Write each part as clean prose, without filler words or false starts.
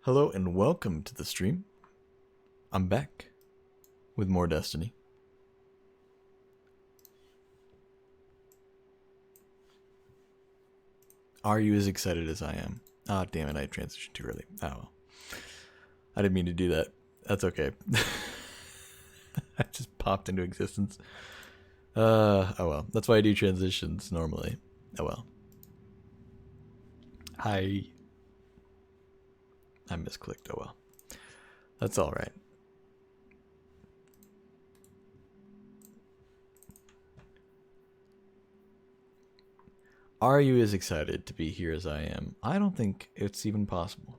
Hello and welcome to the stream. I'm back with more Destiny. Are you as excited as I am? Ah, damn it, I transitioned too early. Oh well. I didn't mean to do that. That's okay. I just popped into existence. Oh well. That's why I do transitions normally. Oh well. Hi. I misclicked. Oh well. That's alright. Are you as excited to be here as I am? I don't think it's even possible.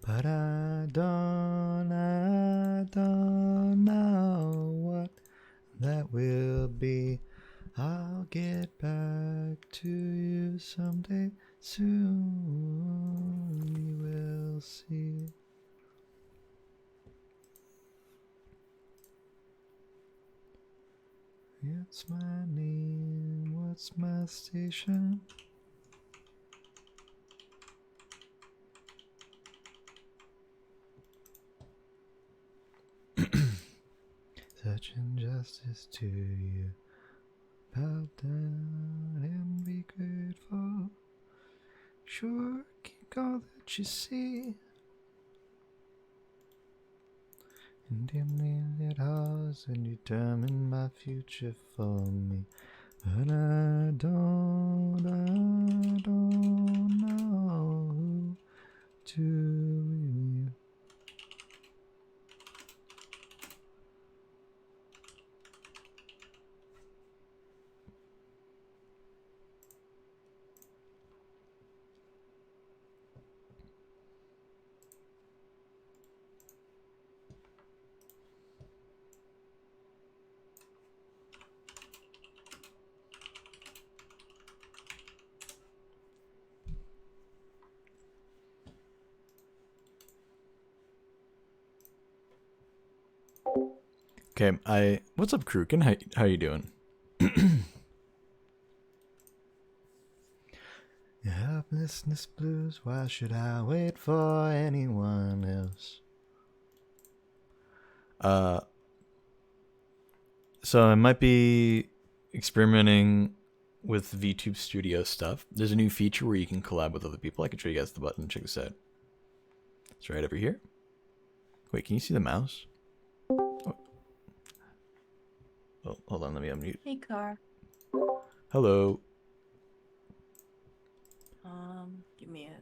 But I don't know what that will be. I'll get back to you someday soon. You will see. It's my name. What's my station? Such injustice to you. Bow down and be grateful. Sure, keep all that you see. And dimly lit halls and determine my future for me. But I don't know who to believe. Okay, what's up, Kruken? How you doing? Helplessness blues, why should I wait for anyone else? So I might be experimenting with VTube Studio stuff. There's a new feature where you can collab with other people. I can show you guys the button. Check this out. It's right over here. Wait, can you see the mouse? Oh, hold on, let me unmute. Hey, Car. Hello. Give me a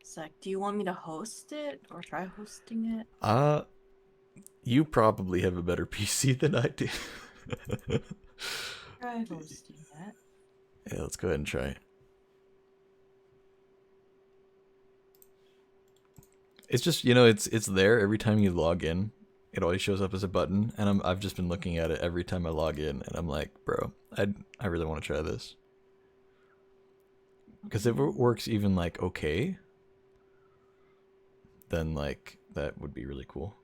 sec. Do you want me to host it or try hosting it? You probably have a better PC than I do. Try hosting it. Yeah, let's go ahead and try. It's just, it's there every time you log in. It always shows up as a button, and I've just been looking at it every time I log in, and I'm like, bro, I really want to try this. Because if it works even like okay, then like that would be really cool.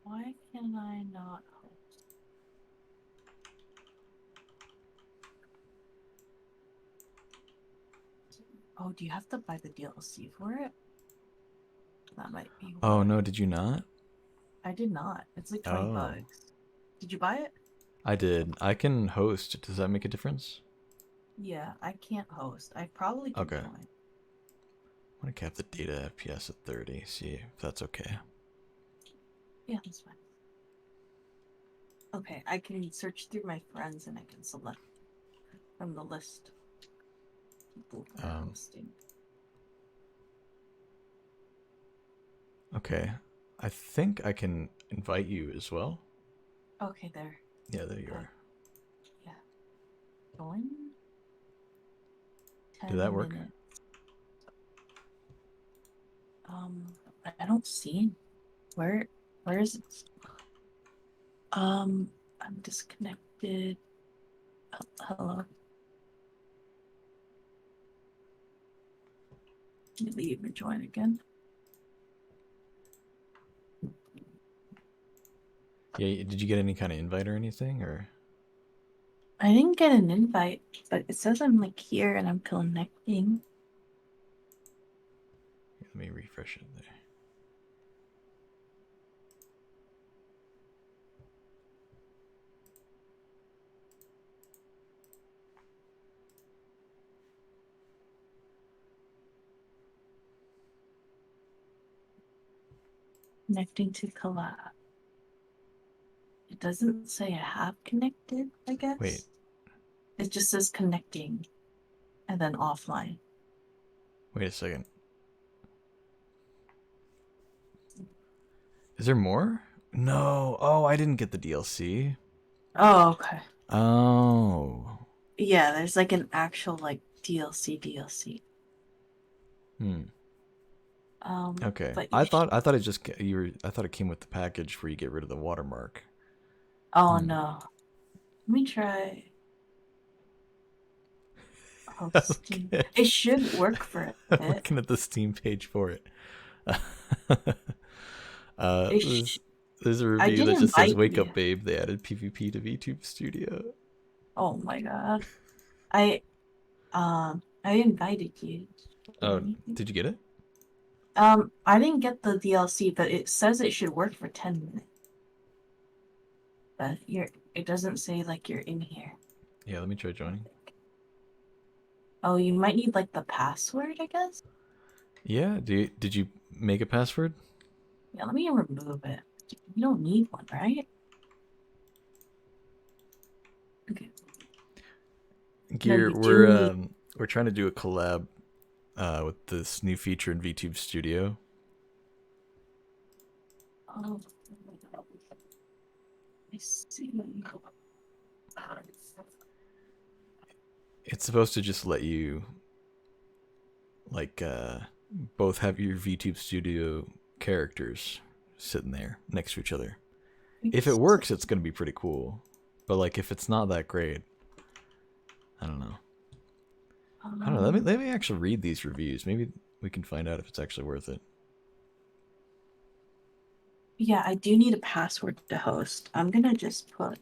Why can I not host? Oh, do you have to buy the DLC for it? That might be why. Oh no, did you not? I did not. It's like 20 Oh, bucks. Did you buy it? I did. I can host. Does that make a difference? Yeah, I can't host. I probably can Okay. join. I'm gonna cap the data FPS at 30. See if that's okay. Yeah, that's fine. Okay, I can search through my friends and I can select from the list people who are hosting. Okay. I think I can invite you as well. Okay, there. Yeah, there you are. Yeah. Join. Did that work? Minutes. I don't see where is it? I'm disconnected. Hello. Leave and join again. Yeah, did you get any kind of invite or anything, or? I didn't get an invite, but it says I'm like here and I'm connecting. Let me refresh it there. Connecting to collab. It doesn't say I have connected, I guess. Wait. It just says connecting and then offline. Wait a second. Is there more? No. Oh, I didn't get the DLC. Oh, okay. Oh. Yeah, there's like an actual like DLC. Hmm. Okay. But I thought it just I thought it came with the package where you get rid of the watermark. oh no. Let me try hosting. Okay. It should work for I'm it. looking at the Steam page for it. It sh there's a I review did that just says, invite "Wake you. up, babe! They added PvP to VTube Studio." Oh my god. I I invited you. Oh, did you get it? I didn't get the DLC, but it says it should work for 10 minutes. But it doesn't say like you're in here. Yeah, let me try joining. Oh, you might need like the password, I guess? Yeah, did you make a password? Yeah, let me remove it. You don't need one, right? Okay. No, Gear, you do need. we're trying to do a collab with this new feature in VTube Studio. Oh, I see. It's supposed to just let you like both have your VTube Studio characters sitting there next to each other. If it works, it's going to be pretty cool. But like if it's not that great, I don't know. I don't know. Let me actually read these reviews. Maybe we can find out if it's actually worth it. Yeah, I do need a password to host. I'm gonna just put.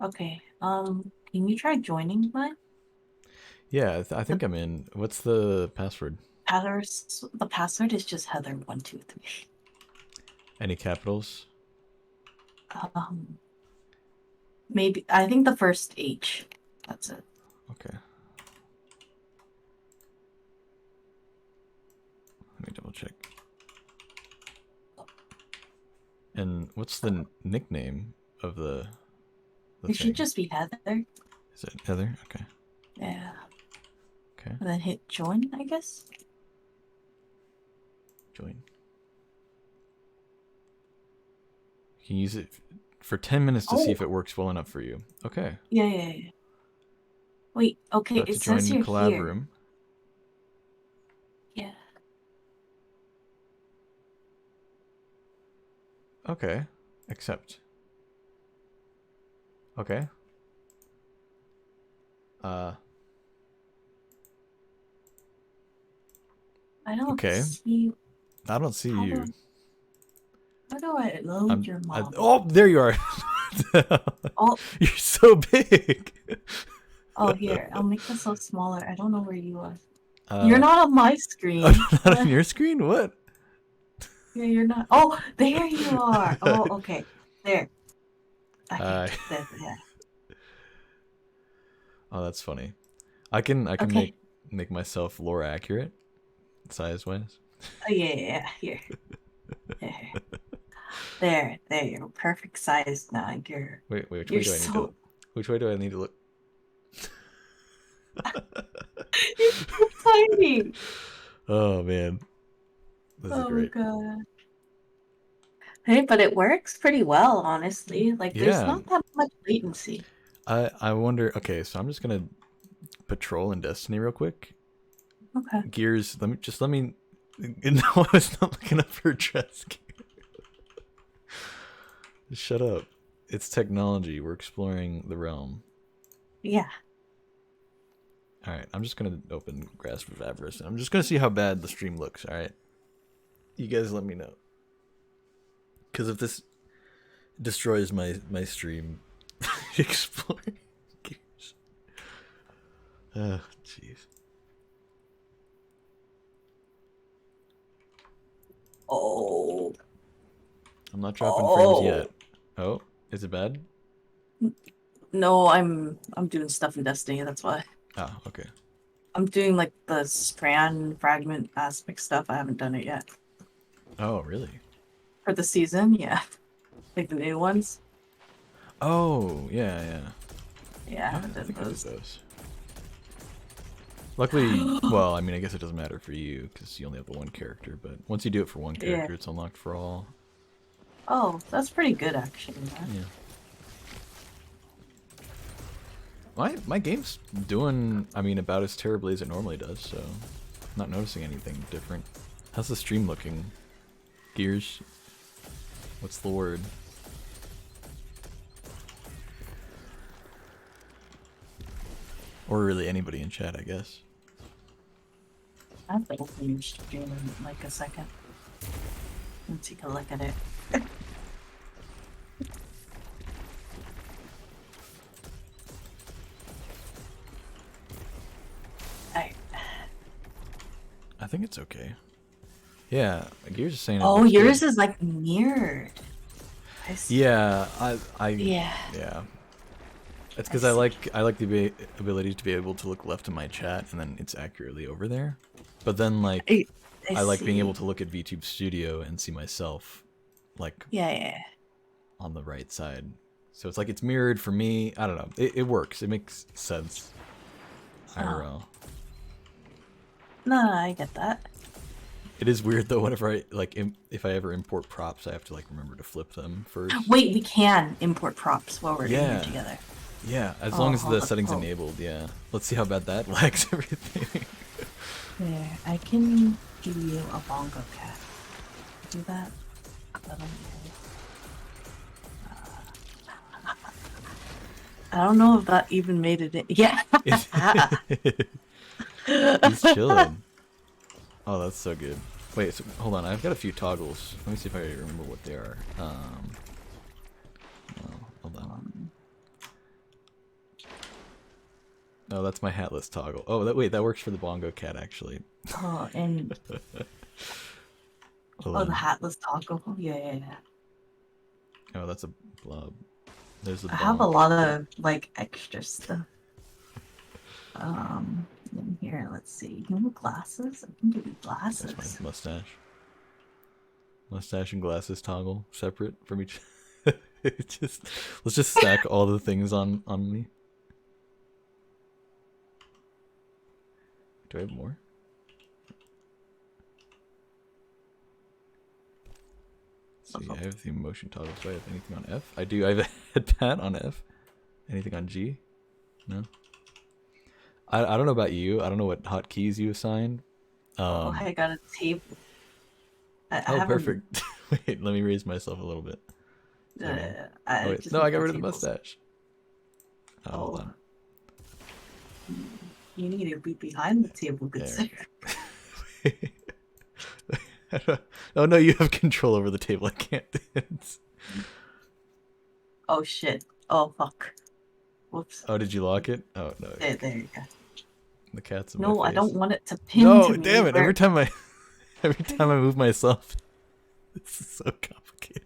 Okay. Can you try joining mine? Yeah, I think I'm in. What's the password? The password is just Heather123. Any capitals? Um, maybe I think the first H. That's it. Okay. Let me double check. And what's the nickname of the It thing? should just be Heather. Is it Heather? Okay. Yeah. Okay. And then hit join, I guess. Join. You can use it for 10 minutes to see if it works well enough for you. Okay. Yeah. Wait, okay, About it to join says the you're collab here. room. Yeah. Okay. Accept. Okay. I don't Okay. see. I don't see you. How do I load your mom? Oh, there you are. Oh. You're so big. Oh, here. I'll make this so smaller. I don't know where you are. You're not on my screen. Not on your screen? What? Yeah, you're not. Oh, there you are. Oh, okay. There. Okay. There. Oh, that's funny. I can Okay. make myself lore accurate, size wise. Oh, yeah. Here. There. You're perfect size now. Wait, which You're way do I need to? so. Which way do I need to look? You're so tiny. Oh man, this is Oh my great. god. Hey, but it works pretty well, honestly. Like, there's Yeah, not that much latency. I wonder. Okay, so I'm just gonna patrol in Destiny real quick. Okay. Gears. Let me. No, I was not looking up for dress gear. Shut up. It's technology. We're exploring the realm. Yeah. All right, I'm just gonna open Grasp of Avarice, and I'm just gonna see how bad the stream looks. All right, you guys let me know. Because if this destroys my stream, exploring gears. Oh, jeez. Oh. I'm not dropping frames yet. Oh, is it bad? No, I'm doing stuff in Destiny, that's why. Ah, okay. I'm doing like the strand fragment aspect stuff. I haven't done it yet. Oh, really? For the season, yeah. Like the new ones. Oh, yeah, yeah. Yeah, I I haven't done think I did those. those. Luckily, well, I mean, I guess it doesn't matter for you because you only have the one character. But once you do it for one character, Yeah. it's unlocked for all. Oh, that's pretty good actually. Yeah. My game's doing, I mean, about as terribly as it normally does, so I'm not noticing anything different. How's the stream looking? Gears? What's the word? Or really anybody in chat, I guess. I have to open your stream in like a second. And take a look at it. I think it's okay. Yeah, Gears is saying it Oh, looks yours good. is like mirrored. I see. Yeah, Yeah. yeah. It's because I like the ability to be able to look left in my chat and then it's accurately over there. But then like I I like being see. able to look at VTube Studio and see myself like Yeah. on the right side. So it's like it's mirrored for me. I don't know. It works. It makes sense. IRL. No, I get that. It is weird though. Whenever I like, if I ever import props, I have to like remember to flip them first. Wait, we can import props while we're in here together. Yeah, as Oh, long as the hold up, settings hold. enabled. Yeah. Let's see how bad that lags everything. There, I can give you a bongo cat. Do that. I don't know if that even made it in. Yeah. He's chilling. Oh, that's so good. Wait, so, hold on. I've got a few toggles. Let me see if I remember what they are. Oh, hold on. Oh, that's my hatless toggle. Oh, wait, that works for the bongo cat actually. Oh, and Oh, the hatless toggle. Oh, yeah. Oh, that's a blob. There's the I have a bonk. lot of like extra stuff. In here, let's see. You want glasses? I can give you glasses. That's my mustache. Mustache and glasses toggle separate from each. Let's just stack all the things on me. Do I have more? Let's see, I have the emotion toggles. Do I have anything on F? I do. I have a headband on F. Anything on G? No. I don't know about you. I don't know what hotkeys you assigned. I got a tape. Oh, perfect. Wait, let me raise myself a little bit. Oh, wait. No, I got rid of the mustache. Oh, hold on. You need to be behind the table, good sir. Oh no, you have control over the table. I can't dance. Oh shit. Oh fuck. Whoops. Oh, did you lock it? Oh no. There you go. The cat's in no, my face. I don't want it to pin no, to me. damn it! Every time I move myself, this is so complicated.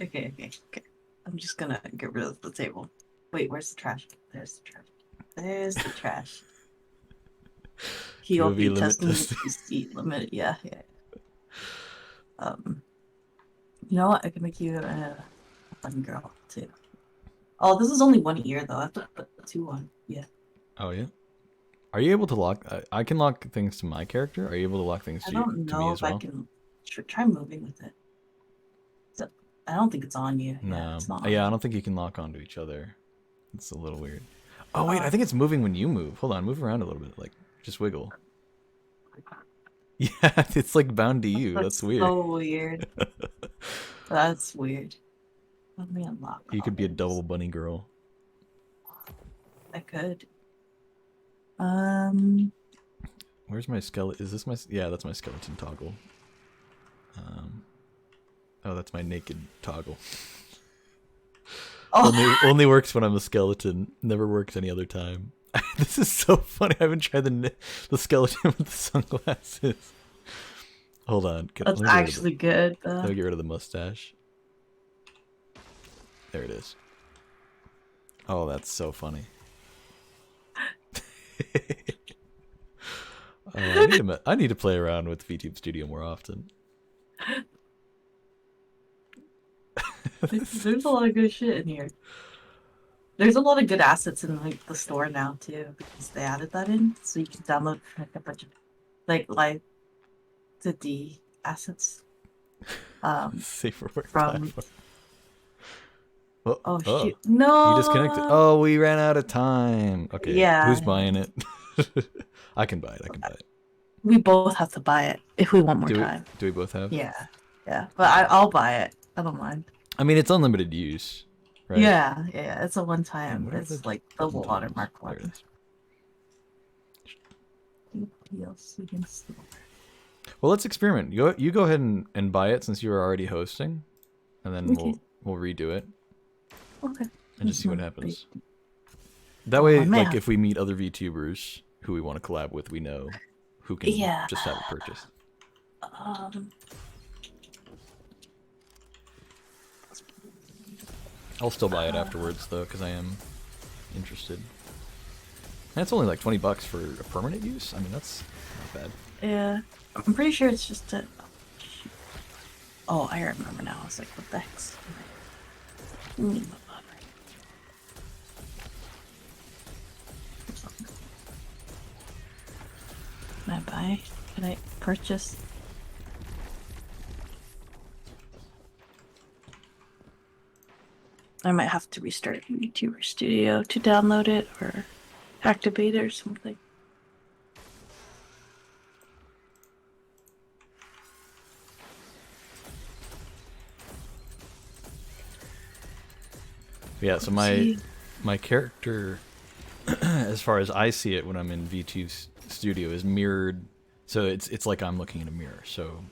Okay. I'm just gonna get rid of the table. Wait, where's the trash? There's the trash. There's the trash. POV testing the PC limit. Yeah. You know what? I can make you a fun girl too. Oh, this is only one ear though. I have to put 2 on. Yeah. Oh yeah. Are you able to lock? I can lock things to my character. Are you able to lock things to me as well? I don't know if I can. Try moving with it. So, I don't think it's on you. No. Yeah, it's not. Yeah, I don't think you can lock onto each other. It's a little weird. Oh wait, I think it's moving when you move. Hold on, move around a little bit. Like, just wiggle. Yeah, it's like bound to you. That's weird. So weird. That's weird. Let me unlock. You could be a double bunny girl. I could. Where's my skeleton? Is this my? Yeah, that's my skeleton toggle. Oh, that's my naked toggle. Oh, Only works when I'm a skeleton. Never works any other time. This is so funny. I haven't tried the skeleton with the sunglasses. Hold on. that's actually good. Let me get rid of the mustache. There it is. Oh, that's so funny. I need to play around with VTube Studio more often. There's a lot of good shit in here. There's a lot of good assets in like the store now too, because they added that in, so you can download like a bunch of like the D assets. Safer work From platform. oh shoot, no, You disconnected. Oh, we ran out of time. Okay, yeah, who's buying it? I can buy it. we both have to buy it if we want more time. Do we both have? Yeah, but I'll buy it. I don't mind. I mean, it's unlimited use, right? Yeah, it's a one Damn, time. what are It's the like the button watermark totals? There it one. is. DLC install. Well, let's experiment. You go ahead and buy it since you were already hosting, and then Okay. we'll redo it Okay. and just see what happens. Big... That way, I might have... if we meet other VTubers who we want to collab with, we know who can just have it purchased. I'll still buy it afterwards though, because I am interested. And it's only like $20 for a permanent use. I mean, that's not bad. Yeah, I'm pretty sure it's just a. Oh, I remember now. I was like, what the heck's. Can I buy? Can I purchase? I might have to restart YouTuber Studio to download it or activate it or something. Yeah, so my character, as far as I see it when I'm in V2's studio, is mirrored. So it's like I'm looking in a mirror. So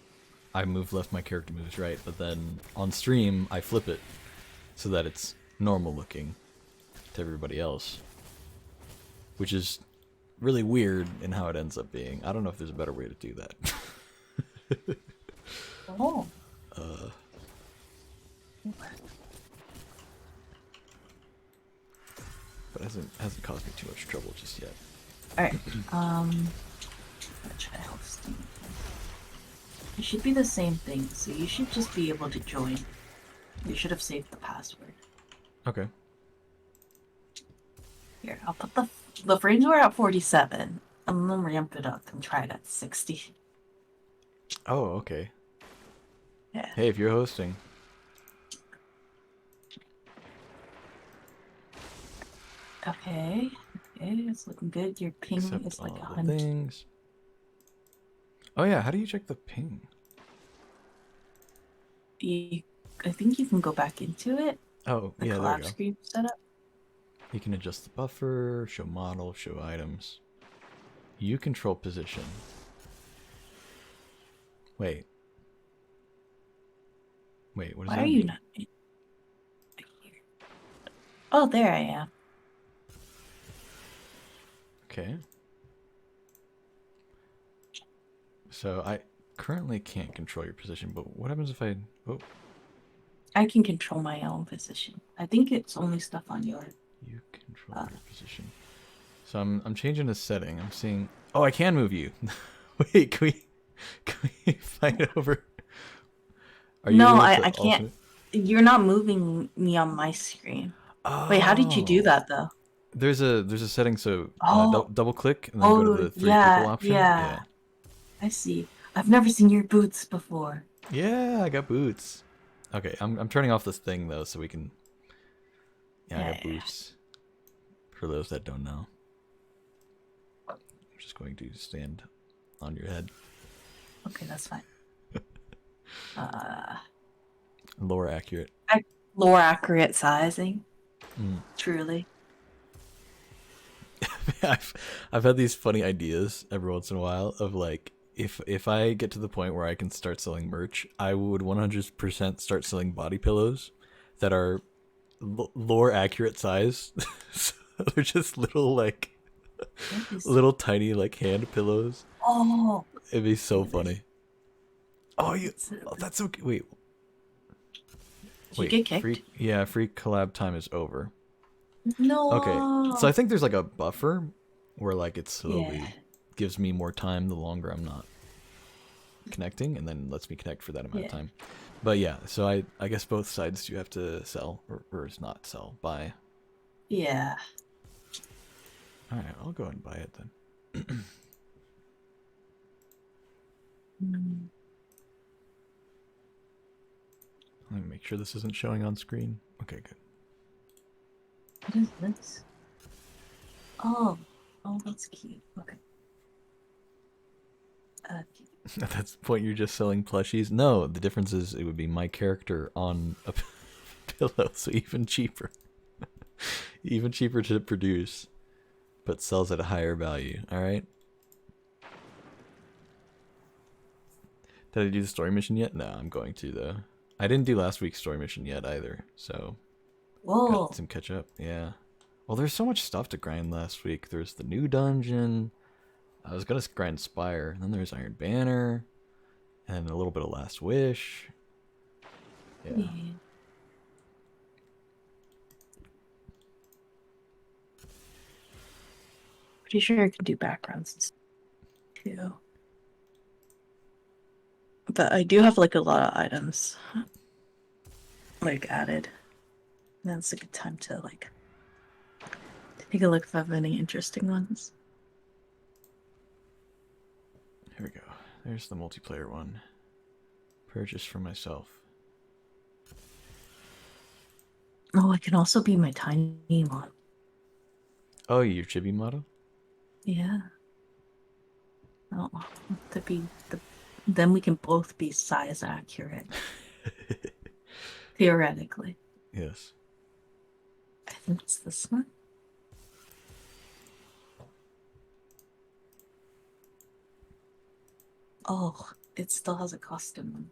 I move left, my character moves right. But then on stream, I flip it so that it's normal looking to everybody else, which is really weird in how it ends up being. I don't know if there's a better way to do that. Oh. But it hasn't caused me too much trouble just yet. Alright, try hosting. It should be the same thing, so you should just be able to join. You should have saved the password. Okay. Here, I'll put the frames were at 47. I'm gonna ramp it up and try it at 60. Oh, okay. Yeah. Hey, if you're hosting. Okay, it's looking good. Your ping Accept is like all the 100. things. Oh yeah, how do you check the ping? I think you can go back into it. Oh, The yeah, there collab we go. screen setup. You can adjust the buffer, show model, show items. You control position. Wait, what does Why that are you mean? not in here? Oh, there I am. Okay. So I currently can't control your position, but what happens if I... Oh, I can control my own position. I think it's only stuff on your... you control your position. So I'm changing the setting. I'm seeing... Oh, I can move you. Wait, can we fight over... Are you No, able I to can't. alternate? You're not moving me on my screen. Oh. Wait, how did you do that though? There's a setting, so Oh. double click and then go to the three people option. Yeah. I see. I've never seen your boots before. Yeah, I got boots. Okay, I'm turning off this thing though, so we can. Yeah, I got boots. For those that don't know, I'm just going to stand on your head. Okay, that's fine. Lower accurate. More accurate sizing. Mm. Truly. I've had these funny ideas every once in a while of like if I get to the point where I can start selling merch, I would 100% start selling body pillows that are lore accurate size. So they're just little like little tiny like hand pillows. Oh, It'd be so yeah, funny. Oh, did that's okay. Wait, you get free. kicked? Yeah, free collab time is over. Okay, so I No. think there's like a buffer where like it Yeah, slowly gives me more time the longer I'm not connecting, and then lets me connect for that amount of yeah, time. But yeah, so I guess both sides you have to sell or it's not sell, buy. yeah. All right, I'll go and buy it then. Mm, Let me make sure this isn't showing on screen. Okay, good. what is this? Oh, oh, that's cute. Okay. Uh, At that point, you're just selling plushies. No, the difference is it would be my character on a pillow, so even cheaper, even cheaper to produce, but sells at a higher value. All right. Did I do the story mission yet? No, I'm going to though. I didn't do last week's story mission yet either, so got whoa. some catch up. Yeah. Well, there's so much stuff to grind last week. There's the new dungeon. I was gonna grind Spire. Then there's Iron Banner, and a little bit of Last Wish. Yeah. Yeah. Pretty sure I can do backgrounds and stuff too. But I do have like a lot of items like added. And that's a good time to like take a look if I have any interesting ones. Here we go. There's the multiplayer one. Purchase for myself. Oh, I can also be my tiny one. Oh, your chibi model? Yeah. Oh, to be the then we can both be size accurate. Theoretically. Yes. I think it's this one. Oh, it still has a costume one.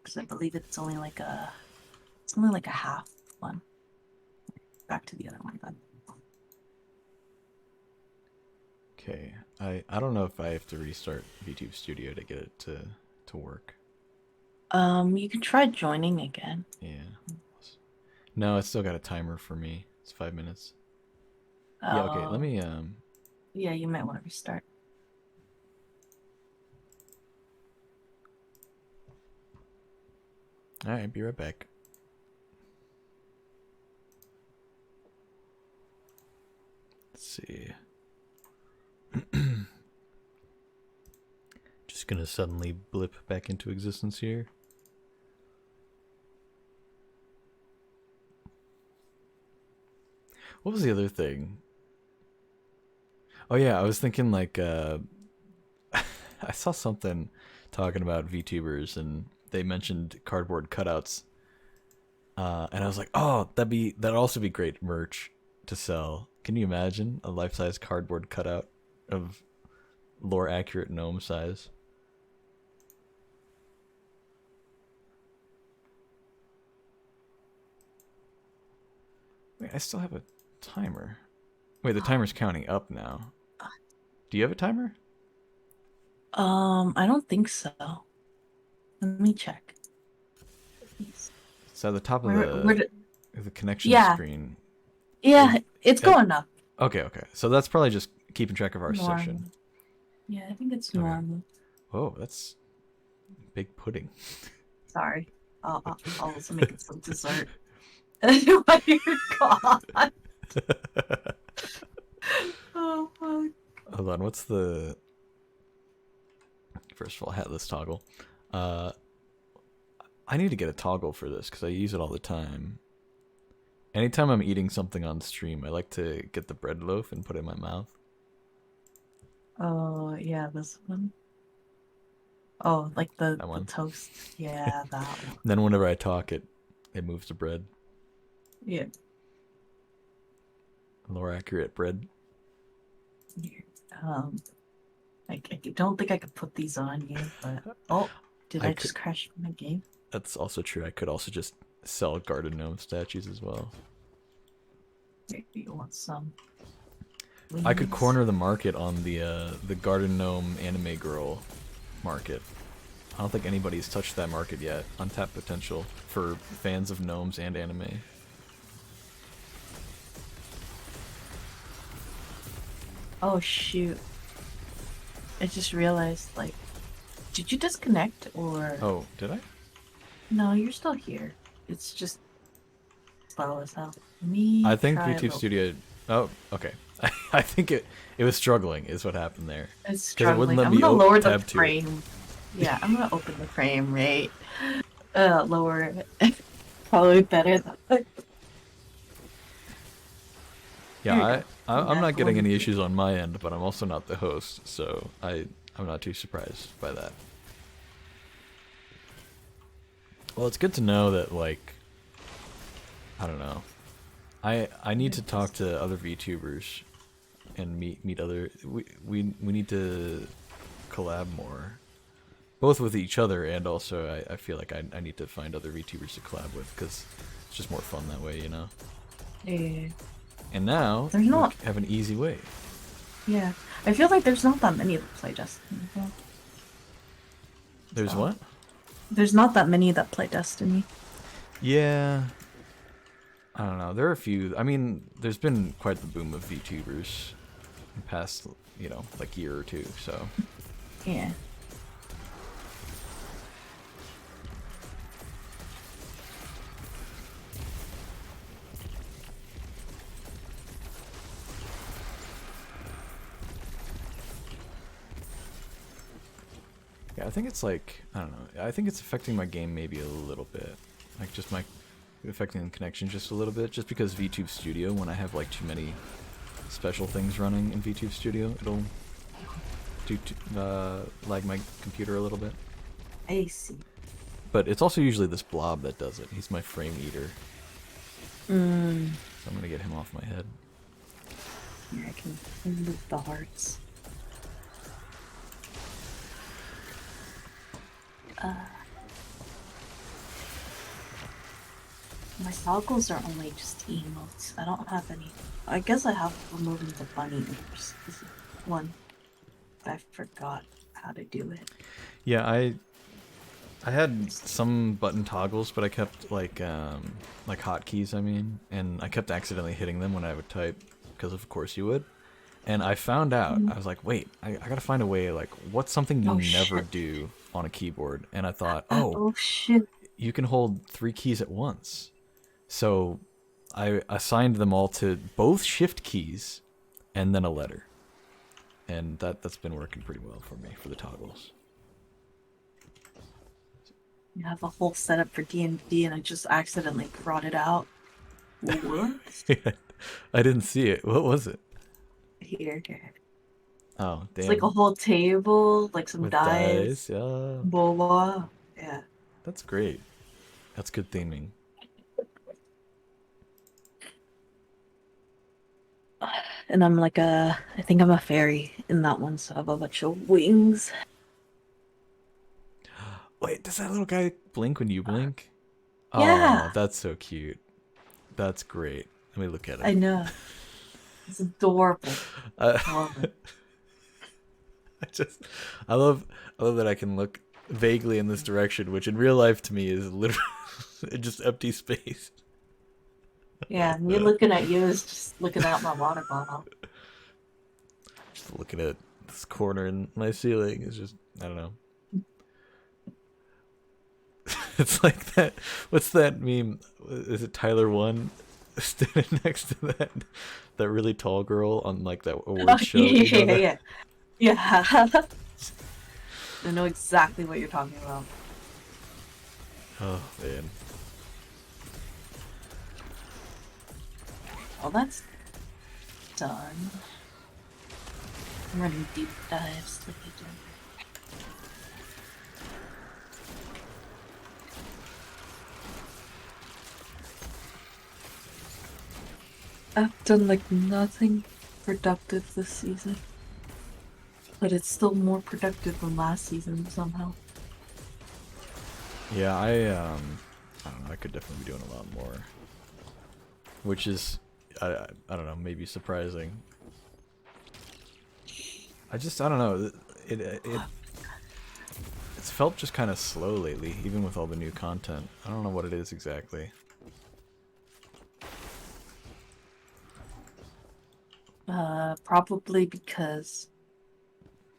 Because I believe it's only like a half one. Back to the other one then. Okay. I don't know if I have to restart VTube Studio to get it to work. You can try joining again. Yeah. No, it's still got a timer for me. It's 5 minutes. Yeah, okay. Let Oh, me yeah, you might want to restart. all right, be right back. Let's see. Just gonna suddenly blip back into existence here. What was the other thing? Oh yeah, I was thinking like I saw something talking about VTubers and they mentioned cardboard cutouts. And I was like, oh, that'd also be great merch to sell. Can you imagine a life-size cardboard cutout of lore accurate gnome size? Wait, I still have a timer. Wait, the timer's counting up now. Do you have a timer? I don't think so. Let me check. It's at the top of Where did, the connection yeah, screen. yeah, it's At, going up. okay, okay. So that's probably just keeping track of our Normal. session. Yeah, I think it's Okay. normal. Whoa, that's big pudding. Sorry. I'll also make it some dessert. While you're gone. Oh, fuck. Hold on, what's the... First of all, hatless toggle. I need to get a toggle for this because I use it all the time. Anytime I'm eating something on stream, I like to get the bread loaf and put it in my mouth. Oh, yeah, this one. Oh, like the That one. toast. Yeah, that one. Then whenever I talk, it moves the bread. Yeah. Lore accurate bread. Here. I don't think I could put these on you, but oh, did I I could. just crash my game? That's also true. I could also just sell garden gnome statues as well. Here, you want some? I could Wings? corner the market on the garden gnome anime girl market. I don't think anybody's touched that market yet. Untapped potential for fans of gnomes and anime. Oh shoot! I just realized, like, did you disconnect or? Oh, did I? No, you're still here. It's just slow as hell. Let me I think try a VTube little. Studio. Oh, okay. I think it was struggling, is what happened there. It's Because it wouldn't struggling. let I'm me gonna lower the tab to it. frame. Yeah, I'm gonna open the frame rate. Lower it. Probably better than. Yeah, There we go. I'm Yeah, not getting lower any it. issues on my end, but I'm also not the host, so I'm not too surprised by that. Well, it's good to know that, like, I don't know. I need to talk to other VTubers and meet other. We need to collab more, both with each other and also I feel like I need to find other VTubers to collab with because it's just more fun that way, you know. Yeah. And now There's we not. have an easy way. Yeah, I feel like there's not that many that play Destiny. Though. There's So, what? there's not that many that play Destiny. Yeah. I don't know. There are a few. I mean, there's been quite the boom of VTubers in the past, you know, like year or two. So Yeah. yeah, I think it's like I don't know. I think it's affecting my game maybe a little bit, like just my affecting the connection just a little bit, just because VTube Studio, when I have like too many special things running in VTube Studio, it'll lag my computer a little bit. I see. But it's also usually this blob that does it. He's my frame eater. Mm. So I'm gonna get him off my head. Yeah, I can remove the hearts. My toggles are only just emotes. I don't have any. I guess I have removing the bunny ears. This is one. I forgot how to do it. Yeah, I had some button toggles, but I kept like hotkeys, I mean, and I kept accidentally hitting them when I would type, because of course you would. And I found out, I was like, wait, I gotta find a way, like, what's something you Oh never shit. do on a keyboard? And I thought, oh, Oh shit. you can hold 3 keys at once. So I assigned them all to both shift keys and then a letter. And that's been working pretty well for me for the toggles. You have a whole setup for D&D and I just accidentally brought it out. What? I didn't see it. What was it? Here. Oh, It's like a damn. whole table, like some With dice, dice, yeah. boba. Yeah. That's great. That's good theming. And I'm like I think I'm a fairy in that one, so I have a bunch of wings. Wait, does that little guy blink when you blink? Oh, Yeah, that's so cute. That's great. Let me look at I him. know. It's adorable. Uh, I love it. I just, I love that I can look vaguely in this direction, which in real life to me is literally just empty space. Yeah, me looking at you is just looking at my water bottle. Just looking at this corner in my ceiling is just, I don't know. It's like that. What's that meme? Is it Tyler One standing next to that really tall girl on like that Oh, award show? You know that? yeah. Yeah. I know exactly what you're talking about. Oh man. Well, that's done. I'm running deep dives like you do. I've done like nothing productive this season, but it's still more productive than last season somehow. Yeah, I don't know. I could definitely be doing a lot more, which is, I don't know, maybe surprising. I don't know. It's felt just kind of slow lately, even with all the new content. I don't know what it is exactly. Probably because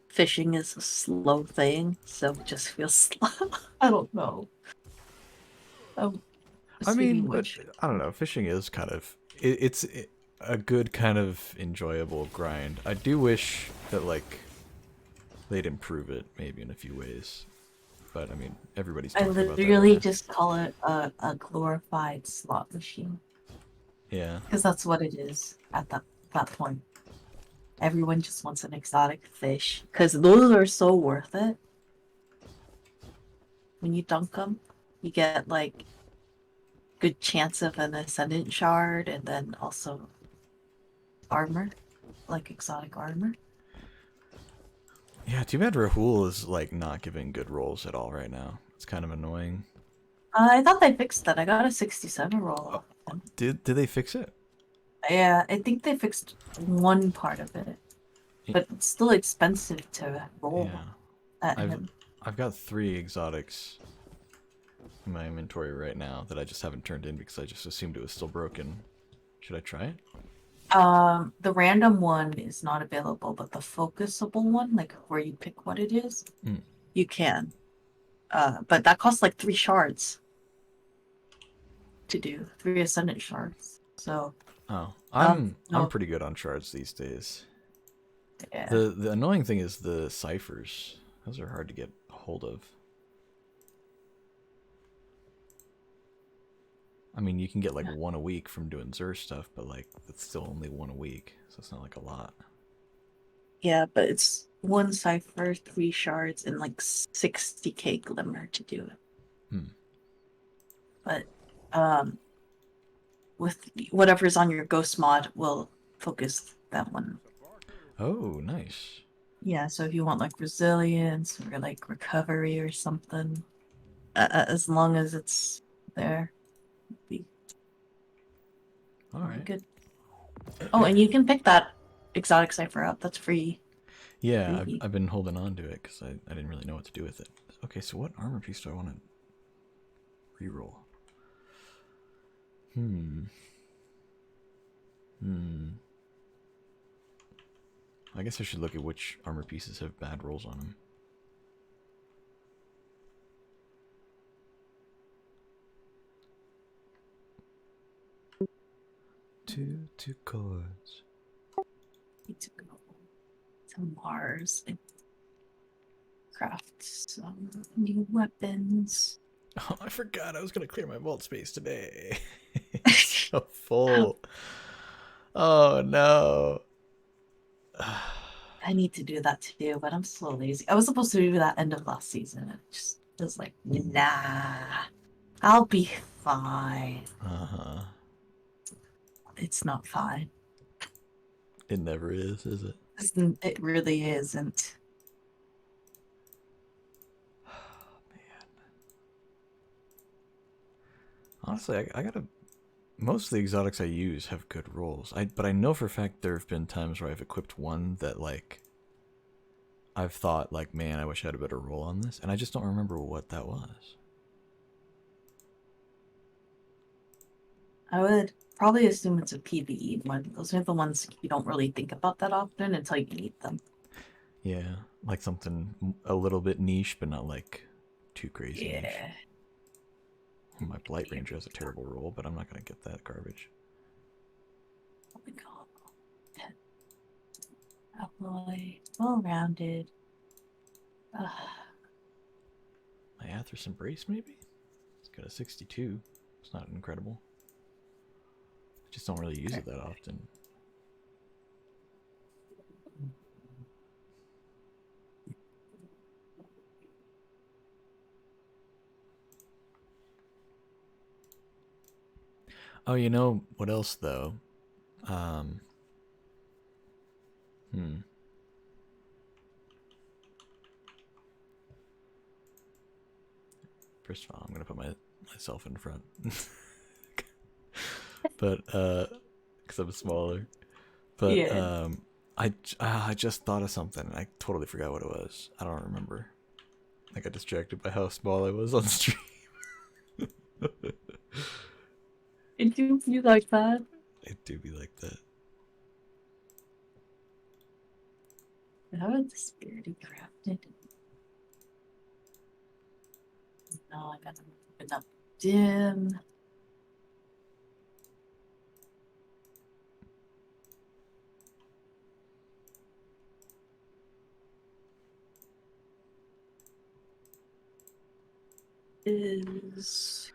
fishing is a slow thing, so it just feels slow. I don't know. I'm I speaking mean, but which. I don't know. Fishing is kind of it's a good kind of enjoyable grind. I do wish that like they'd improve it maybe in a few ways. But I mean, everybody's I talking about that right literally now. just call it a glorified slot machine Yeah. because that's what it is at that point. Everyone just wants an exotic fish because those are so worth it. When you dunk them, you get like good chance of an ascendant shard and then also armor, like exotic armor. Yeah, too bad Rahul is like not giving good rolls at all right now. It's kind of annoying. I thought they fixed that. I got a 67 roll Oh, off of him. did they fix it? Yeah, I think they fixed one part of it, Y- but it's still expensive to roll Yeah. at I've him. I've got 3 exotics in my inventory right now that I just haven't turned in because I just assumed it was still broken. Should I try it? The random one is not available, but the focusable one, like where you pick what it is, Mm. you can. But that costs like 3 shards to do, 3 ascendant shards. So, Oh, I'm no, pretty good on shards these days. yeah, The annoying thing is the ciphers. Those are hard to get a hold of. I mean, you can get like yeah, one a week from doing Zur stuff, but like that's still only one a week, so it's not like a lot. yeah. But it's one cipher, 3 shards, and like 60k glimmer to do it. Hmm. But um, with whatever's on your ghost mod, will focus that one. Oh, nice. Yeah. So if you want like resilience or like recovery or something, as long as it's there, be All really right. good. Oh, and you can pick that exotic cipher up. That's free. Yeah, Freebie. I've been holding on to it because I didn't really know what to do with it. Okay, so what armor piece do I want to reroll? Hmm. Hmm. I guess I should look at which armor pieces have bad rolls on them. Two chords. Need to go to Mars and craft some new weapons. Oh, I forgot I was gonna clear my vault space today. It's so full. Oh no. I need to do that too, but I'm so lazy. I was supposed to do that end of last season. It just was like, nah, I'll be fine. Uh-huh. It's not fine. It never is it? It really isn't. Honestly, I gotta. Most of the exotics I use have good rolls. But I know for a fact there have been times where I've equipped one that like I've thought like, man, I wish I had a better roll on this, and I just don't remember what that was. I would probably assume it's a PvE one. Those are the ones you don't really think about that often until you need them. Yeah, like something a little bit niche, but not like too crazy niche. Yeah. My Blight Ranger has a terrible roll, but I'm not gonna get that garbage. Oh my god. Alloy. Well rounded. My Athos Embrace, maybe? It's got a 62. It's not incredible. I just don't really use it that often. Oh, you know what else, though? Um. Hmm. First of all, I'm gonna put myself in front, but because I'm smaller. But Yeah. I just thought of something and I totally forgot what it was. I don't remember. I got distracted by how small I was on stream. It do you like that? It do be like that. How would the spirit be crafted? No, I gotta move it up dim. Is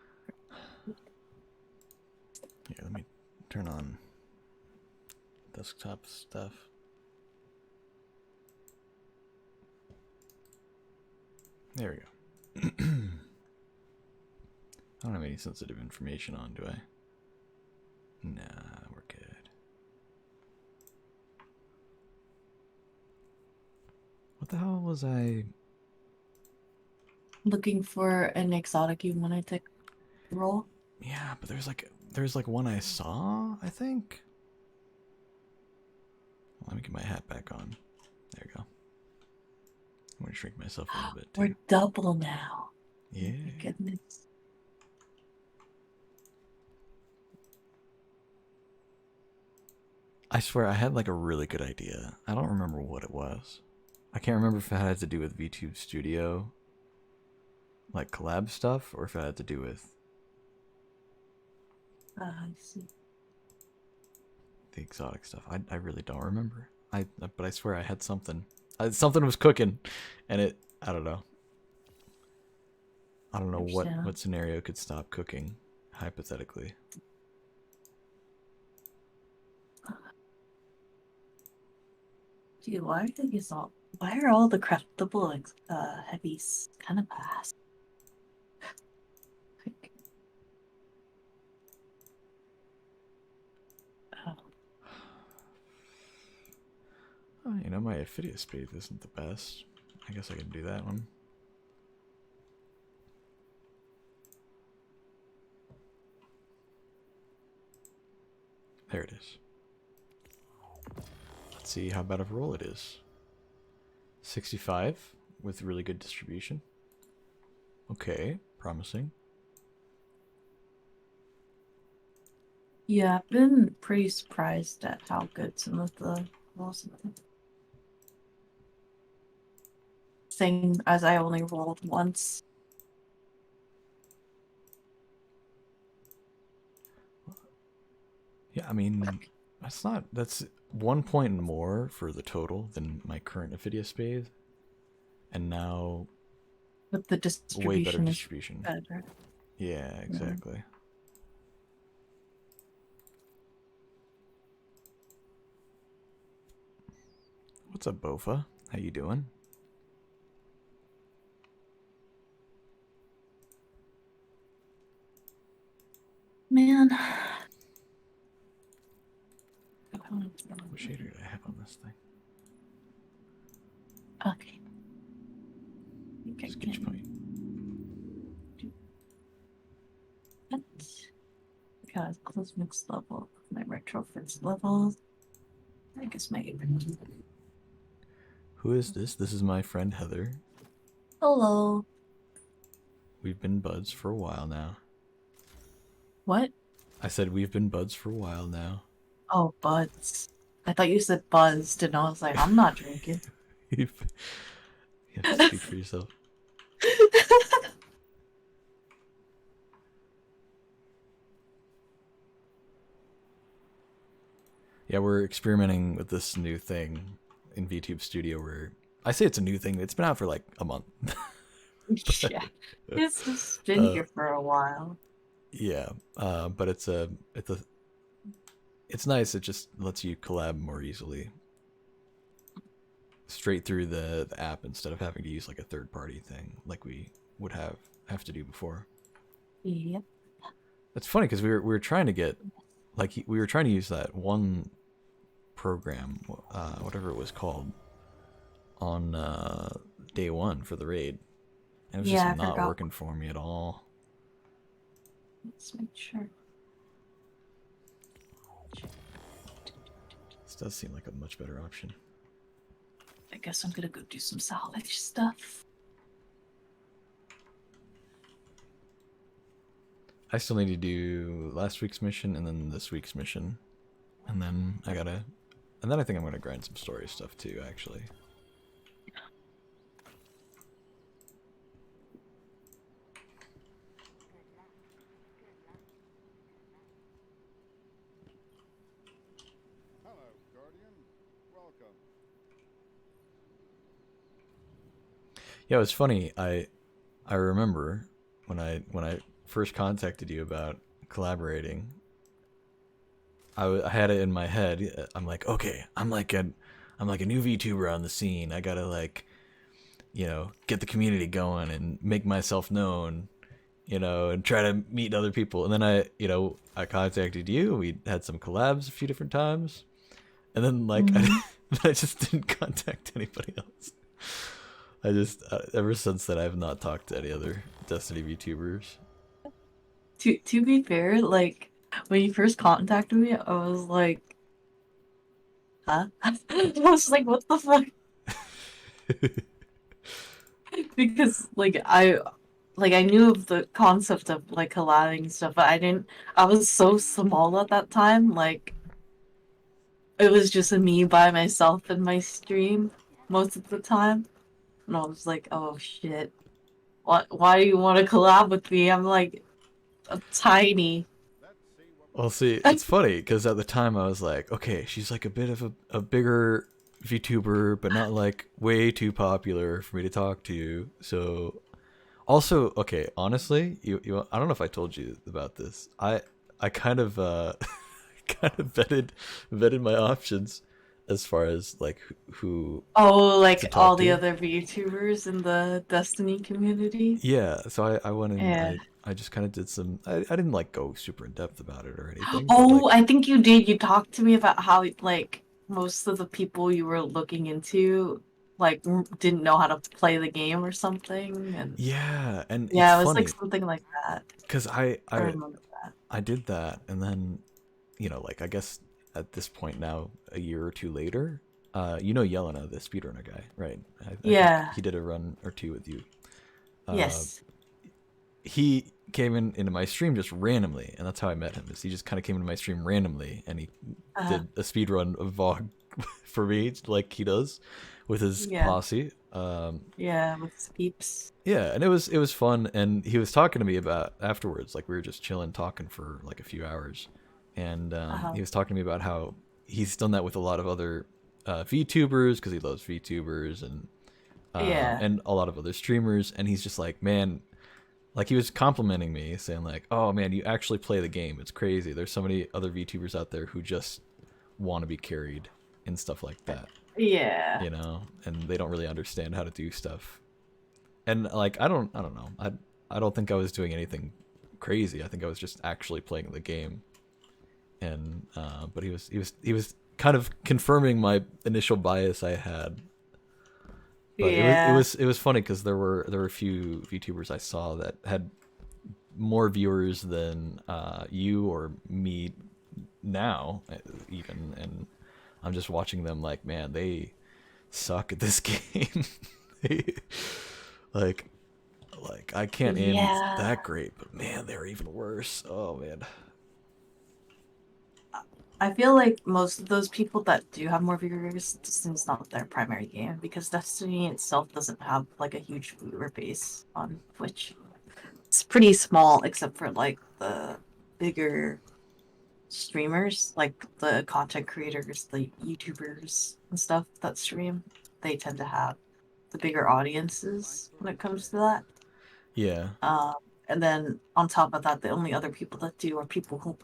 Here, let me turn on desktop stuff. There we go. I don't have any sensitive information on, do I? Nah, we're good. What the hell was I? looking for an exotic you wanted to roll? Yeah, but there's like one I saw, I think. Let me get my hat back on. There we go. I'm gonna shrink myself a little bit too. We're double now. Yeah. Oh my goodness. I swear I had like a really good idea. I don't remember what it was. I can't remember if it had to do with VTube Studio, like collab stuff, or if it had to do with I see. the exotic stuff. I really don't remember. But I swear I had something. Something was cooking, and I don't know. I don't know what scenario could stop cooking, hypothetically. Gee, why are all the craftable heavies kind of fast? Oh, Oh, you know, my Ophidia speed isn't the best. I guess I can do that one. There it is. Let's see how bad of a roll it is. 65 with really good distribution. Okay, promising. yeah, I've been pretty surprised at how good some of the rolls have been. Same as I only rolled once. Yeah, I mean, that's 1 point more for the total than my current Ophidia spade. And now But the way better distribution is distribution. better. Yeah, exactly. What's up, Bofa? How you doing? Man. What shader did I have on this thing? Okay. Sketch point. What? Because Cosmic's level, my retrofits levels. I guess my Who is this? This is my friend Heather. Hello. We've been buds for a while now. What? I said we've been buds for a while now. Oh, buds. I thought you said buzzed, and I was like, I'm not drinking. You have to speak for yourself. Yeah, we're experimenting with this new thing in VTube Studio where I say it's a new thing. It's been out for like a month. Yeah. It's just been here for a while. Yeah, but it's nice. It just lets you collab more easily, straight through the app instead of having to use like a third party thing like we would have to do before. Yep. That's funny because we were trying to get like we were trying to use that one program, whatever it was called, on day one for the raid, and it was just Yeah, I not forgot. working for me at all. Let's make sure. This does seem like a much better option. I guess I'm gonna go do some salvage stuff. I still need to do last week's mission and then this week's mission, and then I think I'm gonna grind some story stuff too, actually. Yeah, it was funny. I remember when I first contacted you about collaborating. I had it in my head. I'm like, okay, I'm like a new VTuber on the scene. I gotta like, get the community going and make myself known, and try to meet other people. And then I contacted you. We had some collabs a few different times, and then like Mm-hmm. I just didn't contact anybody else. I just ever since then I've not talked to any other Destiny VTubers. To be fair, like when you first contacted me, I was like, huh? I was like, what the fuck? Because I knew of the concept of like collabing stuff, but I was so small at that time, like it was just me by myself in my stream most of the time. And I was like, oh shit. Why do you want to collab with me? I'm like tiny. Well, see, it's funny because at the time I was like, okay, she's like a bit of a bigger VTuber, but not like way too popular for me to talk to. So, also, okay, honestly, I don't know if I told you about this. I kind of kind of vetted my options as far as like who Oh, to like talk all the to. other VTubers in the Destiny community. Yeah, so I went and Yeah. I just kind of did some. I didn't like go super in depth about it or anything, but Oh, like, I think you did. You talked to me about how like most of the people you were looking into like didn't know how to play the game or something, and yeah, and it's yeah, it was like funny something like that. because I remember that. I did that, and then like I guess at this point now, a year or two later, Yelena, the speedrunner guy, right? I think Yeah. he did a run or two with you. Uh, Yes. he came into my stream just randomly, and that's how I met him. Is he just kind of came into my stream randomly, and he Uh, did a speed run of VOG for me, like he does with his yeah. posse. Yeah, with Speeps. Yeah, and it was fun, and he was talking to me about afterwards. Like we were just chilling, talking for like a few hours, and Uh-huh. he was talking to me about how he's done that with a lot of other VTubers because he loves VTubers Yeah. and a lot of other streamers, and he's just like, man, like he was complimenting me, saying like, "Oh man, you actually play the game. It's crazy. There's so many other VTubers out there who just want to be carried and stuff like that, Yeah. and they don't really understand how to do stuff." And like I don't know. I don't think I was doing anything crazy. I think I was just actually playing the game. And but he was kind of confirming my initial bias I had. But Yeah. it was funny because there were a few VTubers I saw that had more viewers than you or me now even, and I'm just watching them like, man, they suck at this game. They, like I can't aim Yeah. that great, but man, they're even worse. Oh man. I feel like most of those people that do have more viewers, Destiny's not their primary game because Destiny itself doesn't have like a huge viewer base on Twitch. It's pretty small except for like the bigger streamers, like the content creators, the YouTubers and stuff that stream. They tend to have the bigger audiences when it comes to that. Yeah. Um, and then on top of that, the only other people that do are people who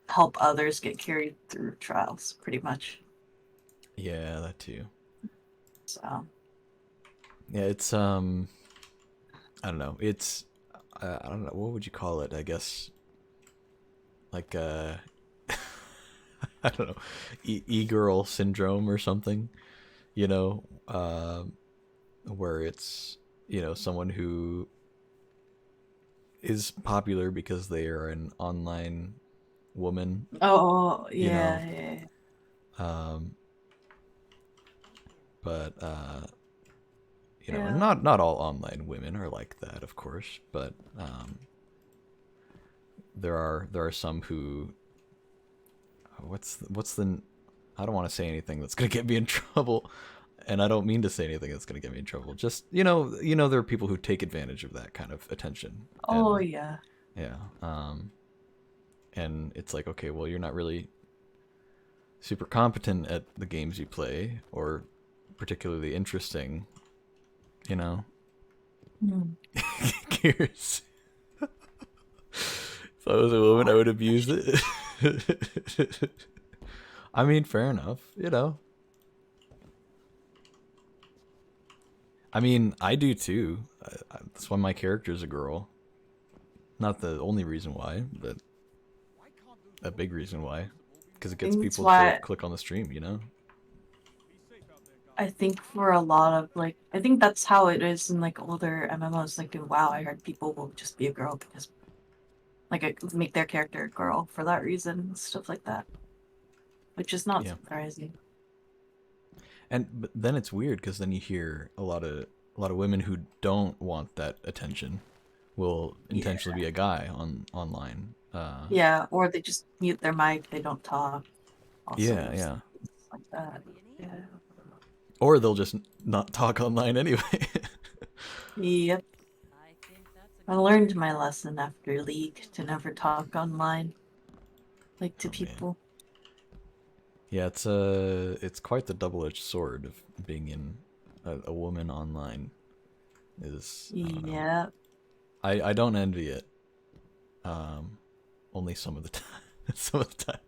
help others get carried through trials, pretty much. Yeah, that too. So, Yeah, it's I don't know. It's I don't know, what would you call it? I guess like I don't know, e-girl syndrome or something, you know, where it's, someone who is popular because they are an online woman, Oh, you know, yeah, yeah. um, but and Yeah. not all online women are like that, of course, but there are some who what's the I don't want to say anything that's gonna get me in trouble, and I don't mean to say anything that's gonna get me in trouble. Just there are people who take advantage of that kind of attention, Oh, and yeah. yeah, and it's like, okay, well, you're not really super competent at the games you play, or particularly interesting, you know. Hmm. Gears. If I was a woman, I would abuse it. I mean, fair enough, I mean, I do too. That's why my character is a girl. Not the only reason why, but a big reason why. Because it I gets think that's people to why click on the stream. I think for a lot of like, I think that's how it is in like older MMOs. Like, wow, I heard people will just be a girl because like make their character a girl for that reason and stuff like that, which is not Yeah. surprising. But then it's weird because then you hear a lot of women who don't want that attention will Yeah. intentionally be a guy online. Yeah, or they just mute their mic, they don't talk. Also, Yeah, yeah. stuff like that. Yeah. Or they'll just not talk online anyway. Yep. I learned my lesson after League to never talk online, like to Oh man. people. Yeah, it's quite the double-edged sword of being in a woman online. Is, I don't know. Yeah. I don't envy it. Um, only some of the time. Some of the time.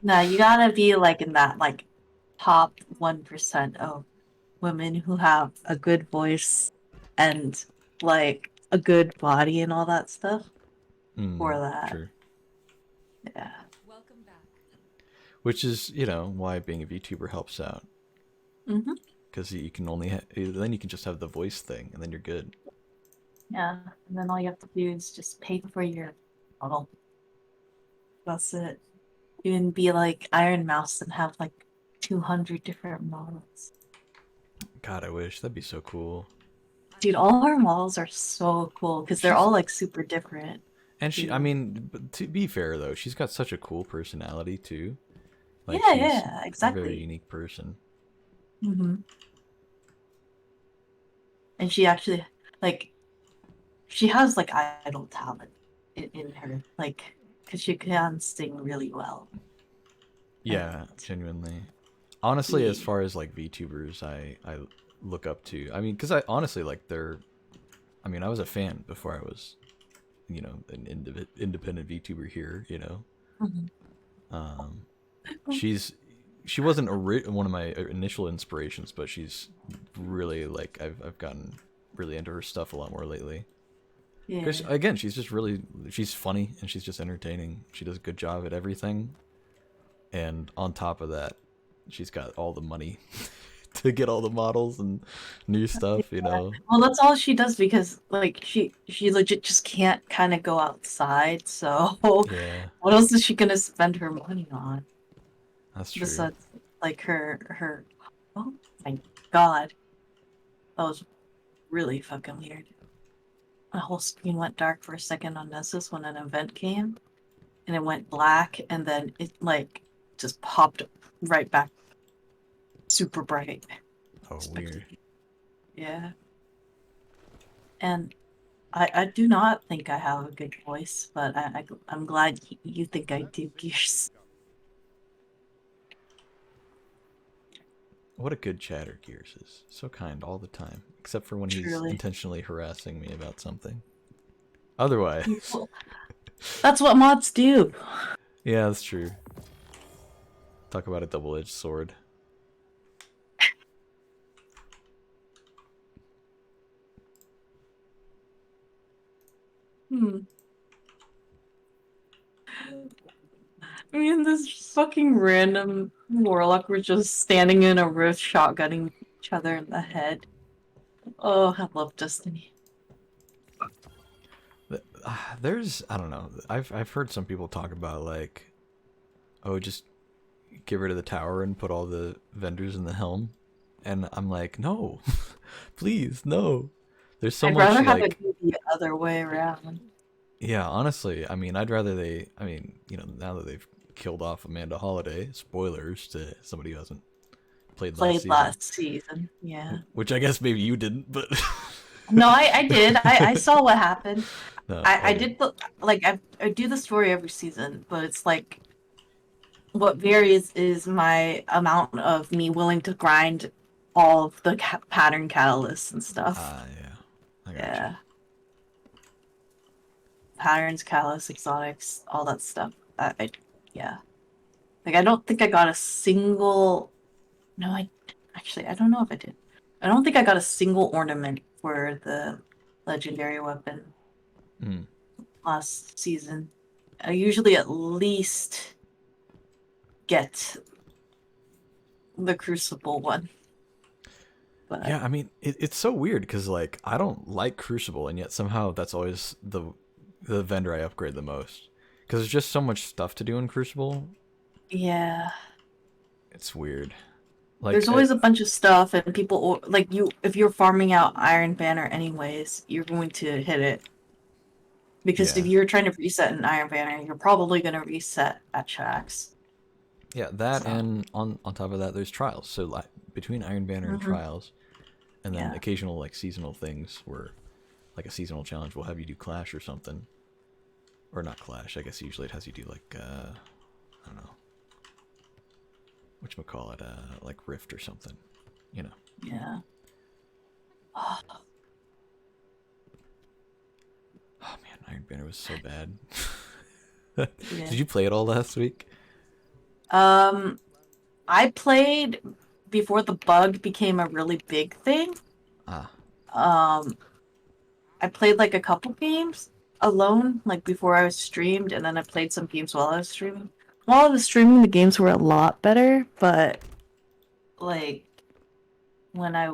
No, you gotta be like in that like top 1% of women who have a good voice and like a good body and all that stuff for that. True. Yeah. Which is, why being a VTuber helps out. Hmm. Because you can then you can just have the voice thing, and then you're good. Yeah. And then all you have to do is just pay for your model. That's it. You can be like Iron Mouse and have like 200 different models. God, I wish that'd be so cool. Dude, all her models are so cool because they're She's all like super different and I too. mean, but to be fair though, she's got such a cool personality too. Like Yeah, she's yeah, a very exactly. unique person. Hmm. And she actually like she has like idol talent in her, like because she can sing really well. And Yeah, genuinely. Honestly, as yeah, far as like VTubers, I look up to. I mean, because I honestly like they're. I mean, I was a fan before I was, an independent VTuber here. mhm. Um, she's she wasn't one of my initial inspirations, but she's really like I've gotten really into her stuff a lot more lately. Because Yeah. again, she's funny and she's just entertaining. She does a good job at everything, and on top of that, she's got all the money to get all the models and new stuff. Well, that's all she does because like she legit just can't kind of go outside. So Yeah, what else is she gonna spend her money on that's true. besides like her? Oh my God, that was really fucking weird. My whole screen went dark for a second on Nessus when an event came, and it went black, and then it like just popped right back, super bright. Oh, weird. Expected. Yeah, and I do not think I have a good voice, but I'm glad you think I do, Gears. What a good chatter Gears is. So kind all the time, except for when he's Truly. intentionally harassing me about something. Otherwise, Well, that's what mods do. yeah, that's true. Talk about a double-edged sword. Hmm. Me and this fucking random warlock were just standing in a rift shotgunning each other in the head. Oh, I love Destiny. There's, I don't know. I've heard some people talk about like, oh, just get rid of the tower and put all the vendors in the helm, and I'm like, no, please, no. There's so I'd much rather have it like, be the other way around. yeah, honestly, I mean, I'd rather they, I mean, now that they've killed off Amanda Holiday, spoilers to somebody who hasn't played last Played season, last season, yeah. which I guess maybe you didn't, but No, I did. I saw what happened. no, I okay, did the like I do the story every season, but it's like what varies is my amount of me willing to grind all of the pattern catalysts and stuff. yeah, I got you. Yeah, patterns, catalysts, exotics, all that stuff. Yeah. Like I don't think I got a single. No, I don't know if I did. I don't think I got a single ornament for the legendary weapon Mm. last season. I usually at least get the Crucible one. But Yeah, I mean, it's so weird because like I don't like Crucible, and yet somehow that's always the vendor I upgrade the most because there's just so much stuff to do in Crucible. yeah, It's weird. there's Like, always a bunch of stuff, and people like you. If you're farming out Iron Banner anyways, you're going to hit it because if yeah, you're trying to reset an Iron Banner, you're probably going to reset at Shaxx. yeah, that So, and on top of that, there's trials. So like between Iron Banner and mhm, trials, and then yeah. occasional like seasonal things where like a seasonal challenge will have you do Clash or something, or not Clash. I guess usually it has you do like I don't know whatchamacallit, like Rift or something, you know. Yeah. Oh man, Iron Banner was so bad. Yeah. Did you play it all last week? Um, I played before the bug became a really big thing. Ah, Um, I played like a couple games alone, like before I was streamed, and then I played some games while I was streaming. While I was streaming, the games were a lot better, but like when I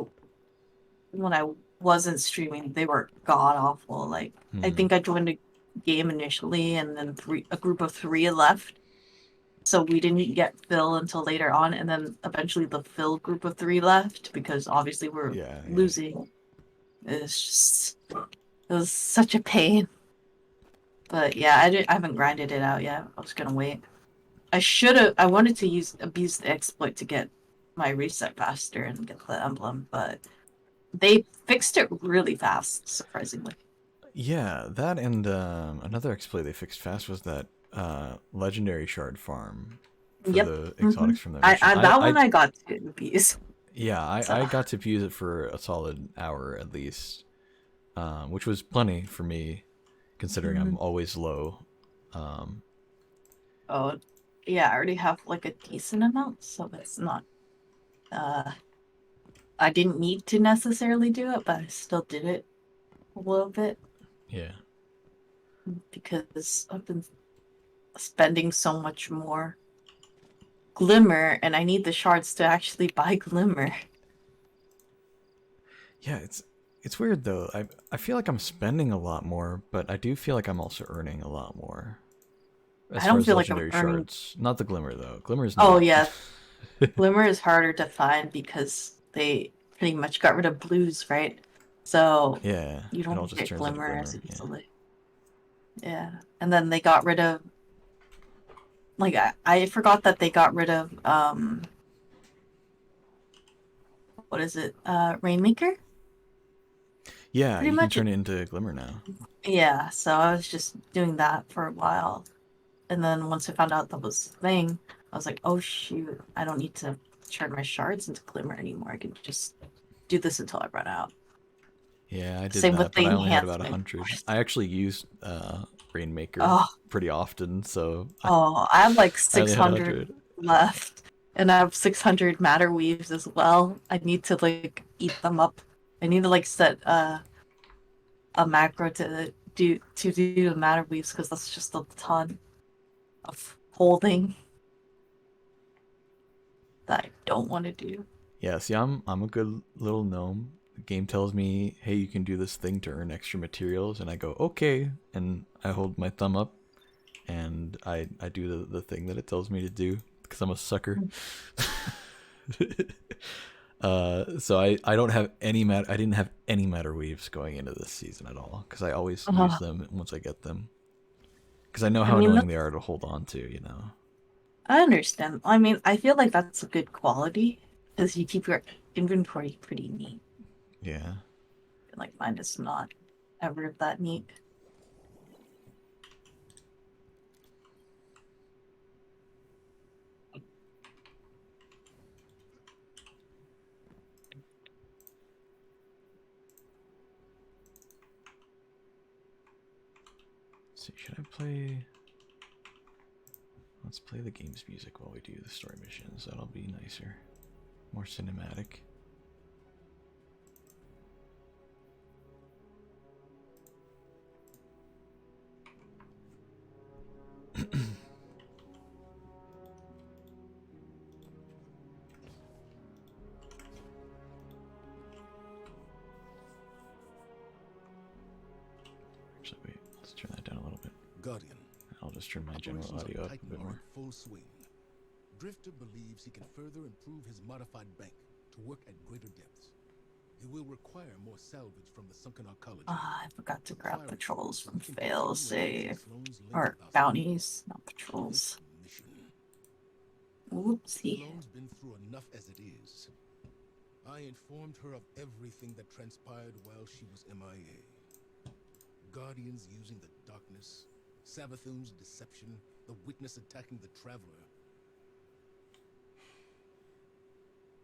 when I wasn't streaming, they were god awful. Like I hmm. think I joined a game initially, and then a group of three left. So we didn't get Phil until later on, and then eventually the Phil group of three left because obviously we're Yeah, yeah. losing. It's just it was such a pain. But yeah, I haven't grinded it out yet. I was gonna wait. I should have. I wanted to abuse the exploit to get my reset faster and get the emblem, but they fixed it really fast, surprisingly. Yeah, that and another exploit they fixed fast was that legendary shard farm for Yep. the hmm exotics from that mission. I that one I got to abuse. Yeah, So I got to use it for a solid hour at least, which was plenty for me, considering I'm mhm. always low. Um, Oh yeah, I already have like a decent amount, so it's not. Uh, I didn't need to necessarily do it, but I still did it a little bit yeah, because I've been spending so much more Glimmer, and I need the shards to actually buy Glimmer. yeah. It's weird though. I feel like I'm spending a lot more, but I do feel like I'm also earning a lot more as I far don't as feel like I'm legendary earning. shards. Not the glimmer though. Glimmer is Oh not. yeah, Glimmer is harder to find because they pretty much got rid of blues, right? So Yeah, you it all don't just get turns into Glimmer as glimmer. Yeah. easily. Yeah, and then they got rid of like I forgot that they got rid of what is it? Rainmaker? Yeah, Pretty you can much. turn it into glimmer now. Yeah, so I was just doing that for a while. And then once I found out that was the thing, I was like, oh shoot, I don't need to turn my shards into glimmer anymore. I can just do this until I run out. Yeah, I did Same with that, but the I only had about enhancement 100. course. I actually used Rainmaker Oh, pretty often, so oh, I have like I only had 600 100. left. And I have 600 matter weaves as well. I need to like eat them up. I need to like set a macro to do the matter weaves because that's just a ton of holding that I don't want to do. Yeah, see, I'm a good little gnome. The game tells me, hey, you can do this thing to earn extra materials, and I go, okay, and I hold my thumb up, and I do the thing that it tells me to do, because I'm a sucker. So I don't have any I didn't have any matter weaves going into this season at all, because I always use them once I get them. Because I know I how mean, annoying they are to hold on to, you know. I understand. I mean, I feel like that's a good quality because you keep your inventory pretty neat. Yeah. Like mine is not ever that neat. Let's see, should I play? Let's play the game's music while we do the story missions. That'll be nicer, more cinematic. Actually, wait. Let's turn that down a little bit. Guardian. I'll just turn my general audio up a bit more. Full swing. Drifter believes he can further improve his modified bank to work at greater depths. It will require more salvage from the sunken arcology. I forgot to grab patrols from failsafe. Or bounties, not patrols. Oopsie. Sloane's been through enough as it is. I informed her of everything that transpired while she was MIA. Guardians using the darkness, Savathun's deception, the witness attacking the Traveler,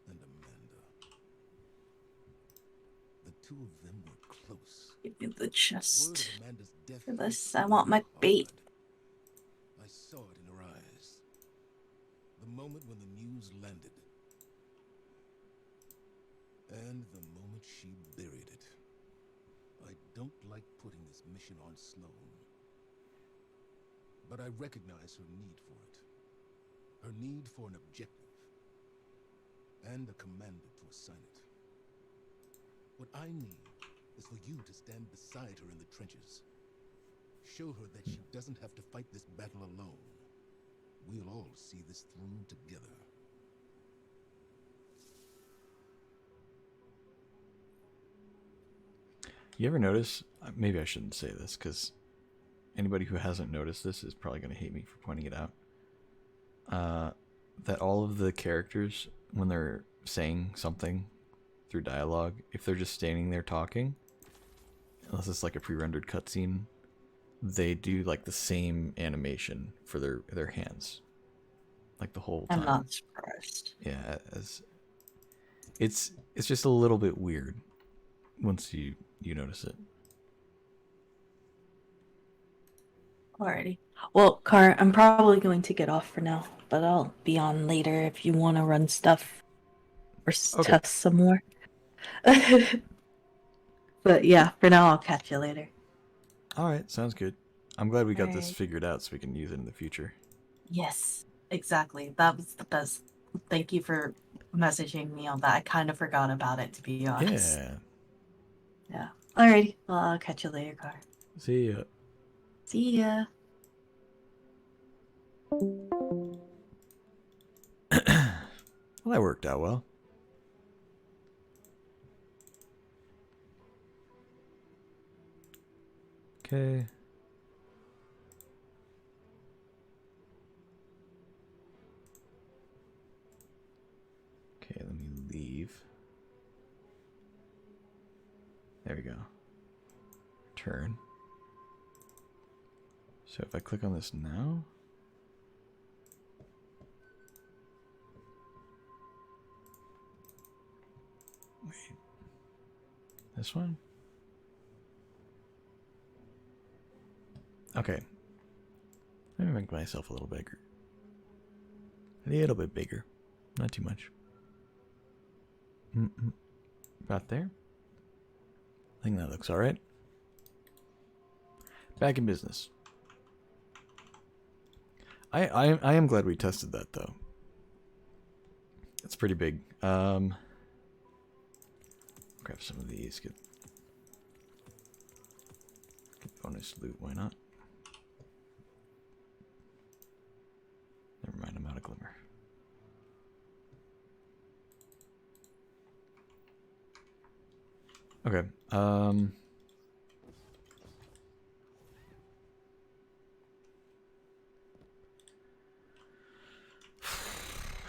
and Amanda. The two of them were close. Give me the chest. Word of Amanda's death For this, I want my bait. I saw it in her eyes. The moment when the news landed. And the moment she buried it. I don't like putting this mission on Sloane. But I recognize her need for it. Her need for an objective. And a commander to assign it. What I need is for you to stand beside her in the trenches. Show her that she doesn't have to fight this battle alone. We'll all see this through together. You ever notice? Maybe I shouldn't say this because anybody who hasn't noticed this is probably going to hate me for pointing it out. That all of the characters, when they're saying something through dialogue, if they're just standing there talking, unless it's like a pre-rendered cutscene, they do like the same animation for their hands, like the whole time. I'm not surprised. Yeah, as it's just a little bit weird once you notice it. Alrighty. Well, Car, I'm probably going to get off for now, but I'll be on later if you want to run stuff or Okay. test some more. But yeah, for now, I'll catch you later. All right, sounds good. I'm glad we got All this right. figured out so we can use it in the future. Yes, exactly. That was the best. Thank you for messaging me on that. I kind of forgot about it, to be honest. Yeah. Yeah. Alrighty. Well, I'll catch you later, Car. See ya. See ya. Well, that worked out well. Okay. Okay, let me leave. There we go. Return. So if I click on this now, wait, this one? Okay. Let me make myself a little bigger. A little bit bigger. Not too much. About there. I think that looks alright. Back in business. I am glad we tested that though. It's pretty big. Grab some of these. Get bonus loot. Why not? Never mind. I'm out of glimmer. Okay.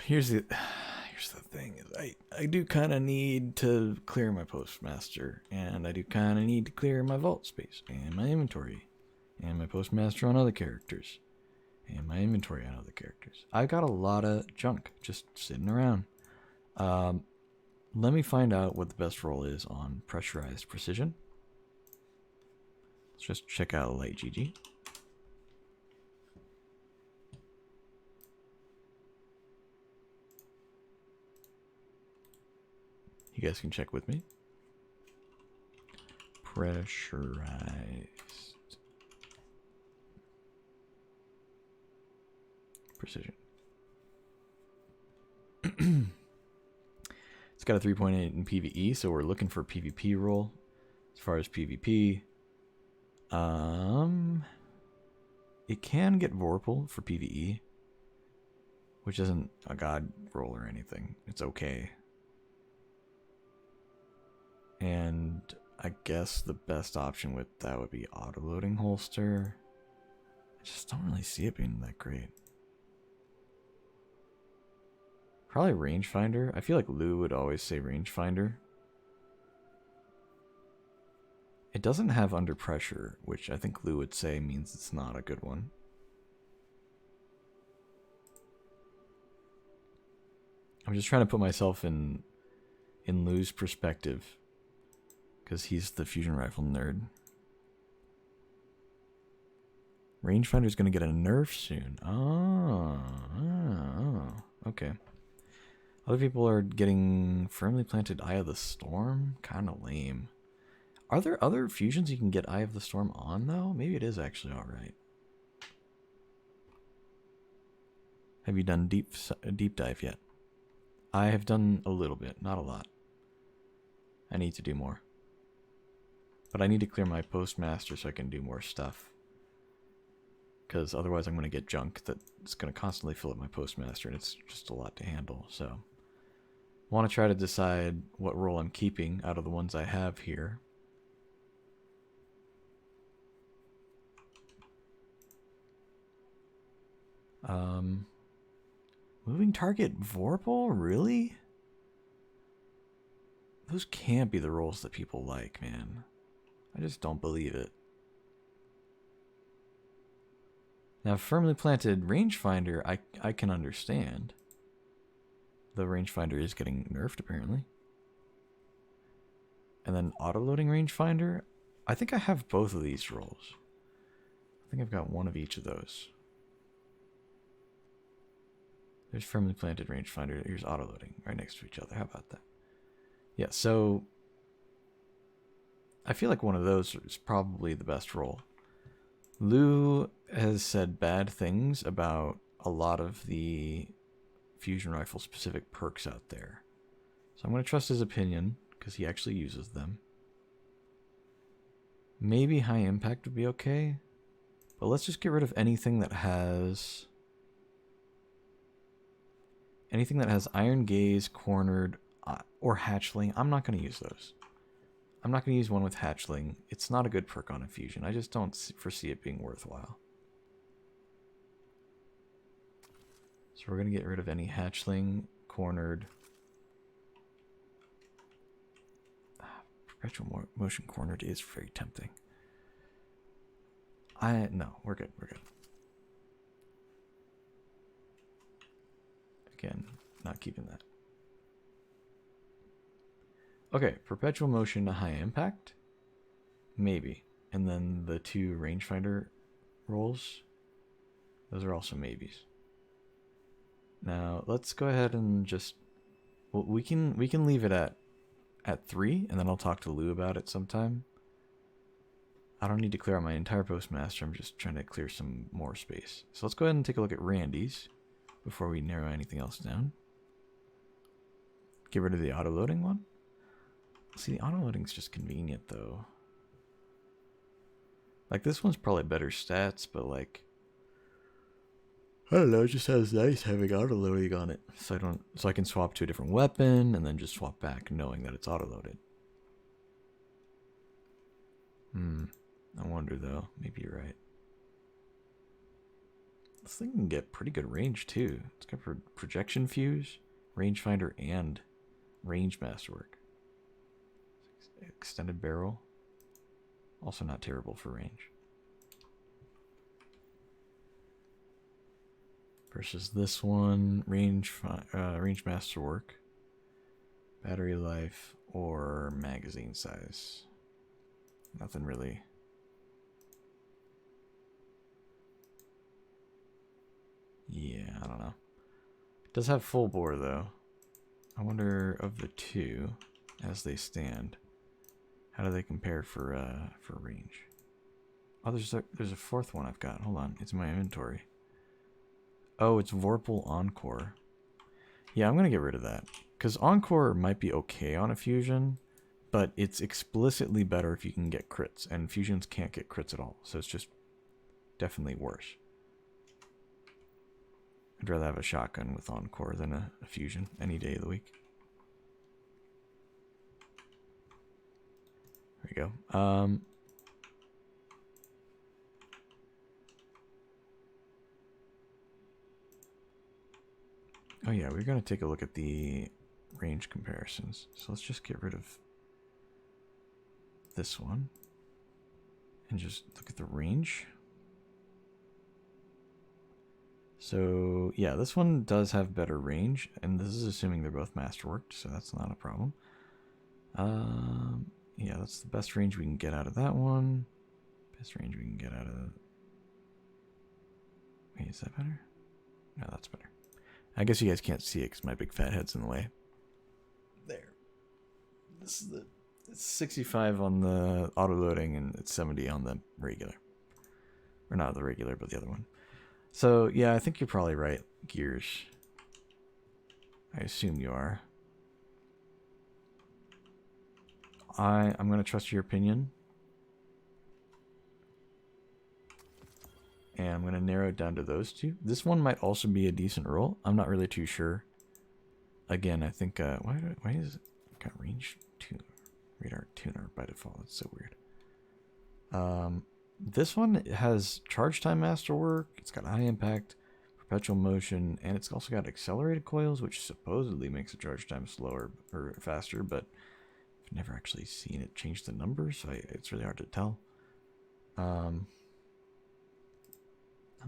Here's the thing is I do kind of need to clear my postmaster, and I do kind of need to clear my vault space and my inventory and my postmaster on other characters and my inventory on other characters. I got a lot of junk just sitting around. Let me find out what the best roll is on pressurized precision. Let's just check out light GG. You guys can check with me. Pressurized precision. It's got a 3.8 in PvE, so we're looking for a PvP roll. As far as PvP, it can get Vorpal for PvE, which isn't a god roll or anything. It's okay. And I guess the best option with that would be auto-loading holster. I just don't really see it being that great. Probably rangefinder. I feel like Lou would always say rangefinder. It doesn't have under pressure, which I think Lou would say means it's not a good one. I'm just trying to put myself in Lou's perspective, because he's the fusion rifle nerd. Rangefinder's gonna get a nerf soon. Oh, okay. Other people are getting firmly planted Eye of the Storm. Kind of lame. Are there other fusions you can get Eye of the Storm on, though? Maybe it is actually alright. Have you done deep dive yet? I have done a little bit, not a lot. I need to do more. But I need to clear my postmaster so I can do more stuff. Because otherwise I'm going to get junk that's going to constantly fill up my postmaster, and it's just a lot to handle, so... I want to try to decide what role I'm keeping out of the ones I have here. Moving target Vorpal? Really? Those can't be the roles that people like, man. I just don't believe it. Now, firmly planted rangefinder, I can understand. The rangefinder is getting nerfed, apparently. And then auto-loading rangefinder. I think I have both of these roles. I think I've got one of each of those. There's firmly planted rangefinder. Here's auto-loading right next to each other. How about that? Yeah, so... I feel like one of those is probably the best role. Lou has said bad things about a lot of the fusion rifle specific perks out there. So I'm going to trust his opinion because he actually uses them. Maybe high impact would be okay. But let's just get rid of anything that has iron gaze, cornered, or hatchling. I'm not going to use those. I'm not going to use one with hatchling. It's not a good perk on a fusion. I just don't foresee it being worthwhile. So we're going to get rid of any hatchling, cornered. Perpetual motion cornered is very tempting. No, we're good. We're good. Again, not keeping that. Okay, perpetual motion to high impact. Maybe. And then the two rangefinder rolls. Those are also maybes. Now, let's go ahead and just... Well, we can leave it at 3, and then I'll talk to Lou about it sometime. I don't need to clear out my entire postmaster. I'm just trying to clear some more space. So let's go ahead and take a look at Randy's before we narrow anything else down. Get rid of the auto-loading one. See, the auto-loading's just convenient, though. Like, this one's probably better stats, but, like, I don't know, it just sounds nice having auto-loading on it. So I can swap to a different weapon, and then just swap back knowing that it's auto-loaded. I wonder, though. Maybe you're right. This thing can get pretty good range, too. It's got projection fuse, rangefinder, and range masterwork. Extended barrel. Also not terrible for range. Versus this one, range masterwork, battery life, or magazine size. Nothing really. Yeah, I don't know. It does have full bore though. I wonder of the two, as they stand, how do they compare for range? Oh, there's a fourth one I've got. Hold on, it's in my inventory. Oh, it's Vorpal Encore. Yeah, I'm gonna get rid of that because Encore might be okay on a fusion, but it's explicitly better if you can get crits, and fusions can't get crits at all, so it's just definitely worse. I'd rather have a shotgun with Encore than a fusion any day of the week. There we go. Oh yeah, we're going to take a look at the range comparisons. So let's just get rid of this one and just look at the range. So yeah, this one does have better range, and this is assuming they're both masterworked, so that's not a problem. Yeah, that's the best range we can get out of that one. Best range we can get out of... Wait, is that better? No, that's better. I guess you guys can't see it because my big fat head's in the way. There. This is it's 65 on the auto-loading, and it's 70 on the regular. Or not the regular, but the other one. So, yeah, I think you're probably right, Gears. I assume you are. I'm going to trust your opinion. And I'm going to narrow it down to those two. This one might also be a decent roll. I'm not really too sure. Again, I think... why is it got range tuner? Radar tuner by default. That's so weird. This one has charge time masterwork. It's got high impact, perpetual motion, and it's also got accelerated coils, which supposedly makes the charge time slower or faster, but I've never actually seen it change the numbers, so it's really hard to tell.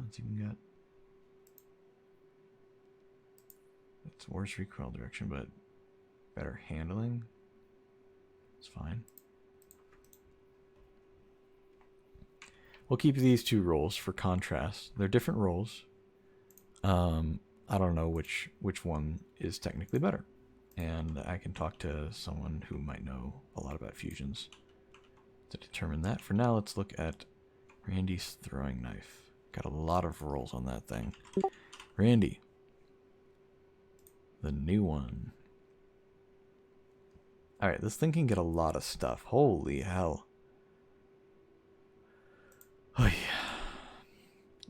It's even got... It's worse recoil direction, but better handling. It's fine. We'll keep these two rolls for contrast. They're different rolls. I don't know which one is technically better. And I can talk to someone who might know a lot about fusions to determine that. For now, let's look at Randy's throwing knife. Got a lot of rolls on that thing. Randy. The new one. Alright, this thing can get a lot of stuff. Holy hell. Oh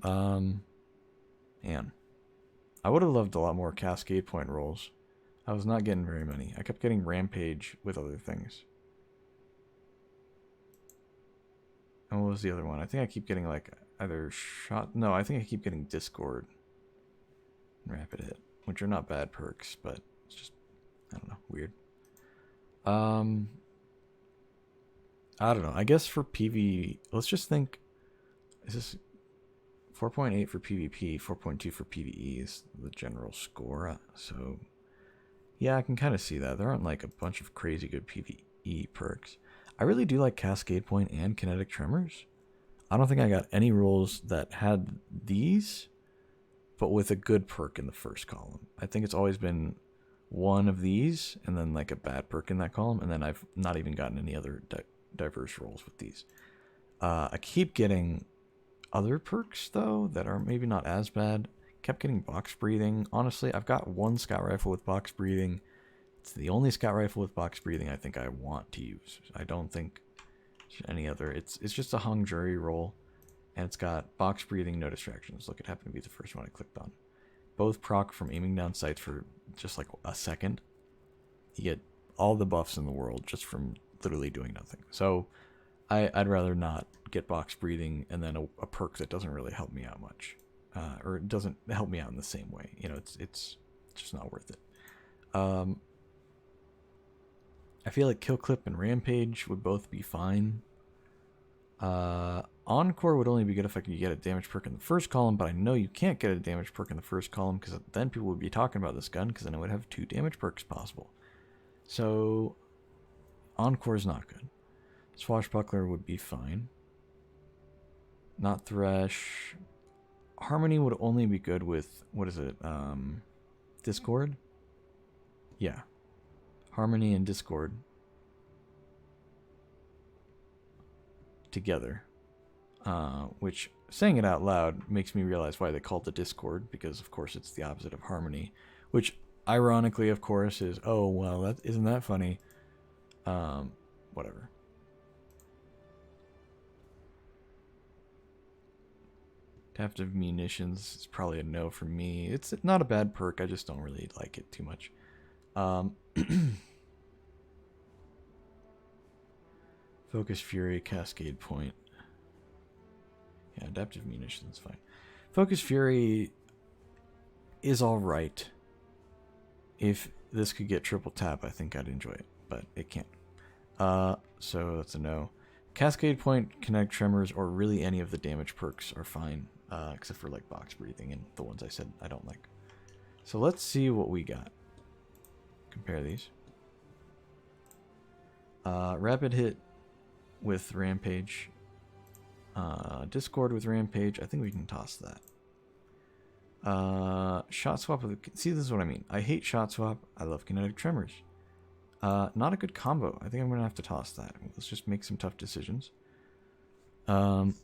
yeah. Man. I would have loved a lot more cascade point rolls. I was not getting very many. I kept getting rampage with other things. And what was the other one? I think I keep getting like either shot... No, I think I keep getting discord and rapid hit, which are not bad perks, but it's just, I don't know, weird. I don't know. I guess for PV, let's just think, is this 4.8 for PvP, 4.2 for PvE is the general score. So yeah, I can kind of see that. There aren't like a bunch of crazy good PvE perks. I really do like Cascade Point and Kinetic Tremors. I don't think I got any rolls that had these, but with a good perk in the first column. I think it's always been one of these and then like a bad perk in that column, and then I've not even gotten any other diverse rolls with these. I keep getting other perks though that are maybe not as bad. Kept getting box breathing. Honestly, I've got one scout rifle with box breathing. It's the only scout rifle with box breathing I think I want to use. I don't think any other. It's just a hung jury roll, and it's got box breathing, no distractions. Look, it happened to be the first one I clicked on. Both proc from aiming down sights for just like a second. You get all the buffs in the world just from literally doing nothing. So I'd rather not get box breathing and then a perk that doesn't really help me out much, or it doesn't help me out in the same way. You know, it's just not worth it. I feel like Kill Clip and Rampage would both be fine. Encore would only be good if I could get a damage perk in the first column, but I know you can't get a damage perk in the first column because then people would be talking about this gun because then it would have 2 damage perks possible. So Encore is not good. Swashbuckler would be fine. Not Thresh. Harmony would only be good with, what is it, Discord? Yeah. Harmony and Discord together. Which, saying it out loud, makes me realize why they called it Discord, because of course it's the opposite of Harmony. Which, ironically, of course, is, oh, well, isn't that funny? Whatever. Adaptive munitions is probably a no for me. It's not a bad perk, I just don't really like it too much. Focus Fury, Cascade Point. Yeah, adaptive munitions is fine. Focus Fury is alright. If this could get triple tap, I think I'd enjoy it, but it can't. So that's a no. Cascade Point, Kinetic Tremors, or really any of the damage perks are fine, except for like box breathing and the ones I said I don't like. So let's see what we got. Compare these. Rapid Hit with Rampage. Discord with Rampage. I think we can toss that. Shot Swap with... See, this is what I mean. I hate Shot Swap. I love Kinetic Tremors. Not a good combo. I think I'm going to have to toss that. Let's just make some tough decisions. You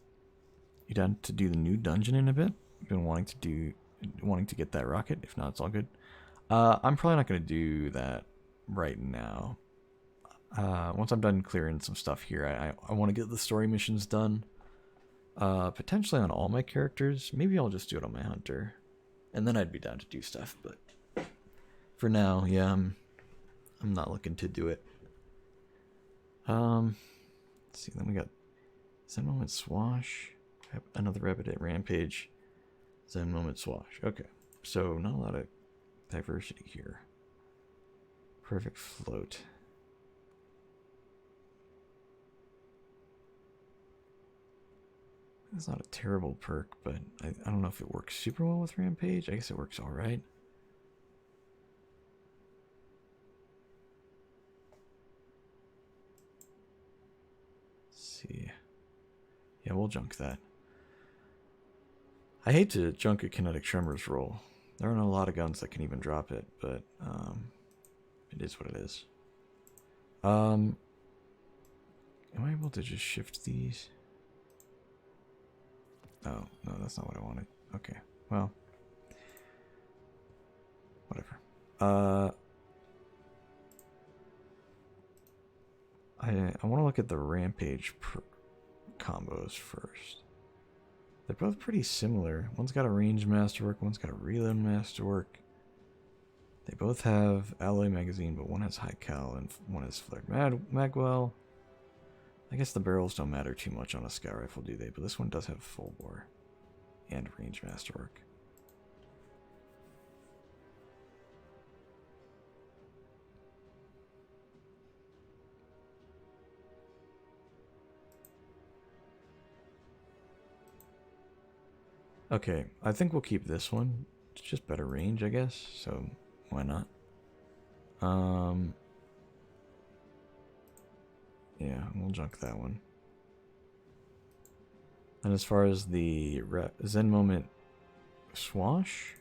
down to do the new dungeon in a bit? Been wanting to get that rocket. If not, it's all good. I'm probably not going to do that right now. Once I'm done clearing some stuff here, I want to get the story missions done. Potentially on all my characters. Maybe I'll just do it on my hunter. And then I'd be down to do stuff, but for now, yeah, I'm not looking to do it. Let's see, then we got Zen Moment Swash. Another Rapid Hit Rampage. Zen Moment Swash. Okay. So not a lot of diversity here. Perfect Float. It's not a terrible perk, but I don't know if it works super well with Rampage. I guess it works alright. See. Yeah, we'll junk that. I hate to junk a Kinetic Tremors roll. There aren't a lot of guns that can even drop it, but it is what it is. Am I able to just shift these? Oh, no, that's not what I wanted. Okay, well. Whatever. I want to look at the Rampage combos first. They're both pretty similar. One's got a range masterwork, one's got a reload masterwork. They both have alloy magazine, but one has high cal and one has flared magwell. I guess the barrels don't matter too much on a scout rifle, do they? But this one does have full bore and range masterwork. Okay, I think we'll keep this one. It's just better range, I guess, so why not? Yeah, we'll junk that one. And as far as the Zen Moment Swash,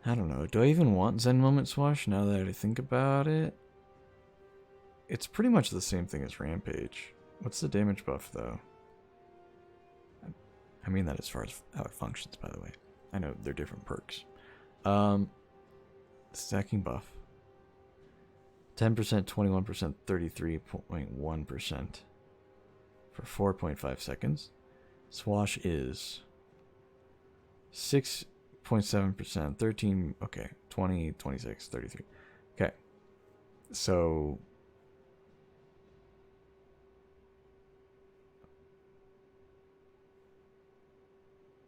I don't know. Do I even want Zen Moment Swash now that I think about it? It's pretty much the same thing as Rampage. What's the damage buff, though? I mean that as far as how it functions, by the way. I know they're different perks. Stacking buff. 10%, 21%, 33.1% for 4.5 seconds. Swash is 6.7%, 13, okay, 20, 26, 33. Okay. So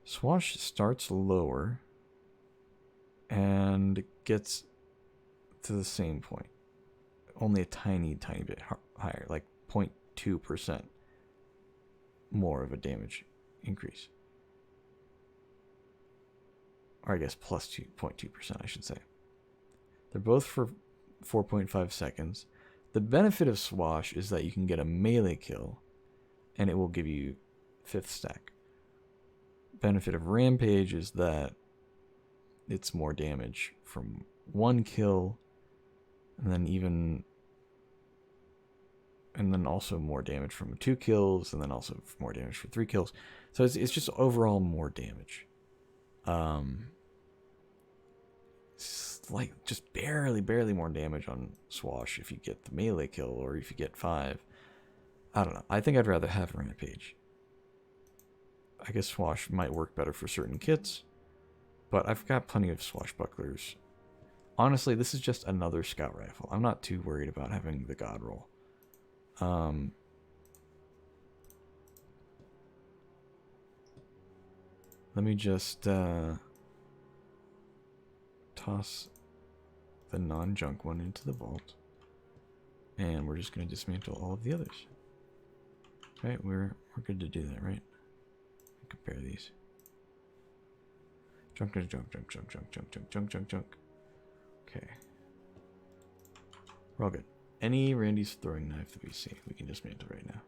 Swash starts lower and gets to the same point. Only a tiny bit higher, like 0.2% more of a damage increase. Or I guess plus 2.2%, I should say. They're both for 4.5 seconds. The benefit of Swash is that you can get a melee kill, and it will give you 5th stack. Benefit of Rampage is that it's more damage from 1 kill, and then also more damage from 2 kills, and then also more damage for 3 kills. So it's just overall more damage. It's like just barely more damage on Swash if you get the melee kill, or if you get 5. I don't know. I think I'd rather have Rampage. I guess Swash might work better for certain kits, but I've got plenty of swashbucklers. Honestly, this is just another scout rifle. I'm not too worried about having the god roll. Let me just toss the non-junk one into the vault, and we're just going to dismantle all of the others. Right, we're good to do that, right? Compare these. Junk. Okay. We're all good. Any Randy's throwing knife that we see, we can dismantle right now.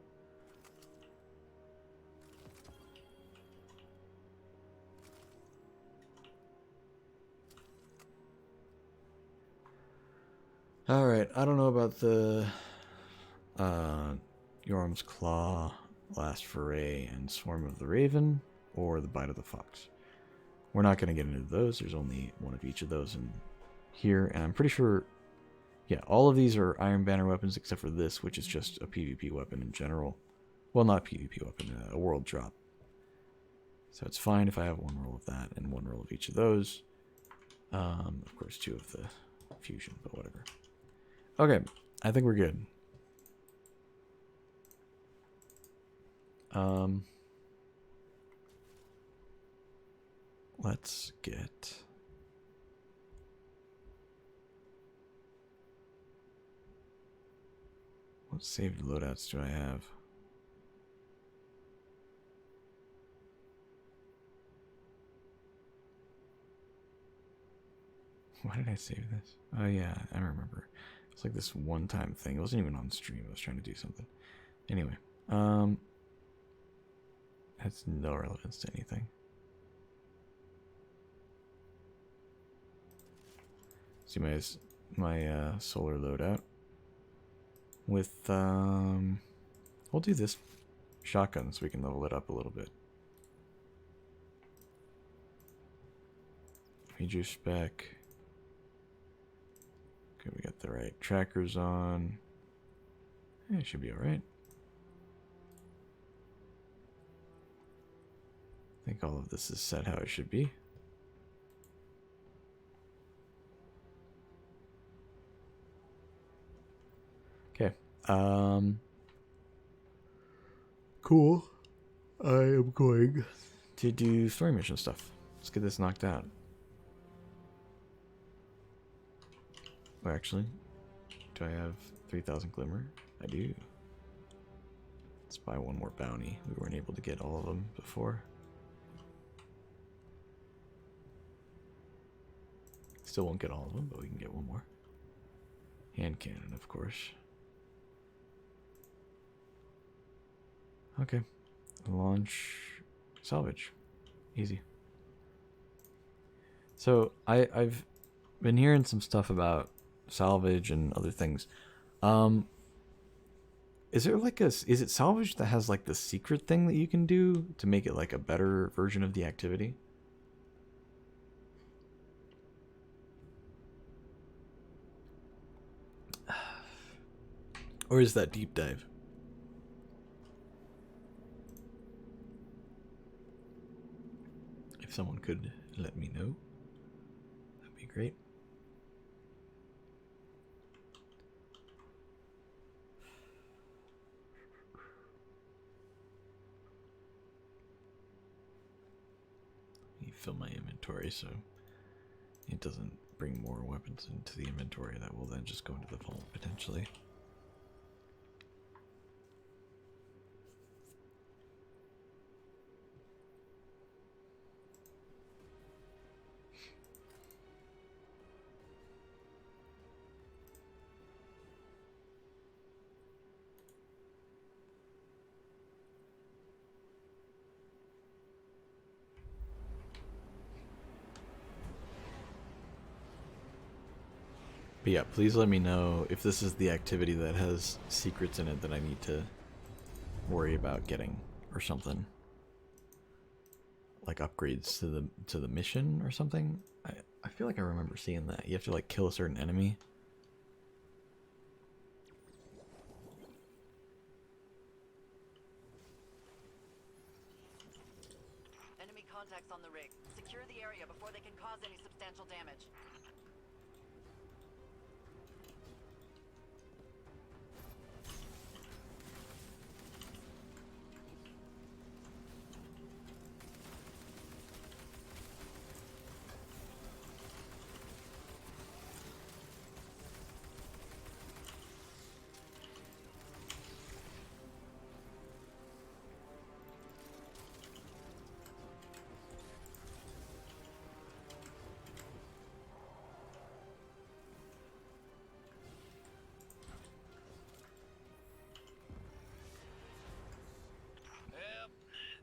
Alright, I don't know about the Yorm's Claw, Last Foray, and Swarm of the Raven, or the Bite of the Fox. We're not going to get into those. There's only one of each of those in here, and I'm pretty sure, yeah, all of these are Iron Banner weapons except for this, which is just a PvP weapon in general. Well, not a PvP weapon, a world drop. So it's fine if I have one roll of that and one roll of each of those. Of course, 2 of the fusion, but whatever. Okay, I think we're good. Let's get... What saved loadouts do I have? Why did I save this? Oh yeah, I remember. It's like this one-time thing. It wasn't even on stream. I was trying to do something. Anyway, has no relevance to anything. See my solar loadout with we'll do this shotgun so we can level it up a little bit. Major spec. Okay, we got the right trackers on. Yeah, it should be alright. I think all of this is set how it should be. Okay. Cool. I am going to do story mission stuff. Let's get this knocked out. Oh, actually, do I have 3,000 glimmer? I do. Let's buy one more bounty. We weren't able to get all of them before. Still won't get all of them, but we can get one more. Hand cannon, of course. Okay. Launch salvage. Easy. So I've been hearing some stuff about salvage and other things. Um, is there like is it salvage that has like the secret thing that you can do to make it like a better version of the activity? Or is that deep dive? If someone could let me know, that'd be great. Let me fill my inventory so it doesn't bring more weapons into the inventory that will then just go into the vault potentially. But yeah, please let me know if this is the activity that has secrets in it that I need to worry about getting or something. Like upgrades to the mission or something. I feel like I remember seeing that. You have to like kill a certain enemy. Enemy contacts on the rig. Secure the area before they can cause any substantial damage. Yep,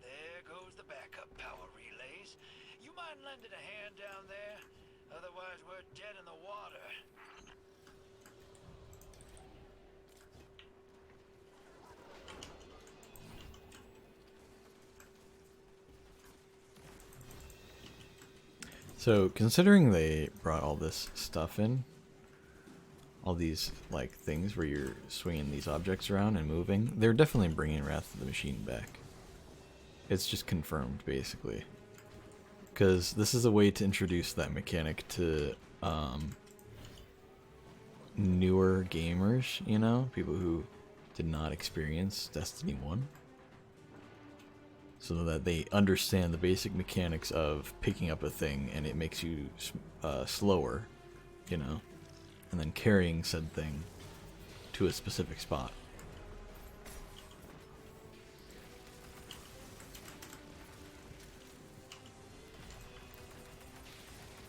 there goes the backup power relays. You mind lending a hand down there? Otherwise, we're dead in the water. So considering they brought all this stuff in, all these like things where you're swinging these objects around and moving, they're definitely bringing Wrath of the Machine back. It's just confirmed basically, because this is a way to introduce that mechanic to newer gamers, you know, people who did not experience Destiny 1, so that they understand the basic mechanics of picking up a thing and it makes you slower, you know, and then carrying said thing to a specific spot.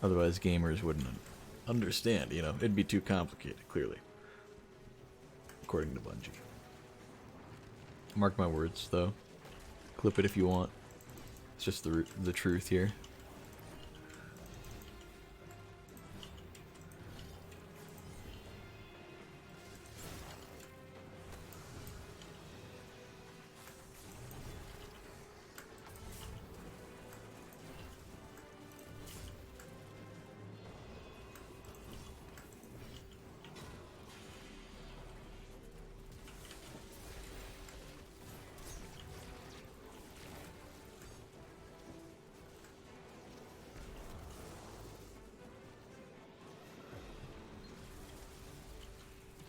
Otherwise gamers wouldn't understand, you know, it'd be too complicated, clearly, according to Bungie. Mark my words, though. Clip it if you want. It's just the truth here.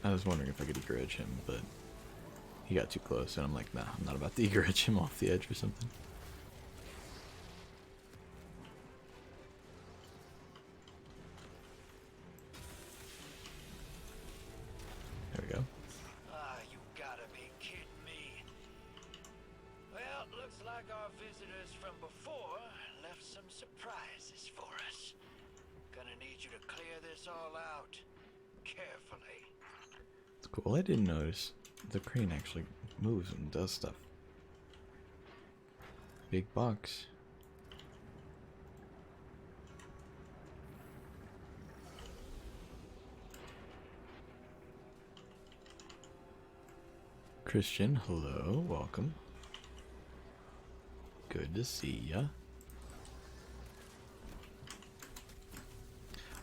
I was wondering if I could eager edge him, but he got too close, and I'm like, nah, I'm not about to eager edge him off the edge or something. There we go. Ah, you gotta be kidding me. Well, looks like our visitors from before left some surprises for us. Gonna need you to clear this all out carefully. It's cool. I didn't notice the crane actually moves and does stuff. Big box. Christian, hello, welcome. Good to see ya.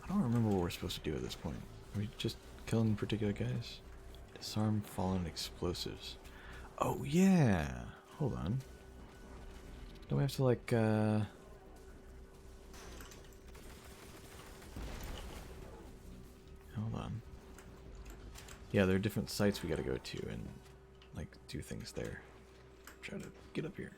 I don't remember what we're supposed to do at this point. Are we just killing particular guys? Disarm fallen explosives. Oh yeah! Hold on. Don't we have to like hold on. Yeah, there are different sites we gotta go to and like do things there. Try to get up here.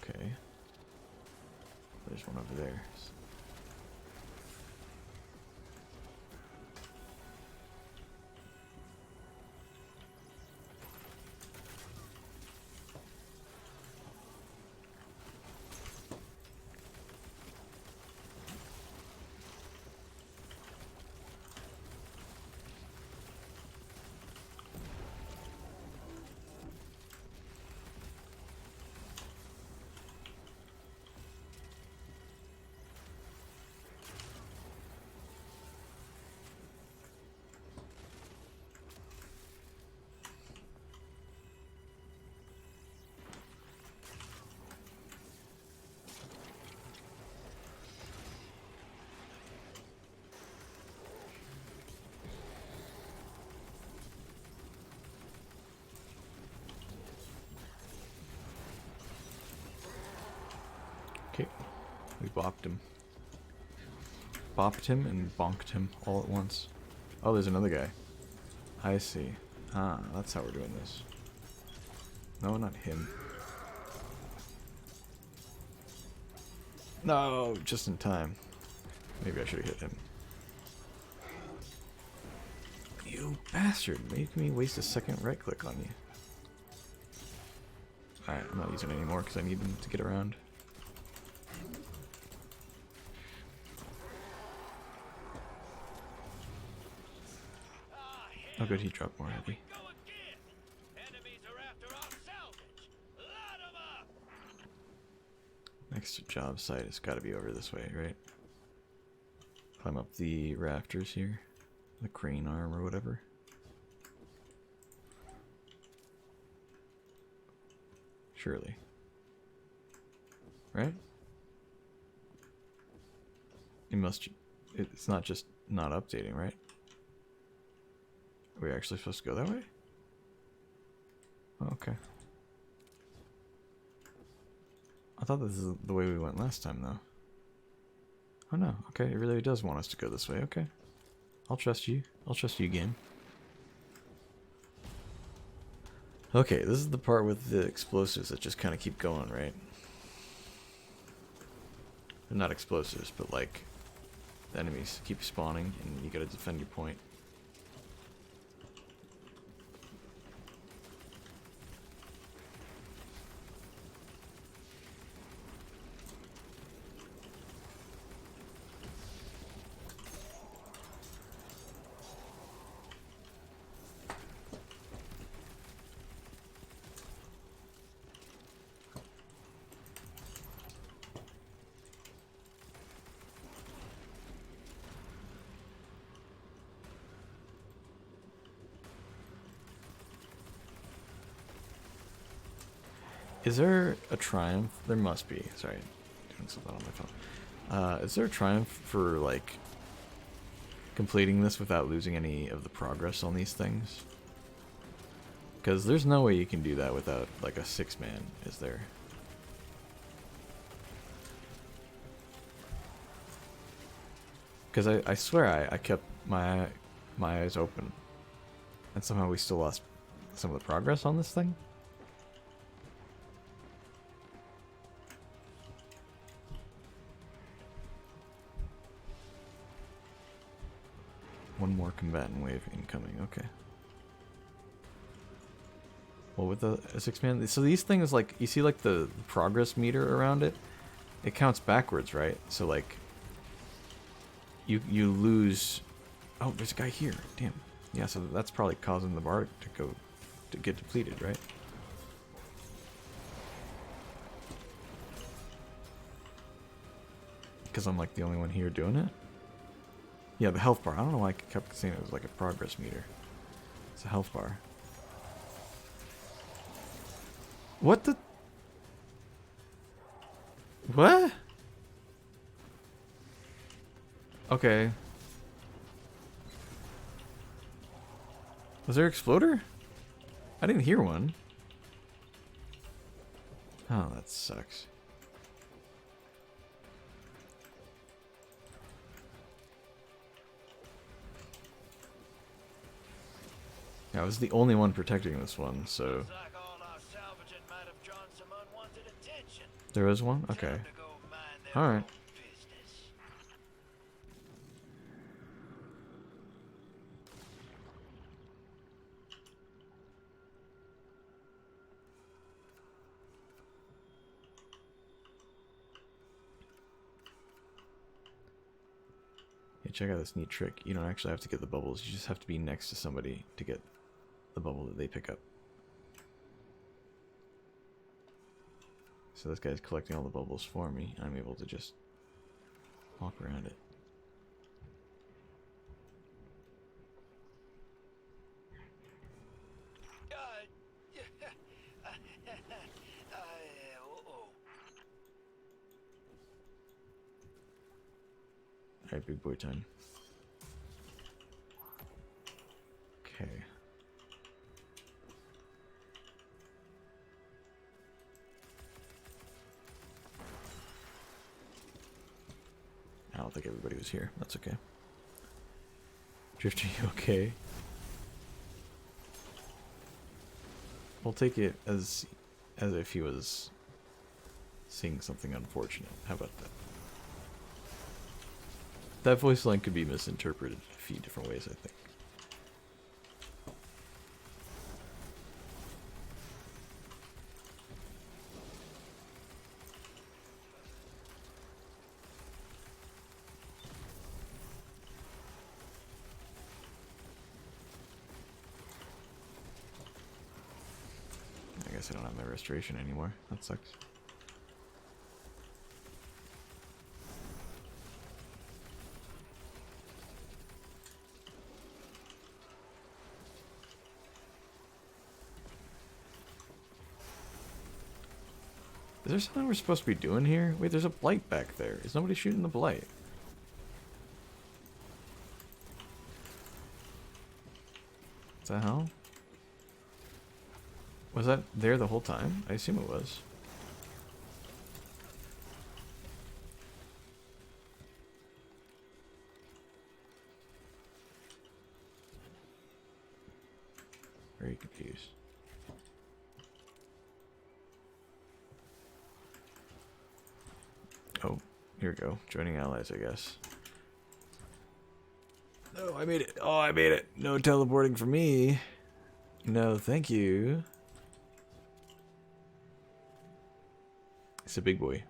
Okay. There's one over there. Okay, we bopped him. Bopped him and bonked him all at once. Oh, there's another guy. I see. Ah, that's how we're doing this. No, not him. No, just in time. Maybe I should have hit him. You bastard, make me waste a second right click on you. Alright, I'm not using it anymore because I need them to get around. Oh good, he dropped more heavy. Next job site has got to be over this way, right? Climb up the rafters here. The crane arm or whatever. Surely. Right? It must... It's not just not updating, right? Are we actually supposed to go that way? Oh, okay. I thought this is the way we went last time, though. Oh no, okay, it really does want us to go this way, okay. I'll trust you. I'll trust you again. Okay, this is the part with the explosives that just kind of keep going, right? They're not explosives, but like, the enemies keep spawning and you gotta defend your point. Is there a triumph? There must be. Sorry, doing something on my phone. Is there a triumph for like completing this without losing any of the progress on these things? Because there's no way you can do that without like a 6-man, is there? Because I swear I kept my eyes open, and somehow we still lost some of the progress on this thing. One more combatant wave incoming, okay. Well, with the S6 so these things, like, you see, like, the progress meter around it? It counts backwards, right? So, like, you lose... Oh, there's a guy here. Damn. Yeah, so that's probably causing the bar to get depleted, right? Because I'm, like, the only one here doing it? Yeah, the health bar. I don't know why I kept saying it was like a progress meter. It's a health bar. What the... What? Okay. Was there an exploder? I didn't hear one. Oh, that sucks. Yeah, I was the only one protecting this one, so... Looks like all our salvaging might have drawn some unwanted attention. There is one? Okay. Time to go mind their Alright. own business. Yeah, check out this neat trick. You don't actually have to get the bubbles, you just have to be next to somebody to get the bubble that they pick up. So this guy's collecting all the bubbles for me, and I'm able to just walk around it. Alright, big boy time. Okay. I don't think everybody was here. That's okay. Drifter, you okay? We'll take it as if he was seeing something unfortunate. How about that? That voice line could be misinterpreted a few different ways, I think. I guess I don't have my restoration anymore. That sucks. Is there something we're supposed to be doing here? Wait, there's a blight back there. Is nobody shooting the blight? What the hell? Was that there the whole time? I assume it was. Very confused. Oh, here we go. Joining allies, I guess. No, I made it. Oh, I made it. No teleporting for me. No, thank you. It's a big boy.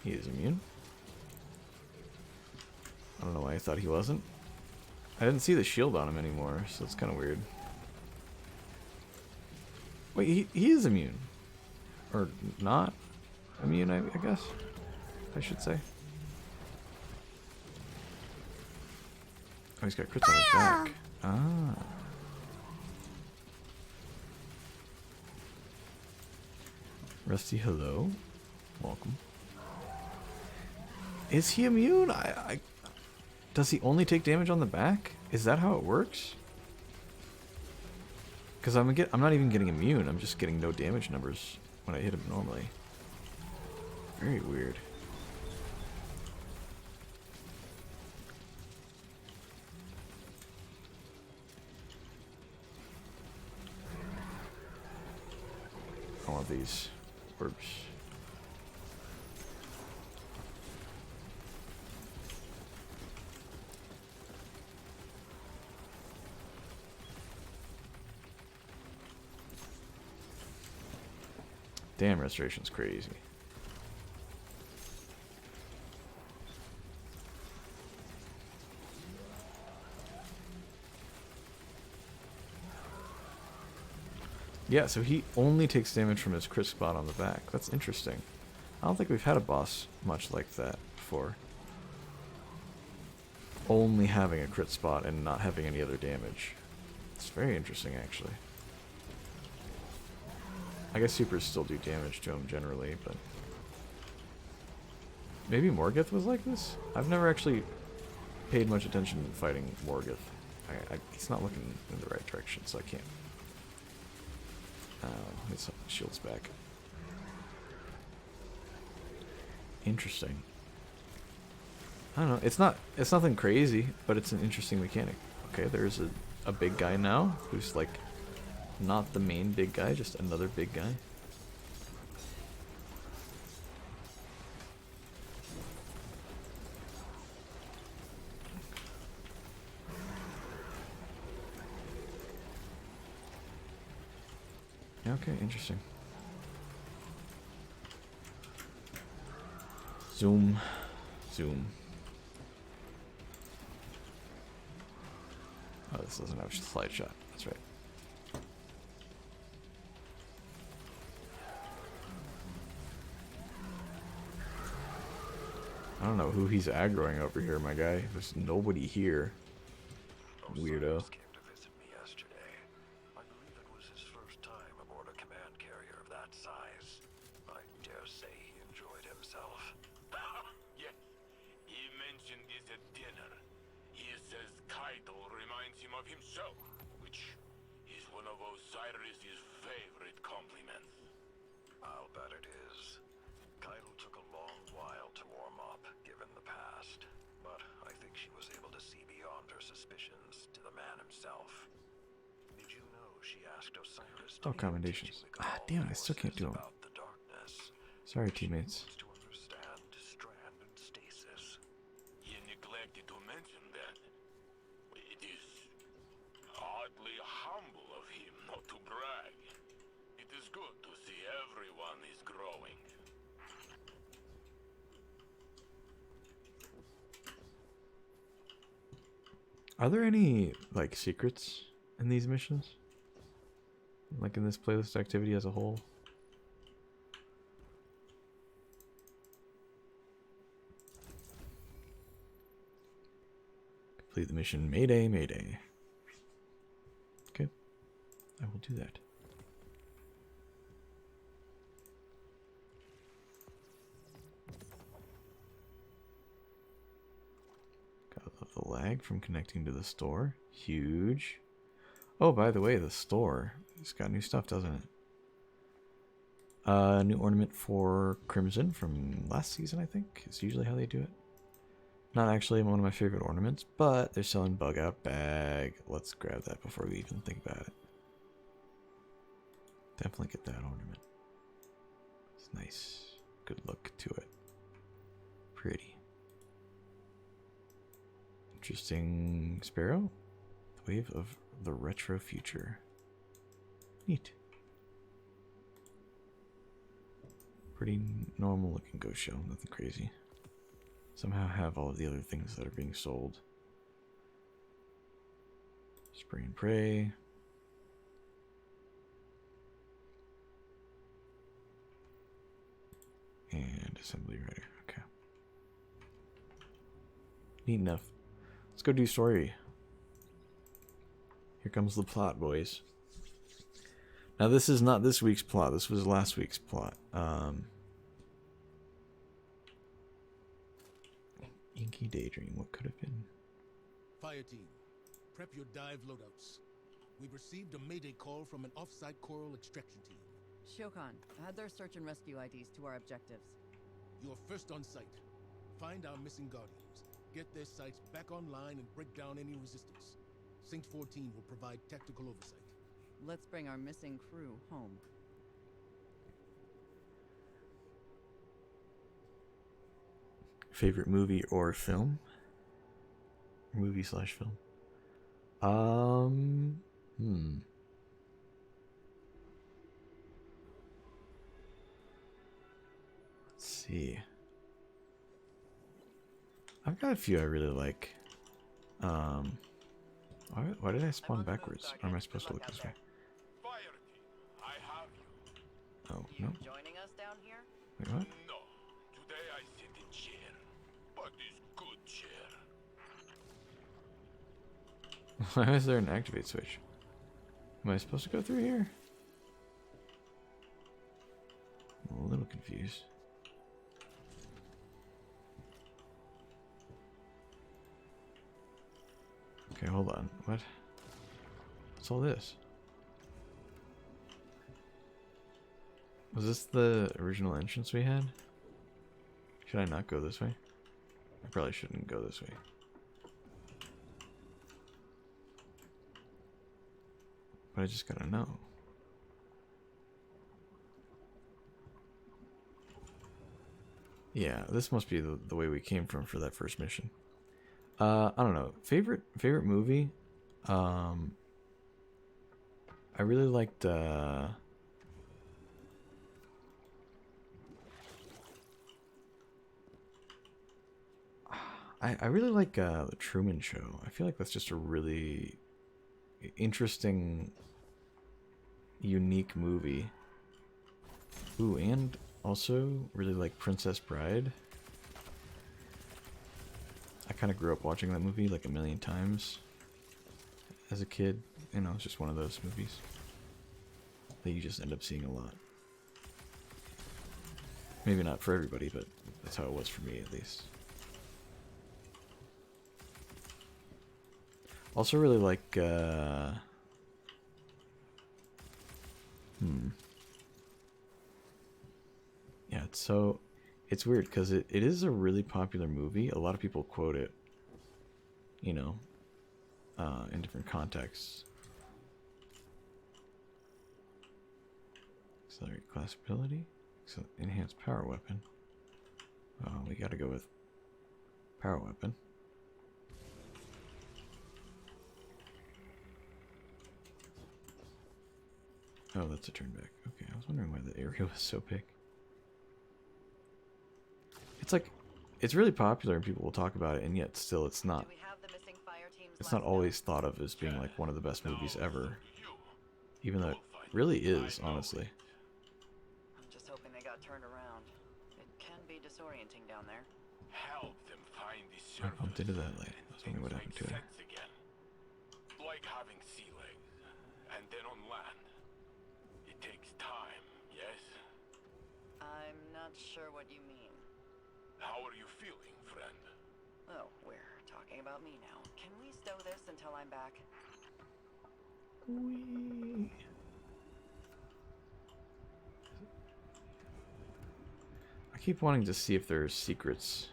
He is immune. I don't know why I thought he wasn't. I didn't see the shield on him anymore, so it's kind of weird. Wait, he is immune. Or not immune, I guess I should say. Oh, he's got crits on his back. Ah. Rusty, hello. Welcome. Is he immune? Does he only take damage on the back? Is that how it works? Because I'm not even getting immune. I'm just getting no damage numbers when I hit him normally. Very weird. I want these orbs. Damn, restoration's crazy. Yeah, so he only takes damage from his crit spot on the back. That's interesting. I don't think we've had a boss much like that before. Only having a crit spot and not having any other damage. It's very interesting, actually. I guess supers still do damage to him generally, but... Maybe Morgeth was like this? I've never actually paid much attention to fighting Morgeth. He's not looking in the right direction, so I can't. His shield's back. Interesting. I don't know. It's nothing crazy, but it's an interesting mechanic. Okay, there's a big guy now who's like not the main big guy, just another big guy. Okay, interesting. Zoom. Zoom. Oh, this doesn't have a slide shot. That's right. I don't know who he's aggroing over here, my guy. There's nobody here. Weirdo. Came to visit me yesterday. I believe it was his first time aboard a command carrier of that size. I dare say he enjoyed himself. Yes, he mentioned this at dinner. He says Kaido reminds him of himself, which is one of Osiris's favorite compliments. I'll bet it is. Kaido took a long while to warm up, given the past. But I think she was able to see beyond her suspicions to the man himself. Did you know she asked Osiris to Oh, commendations. Ah, damn it, I still can't do them. about the darkness? Sorry, teammates. To understand strand and stasis. You neglected to mention that. It is oddly humble of him not to brag. It is good to see everyone is growing. Are there any, like, secrets in these missions? Like in this playlist activity as a whole? Complete the mission. Mayday, Mayday. Okay. I will do that. Gotta love the lag from connecting to the store. Huge. Oh, by the way, the store. It's got new stuff, doesn't it? New ornament for Crimson from last season, I think. It's usually how they do it. Not actually one of my favorite ornaments, but they're selling Bug Out Bag. Let's grab that before we even think about it. Definitely get that ornament. It's nice. Good look to it. Pretty. Interesting Sparrow. The Wave of the Retro Future. Neat. Pretty normal looking ghost shell, nothing crazy. Somehow have all of the other things that are being sold. Spray and Pray. And Assembly Writer, okay. Neat enough. Let's go do story. Here comes the plot, boys. Now this is not this week's plot, this was last week's plot. Inky Daydream, what could have been? Fire team, prep your dive loadouts. We've received a mayday call from an off-site coral extraction team. Shokan, add their search and rescue IDs to our objectives. You're first on site. Find our missing Guardians. Get their sites back online and break down any resistance. Saint 14 will provide tactical oversight. Let's bring our missing crew home. Favorite movie or film? Movie slash film. Let's see. I've got a few I really like. Why did I spawn backwards? Or am I supposed to look this way? Fire team, I have you. Oh, You no. joining us down here? Wait, what? No, today I sit in chair, but this good chair. Why is there an activate switch? Am I supposed to go through here? I'm a little confused. Okay, hold on. What? What's all this? Was this the original entrance we had? Should I not go this way? I probably shouldn't go this way. But I just gotta know. Yeah, this must be the way we came from for that first mission. I don't know. Favorite movie? I really liked I really like the Truman Show. I feel like that's just a really interesting, unique movie. Ooh, and also really like Princess Bride. I kind of grew up watching that movie like a million times as a kid. You know, it's just one of those movies that you just end up seeing a lot. Maybe not for everybody, but that's how it was for me at least. Also really like, yeah, it's weird because it is a really popular movie. A lot of people quote it, you know, in different contexts. Accelerate class ability, enhanced power weapon. Oh, we gotta go with power weapon. Oh, that's a turn back. Okay, I was wondering why the area was so big. It's like, it's really popular and people will talk about it, and yet still it's not. Do we have the missing fire team's It's not last always thought of as being like one of the best movies ever. Even though it really is, honestly. note? I'm just hoping they got turned around. It can be disorienting down there. Help them find the I surface. bumped into that lady. I was wondering what happened to her. Sense again. Like having sea legs, and then on land. It takes time, yes? I'm not sure what you mean. How are you feeling, friend? Oh, we're talking about me now. Can we stow this until I'm back? Whee. I keep wanting to see if there's secrets.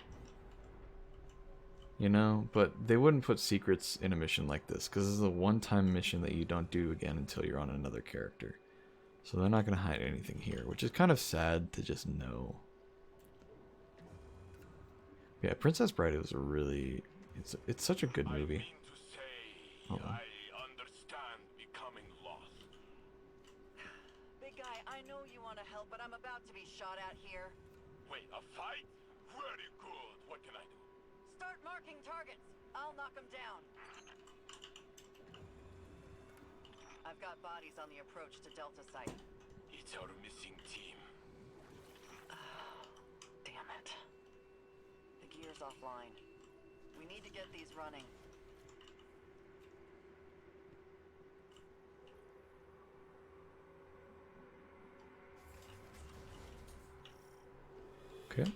You know, but they wouldn't put secrets in a mission like this because this is a one-time mission that you don't do again until you're on another character. So they're not going to hide anything here, which is kind of sad to just know. Yeah, Princess Bride is a really... It's such a good movie. I mean to say, Hold on. I understand becoming lost. Big guy, I know you want to help, but I'm about to be shot at here. Wait, a fight? Very good. What can I do? Start marking targets. I'll knock them down. I've got bodies on the approach to Delta site. It's our missing team. Damn it. The gear's offline. We need to get these running. Okay.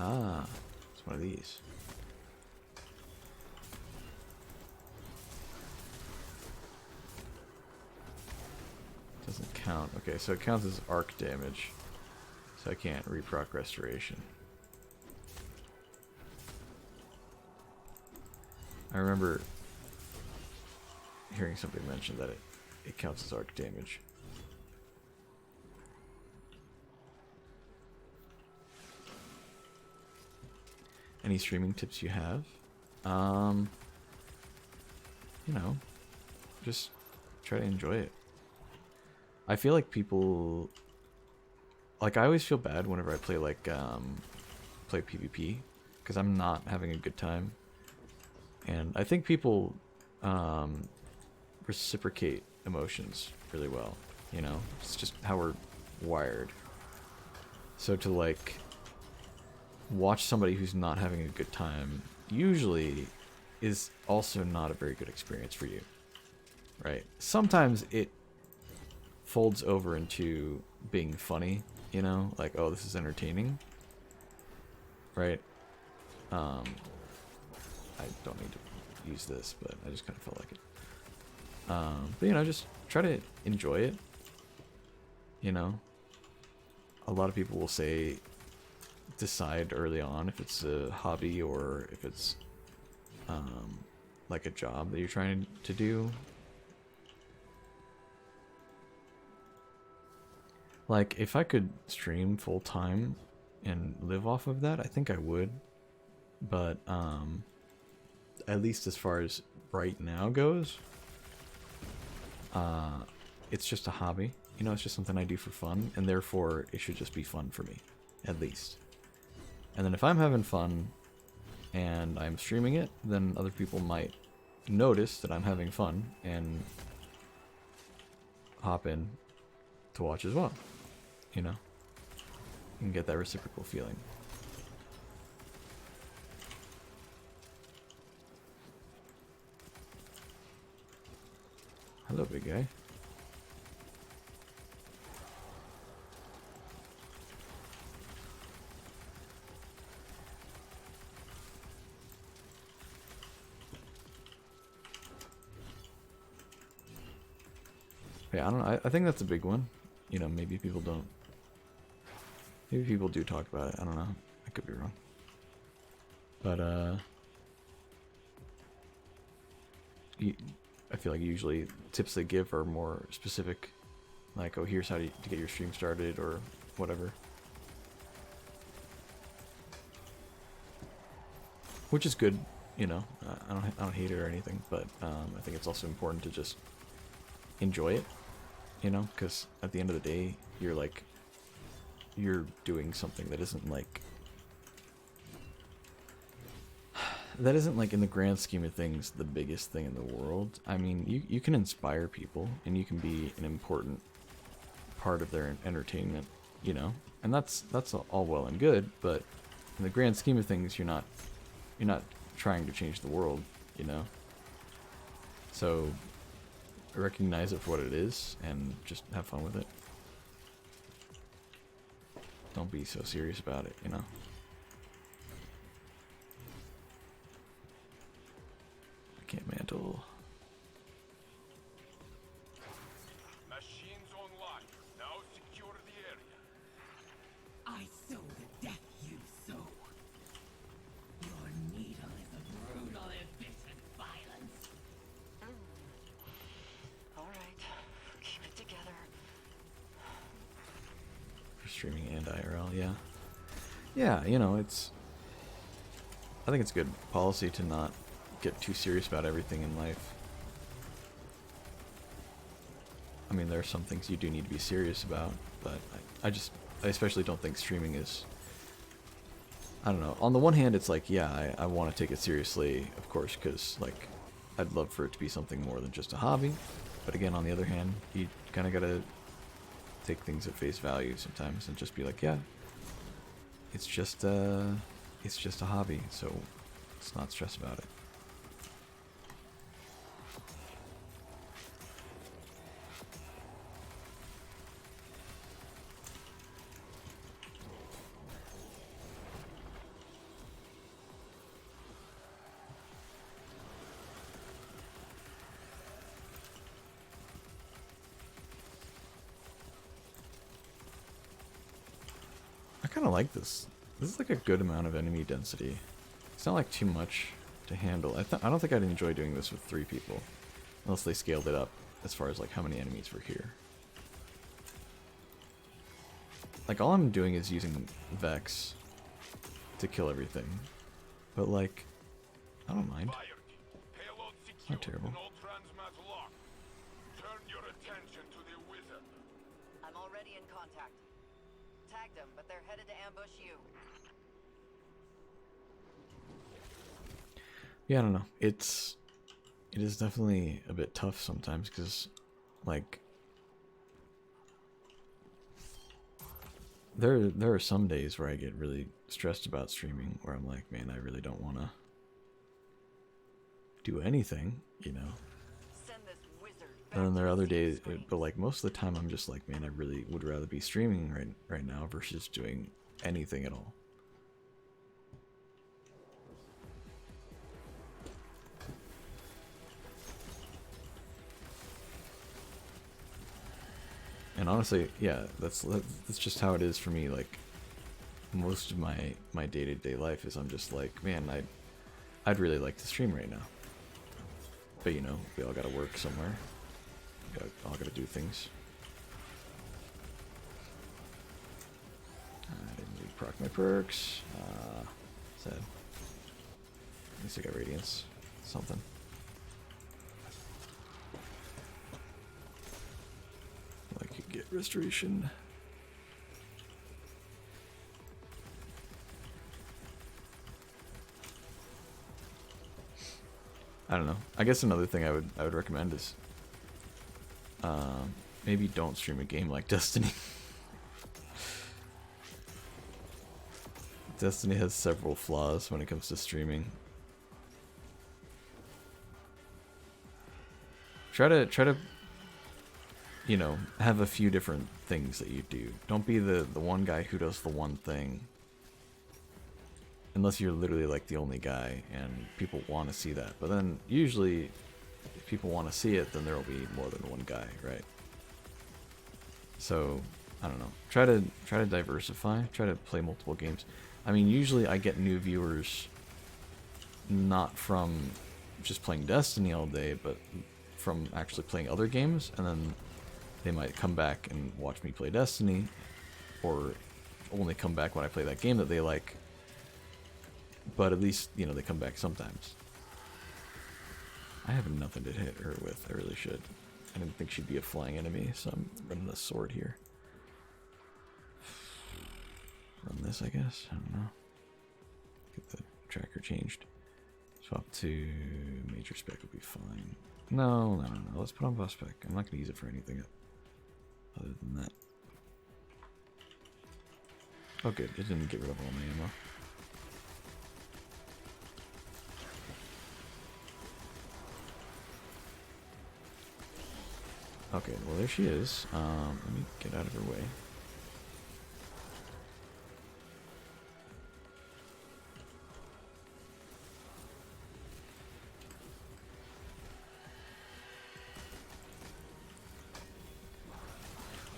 Ah, it's one of these. Doesn't count. Okay, so it counts as arc damage. So I can't reproc restoration. I remember hearing somebody mention that it counts as arc damage. Any streaming tips you have? You know, just try to enjoy it. I feel like people, like, I always feel bad whenever I play like play PvP because I'm not having a good time, and I think people reciprocate emotions really well. You know, it's just how we're wired. So to like watch somebody who's not having a good time usually is also not a very good experience for you, right? Sometimes it folds over into being funny, you know, like, oh, this is entertaining, right? I don't need to use this, but I just kind of felt like it. But you know, just try to enjoy it. You know, a lot of people will say decide early on if it's a hobby or if it's like a job that you're trying to do. Like, if I could stream full time and live off of that, I think I would. But at least as far as right now goes, it's just a hobby. You know, it's just something I do for fun, and therefore it should just be fun for me, at least. And then if I'm having fun and I'm streaming it, then other people might notice that I'm having fun and hop in to watch as well. You know? You can get that reciprocal feeling. Hello, big guy. Yeah, I don't know. I think that's a big one. You know, maybe people don't. Maybe people do talk about it. I don't know. I could be wrong. But, I feel like usually tips they give are more specific. Like, oh, here's how to get your stream started or whatever. Which is good, you know. I don't hate it or anything, but I think it's also important to just enjoy it, you know, because at the end of the day, you're doing something that isn't like in the grand scheme of things the biggest thing in the world. I mean, you can inspire people and you can be an important part of their entertainment, you know, and that's all well and good, but in the grand scheme of things, you're not trying to change the world, you know. So recognize it for what it is and just have fun with it. Don't be so serious about it, you know. I can't mantle. Machines online. Now secure the area. I sow the death you sow. Your needle is a brutal, efficient violence. Alright, keep it together. For streaming and IRL, yeah. Yeah, you know, I think it's good policy to not get too serious about everything in life. I mean, there are some things you do need to be serious about, but I especially don't think streaming is, I don't know. On the one hand, it's like, yeah, I want to take it seriously, of course, because, like, I'd love for it to be something more than just a hobby. But again, on the other hand, you kind of got to take things at face value sometimes and just be like, yeah, it's just a hobby, so let's not stress about it. kind of like this. This is like a good amount of enemy density. It's not like too much to handle. I don't think I'd enjoy doing this with 3 people. Unless they scaled it up as far as like how many enemies were here. Like all I'm doing is using Vex to kill everything. But like, I don't mind. Not terrible. Turn your attention to the wizard. I'm already in contact. Tagged them, but they're headed to ambush you. Yeah, I don't know. It is definitely a bit tough sometimes because, like, there are some days where I get really stressed about streaming, where I'm like, man, I really don't want to do anything, you know. Send this wizard back And then there are to other the days, screens. but like most of the time, I'm just like, man, I really would rather be streaming right now versus doing anything at all. And honestly, yeah, that's just how it is for me. Like most of my day-to-day life is I'm just like, man, I'd really like to stream right now. But you know, we all gotta work somewhere. We all gotta do things. I didn't really proc my perks. Sad. At least I got Radiance. Something. I could get Restoration. I don't know. I guess another thing I would recommend is maybe don't stream a game like Destiny. Destiny has several flaws when it comes to streaming. Try to you know, have a few different things that you do. Don't be the one guy who does the one thing. Unless you're literally like the only guy and people want to see that. But then usually if people want to see it, then there will be more than one guy, right? So, I don't know. Try to diversify, try to play multiple games. I mean, usually I get new viewers not from just playing Destiny all day, but from actually playing other games, and then they might come back and watch me play Destiny, or only come back when I play that game that they like. But at least, you know, they come back sometimes. I have nothing to hit her with. I really should. I didn't think she'd be a flying enemy, so I'm running the sword here. Run this, I guess. I don't know. Get the tracker changed. Swap to major spec will be fine. No. Let's put on buff spec. I'm not going to use it for anything other than that. Oh, good. It didn't get rid of all my ammo. Okay, well there she is. Let me get out of her way.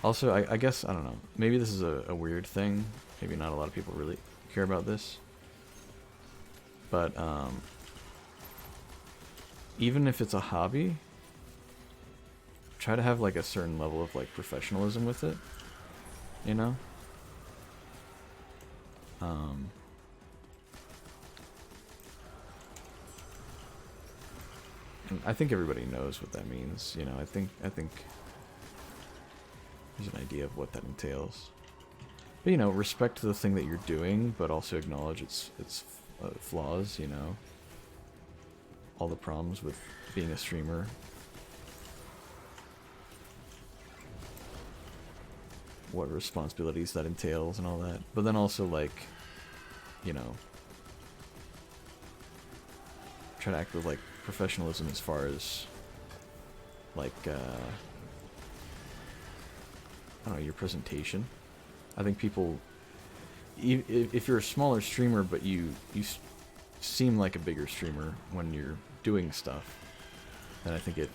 Also, I guess, I don't know, maybe this is a weird thing. Maybe not a lot of people really care about this. But, even if it's a hobby, try to have like a certain level of like professionalism with it, you know? And I think everybody knows what that means, you know. I think there's an idea of what that entails. But you know, respect the thing that you're doing, but also acknowledge its flaws, you know. All the problems with being a streamer. What responsibilities that entails and all that. But then also, like, you know, try to act with like professionalism as far as like I don't know, your presentation. I think people, if you're a smaller streamer but you seem like a bigger streamer when you're doing stuff, then I think it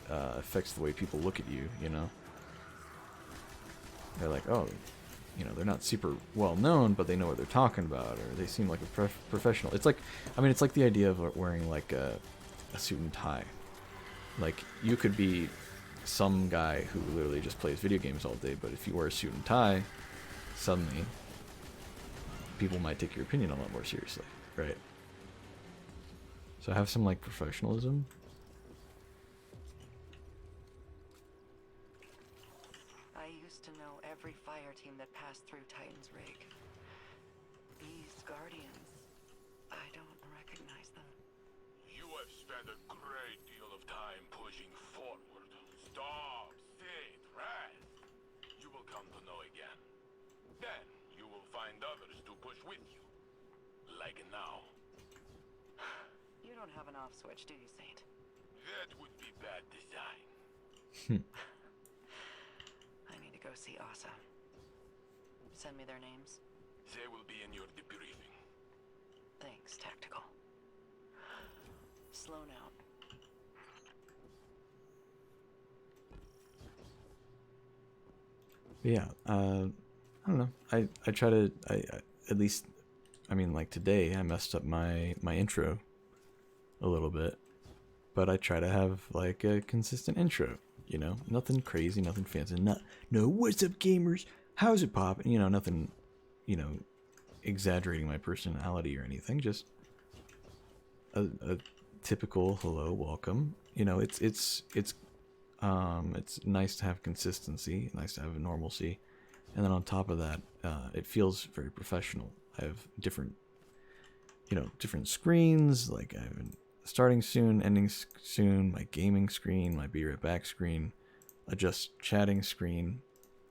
affects the way people look at you, you know. They're like, oh, you know, they're not super well known, but they know what they're talking about, or they seem like a professional. It's like, I mean, it's like the idea of wearing like a suit and tie. Like, you could be some guy who literally just plays video games all day, but if you wear a suit and tie, suddenly people might take your opinion a lot more seriously, right? So have some like professionalism. I used to know every fire team that passed through Titan's rig. These Guardians, I don't recognize them. You have spent a great deal of time pushing forward. Stop, sit, rest. You will come to know again. Then you will find others to push with you. Like now. You don't have an off switch, do you, Saint? That would be bad design. I need to go see Asa. Send me their names. They will be in your debriefing. Thanks, Tactical. Sloan out. Yeah, I don't know. I try to, I at least, I mean, like today I messed up my intro a little bit, but I try to have like a consistent intro, you know, nothing crazy, nothing fancy, no what's up gamers, how's it poppin', you know, nothing, you know, exaggerating my personality or anything, just a typical hello, welcome, you know, it's nice to have consistency, nice to have normalcy, and then on top of that, it feels very professional. I have different, you know, different screens, like I have starting soon, ending soon, my gaming screen, my be right back screen, a just chatting screen,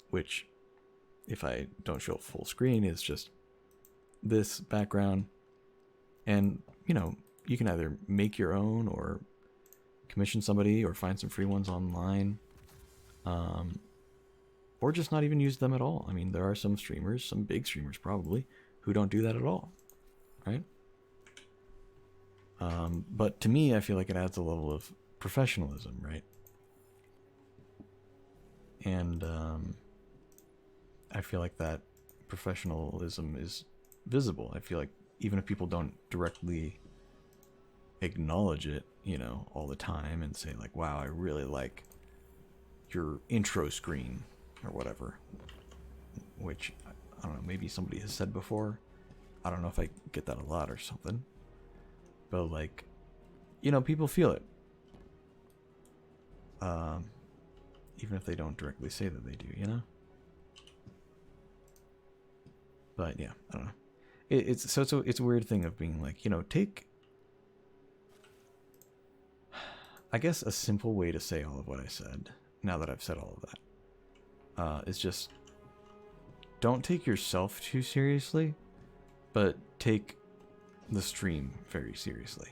which if I don't show full screen is just this background. And, you know, you can either make your own or commission somebody or find some free ones online, or just not even use them at all. I mean, there are some streamers, some big streamers probably, who don't do that at all, right? But to me, I feel like it adds a level of professionalism, right? And I feel like that professionalism is visible. I feel like even if people don't directly acknowledge it, you know, all the time and say like, wow, I really like your intro screen or whatever, which I don't know, maybe somebody has said before. I don't know if I get that a lot or something, but like, you know, people feel it, even if they don't directly say that they do, you know. But yeah, I don't know. It's a weird thing of being like, you know, take, I guess a simple way to say all of what I said, now that I've said all of that, is just don't take yourself too seriously, but take the stream very seriously,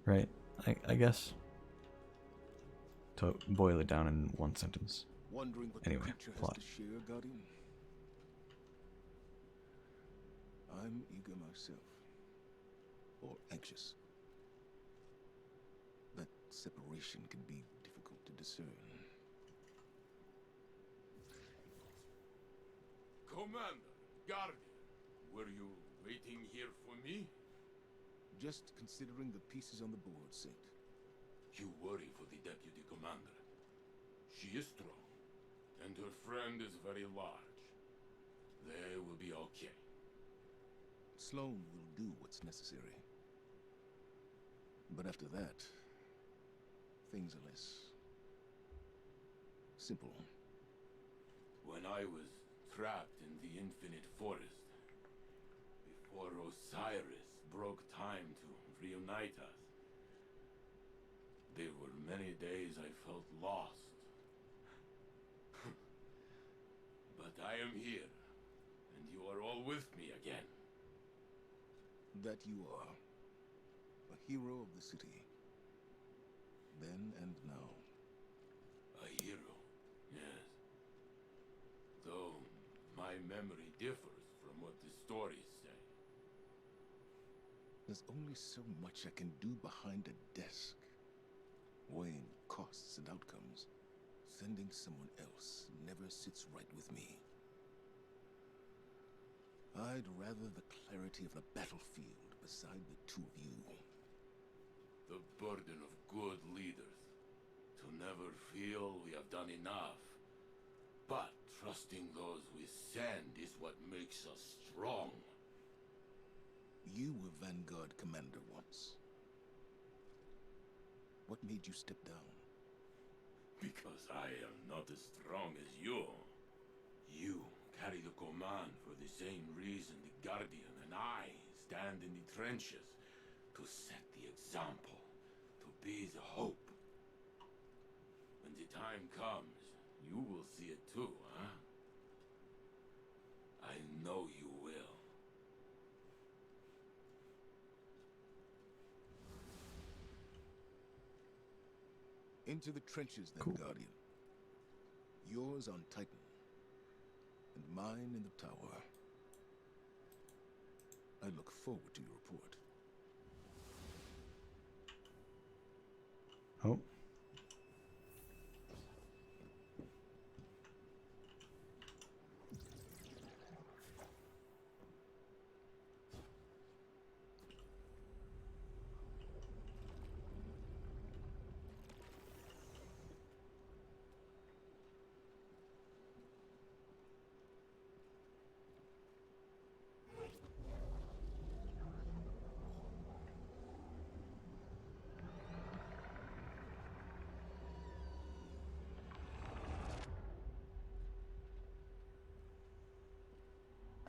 right? I guess, to boil it down in one sentence. Wondering what Anyway, the creature plot. has to share, Guardian? I'm eager myself. Or anxious. That separation can be difficult to discern. Commander, Guardian, were you waiting here for me? Just considering the pieces on the board, Saint. You worry for the Deputy Commander. She is strong, and her friend is very large. They will be okay. Sloan will do what's necessary. But after that, things are less simple. When I was trapped in the Infinite Forest, before Osiris broke time to reunite us, there were many days I felt lost. But I am here, and you are all with me again. That you are. A hero of the city. Then and now. A hero, yes. Though my memory differs from what the stories say. There's only so much I can do behind a desk. Weighing costs and outcomes. Sending someone else never sits right with me. I'd rather the clarity of the battlefield beside the two of you. The burden of good leaders. To never feel we have done enough. But trusting those we send is what makes us strong. You were Vanguard commander once. What made you step down? Because I am not as strong as you. You carry the command for the same reason the Guardian and I stand in the trenches. To set the example. To be the hope. When the time comes, you will see it too, huh? I know you will. Into the trenches then, Cool. Guardian. Yours on Titan. And mine in the tower. I look forward to your report. Oh.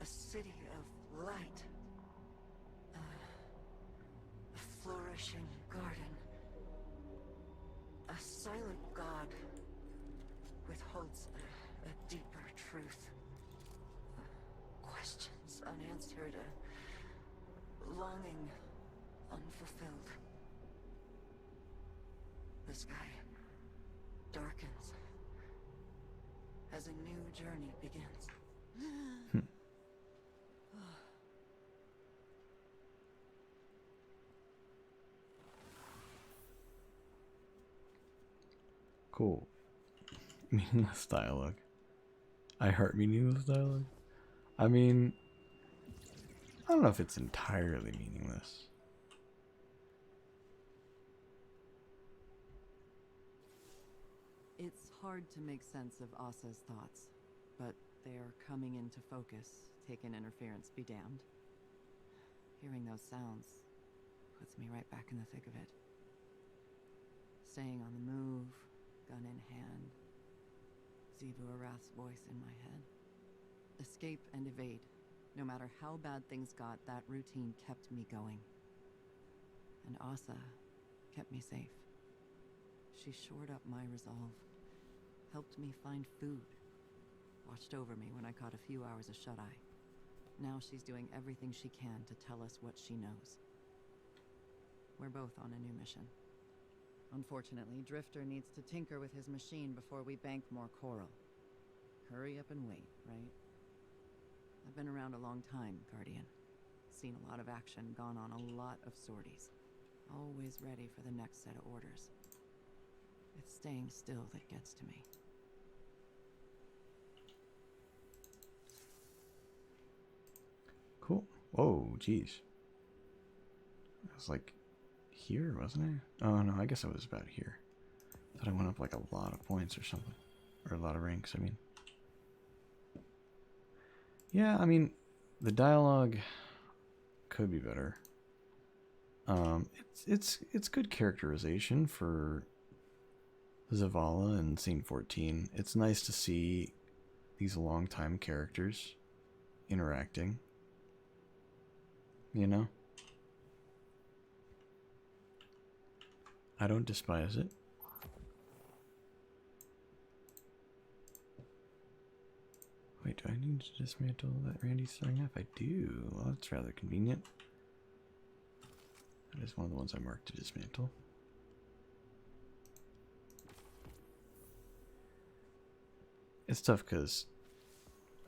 A city of light. A flourishing garden. A silent god withholds a deeper truth. Questions unanswered, a longing unfulfilled. The sky darkens as a new journey begins. Cool. Meaningless dialogue. I heart meaningless dialogue. I mean, I don't know if it's entirely meaningless. It's hard to make sense of Asa's thoughts, but they are coming into focus. Taken interference be damned. Hearing those sounds puts me right back in the thick of it. Staying on the move, gun in hand. Zivu Arath's voice in my head. Escape and evade. No matter how bad things got, that routine kept me going. And Asa kept me safe. She shored up my resolve. Helped me find food. Watched over me when I caught a few hours of shut-eye. Now she's doing everything she can to tell us what she knows. We're both on a new mission. Unfortunately, Drifter needs to tinker with his machine before we bank more coral. Hurry up and wait, right? I've been around a long time, Guardian. Seen a lot of action, gone on a lot of sorties. Always ready for the next set of orders. It's staying still that gets to me. Cool. Whoa, jeez. I was like here, wasn't I? Oh no, I guess I was about here. Thought I went up like a lot of points or something. Or a lot of ranks, I mean. Yeah, I mean, the dialogue could be better. It's good characterization for Zavala in Scene 14. It's nice to see these longtime characters interacting. You know? I don't despise it. Wait, do I need to dismantle that Randy's throwing up? I do. Well, that's rather convenient. That is one of the ones I marked to dismantle. It's tough because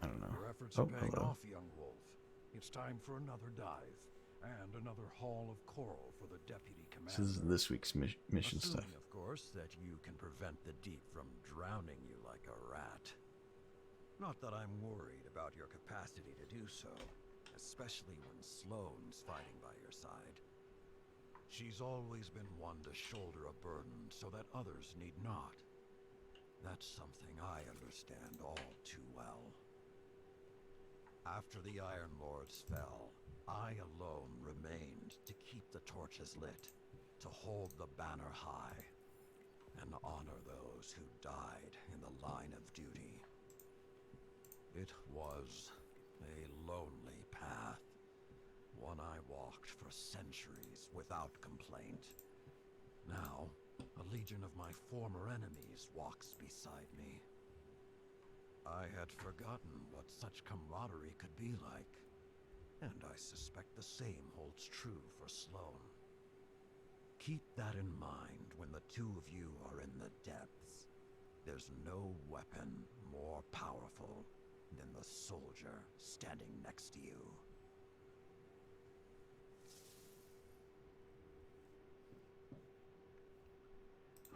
I don't know. Your efforts are paying hello. off, young wolf. It's time for another dive and another haul of coral for the deputy commander. This is this week's mission stuff. Assuming, of course, that you can prevent the deep from drowning you like a rat. Not that I'm worried about your capacity to do so. especially when Sloane's fighting by your side. She's always been one to shoulder a burden so that others need not. That's something I understand all too well. After the Iron Lords fell, I alone remained to keep the torches lit, to hold the banner high, and honor those who died in the line of duty. It was a lonely path, one I walked for centuries without complaint. Now, a legion of my former enemies walks beside me. I had forgotten what such camaraderie could be like, and I suspect the same holds true for Sloane. Keep that in mind when the two of you are in the depths. There's no weapon more powerful than the soldier standing next to you.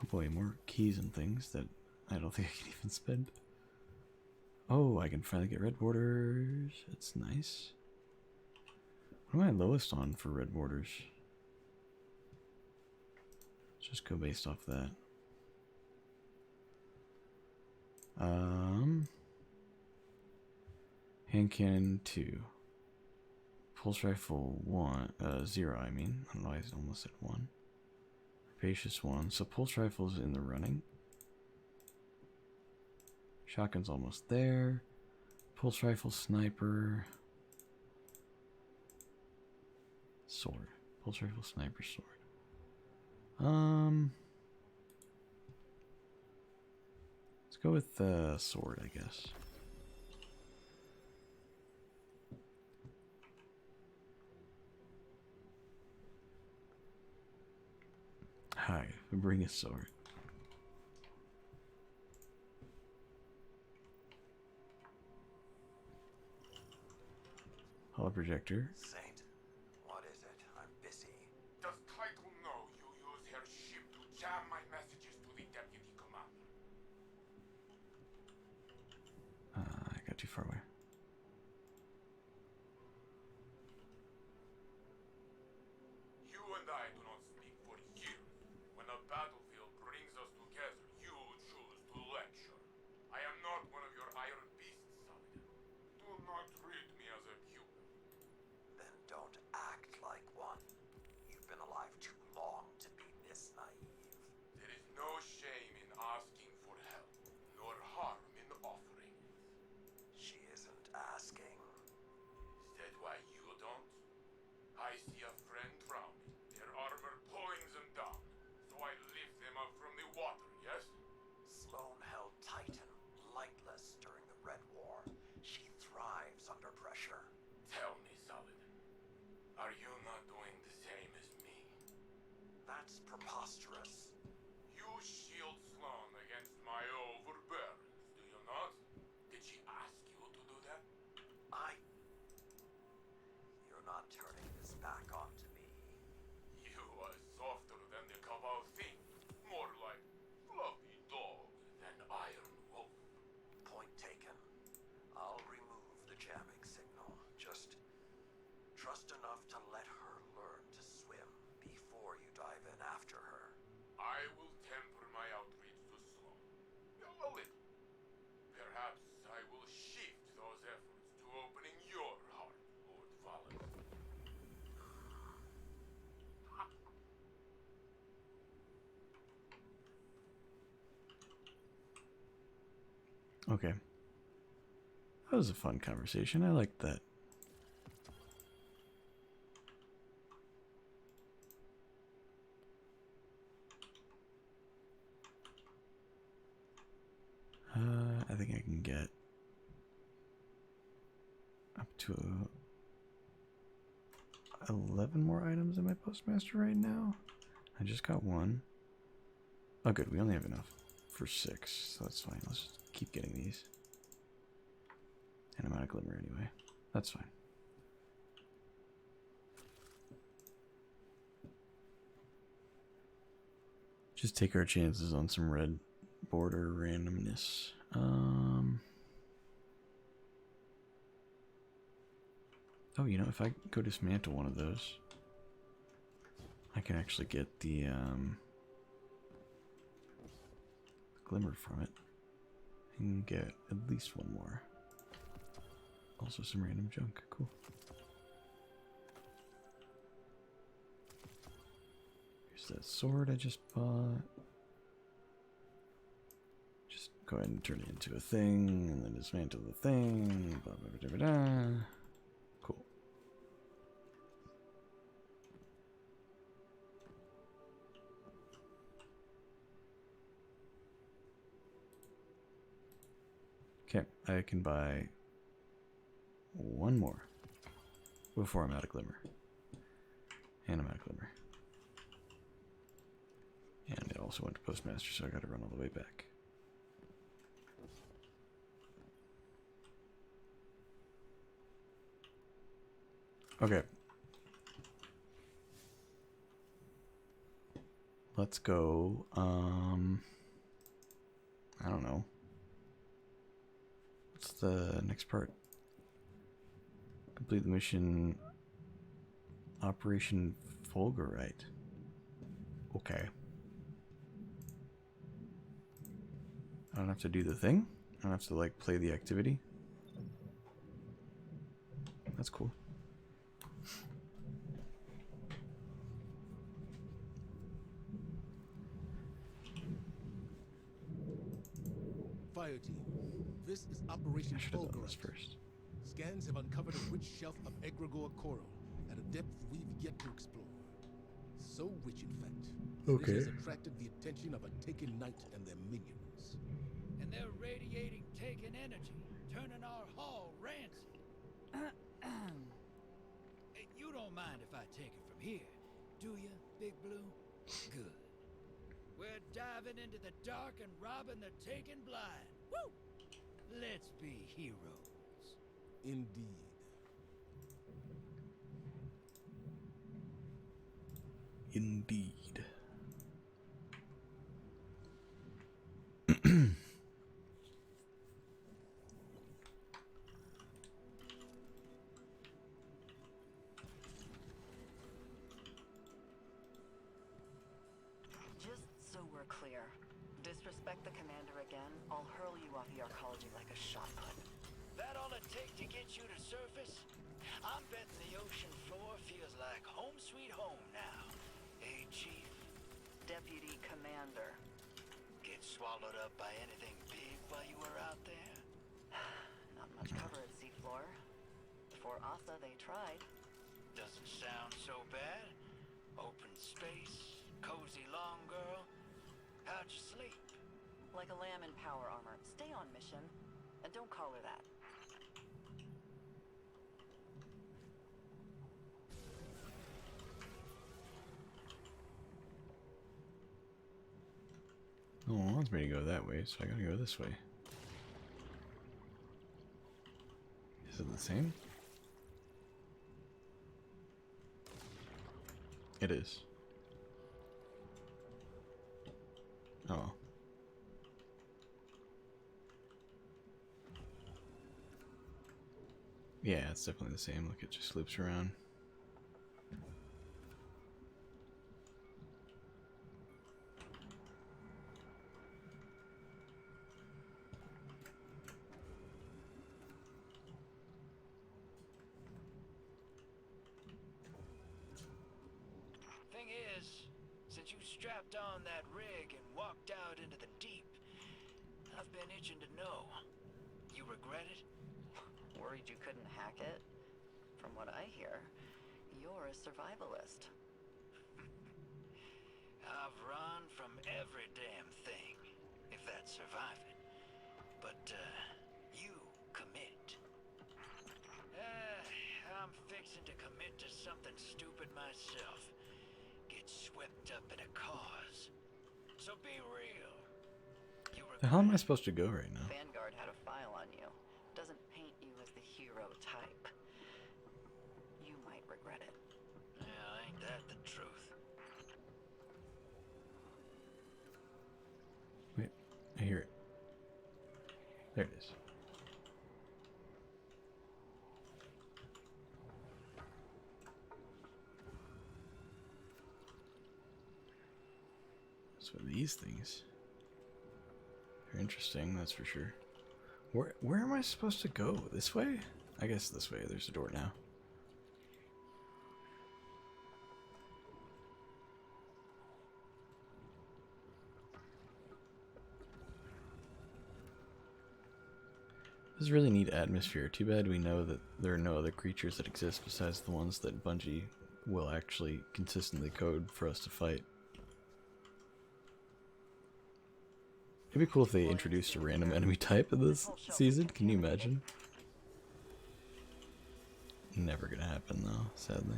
Oh boy, more keys and things that I don't think I can even spend. Oh, I can finally get red borders. It's nice. What am I lowest on for red borders? Let's just go based off that. Hand cannon 2. Pulse rifle 0, I mean. I don't know why I almost said 1. Rapacious 1. So pulse rifle's in the running. Shotgun's almost there. Pulse rifle, sniper. Sword. Pulse rifle, sniper, sword. Let's go with the sword, I guess. Hi, bring a sword. Holo projector. Saint, what is it? I'm busy. Does Title know you use her ship to jam my messages to the deputy commander? I got too far away. You and I do not speak for years. When a battlefield brings us together, you choose to lecture. I am not one of your iron beasts, Saladin. Do not treat me as a pupil. Then don't act like one. You've been alive too long to be this naive. There is no shame in asking for help, nor harm in offering it. She isn't asking. Is that why you don't? I see a friend drowning, their armor pulling them down, so I lift them up from the water, yes? Sloane held Titan lightless during the Red War. She thrives under pressure. Tell me, Saladin, are you not doing the same as me? That's preposterous. You shield Sloane against my overbearings, do you not? Did she ask you to do that? You're not turning this back onto me. You are softer than the Cabal think. More like fluffy dog than iron wolf. Point taken. I'll remove the jamming signal. Just trust enough to let her learn to swim before you dive in after her. I will temper my outreach to Sloane. A little. Perhaps I will shift those efforts to opening your heart, Lord Valentin. Okay. That was a fun conversation. I liked that. I think I can get up to 11 more items in my postmaster right now. I just got one. Oh good, we only have enough for 6, so that's fine. Let's just keep getting these. And I'm out of glimmer anyway. That's fine. Just take our chances on some red border randomness. Oh, you know, if I go dismantle one of those, I can actually get the glimmer from it. And get at least one more. Also some random junk. Cool. Here's that sword I just bought. Just go ahead and turn it into a thing, and then dismantle the thing. Blah, blah, blah, blah, blah. Cool. Okay, I can buy one more before I'm out of glimmer. And I'm out of glimmer. And it also went to postmaster, so I gotta run all the way back. Okay. Let's go, I don't know. What's the next part? Complete the mission Operation Fulgurite. Okay. I don't have to do the thing? I don't have to, like, play the activity? That's cool. Fire team, this is Operation I should have done this Fulgurite. first. Scans have uncovered a rich shelf of egregore coral at a depth we've yet to explore. So rich, in fact, that it has attracted the attention of a Taken Knight and their minions. And they're radiating taken energy, turning our hall rancid. Hey, you don't mind if I take it from here, do you, Big Blue? Good. We're diving into the dark and robbing the taken blind. Woo! Let's be heroes. Indeed. Indeed. Just so we're clear, disrespect the commander again, I'll hurl you off the arcology like a shot put. That all it take to get you to surface? I'm betting the ocean floor feels like home sweet home now. Hey, Chief. Deputy Commander. Get swallowed up by anything big while you were out there? Not much cover at seafloor. Before Asa, they tried. Doesn't sound so bad. Open space, cozy long girl. How'd you sleep? Like a lamb in power armor. Stay on mission, and don't call her that. Oh, it wants me to go that way, so I gotta go this way. Is it the same? It is. Oh. Yeah, it's definitely the same. Look, it just loops around. Thing is, since you strapped on that rig and walked out into the deep, I've been itching to know. You regret it? Worried you couldn't hack it? From what I hear, you're a survivalist. I've run from every damn thing, if that's surviving. But, you commit. I'm fixing to commit to something stupid myself. Get swept up in a cause. So be real. You The hell am I regret it? supposed to go right now? Vanguard had a file on you. Doesn't paint you as the hero type. You might regret it. Yeah, ain't that the truth? Wait, I hear it. There it is. What's with these things? They're interesting, that's for sure. Where am I supposed to go? This way? I guess this way. There's a door now. This is really neat atmosphere. Too bad we know that there are no other creatures that exist besides the ones that Bungie will actually consistently code for us to fight. It'd be cool if they introduced a random enemy type in this season. Can you imagine? Never gonna happen though, sadly.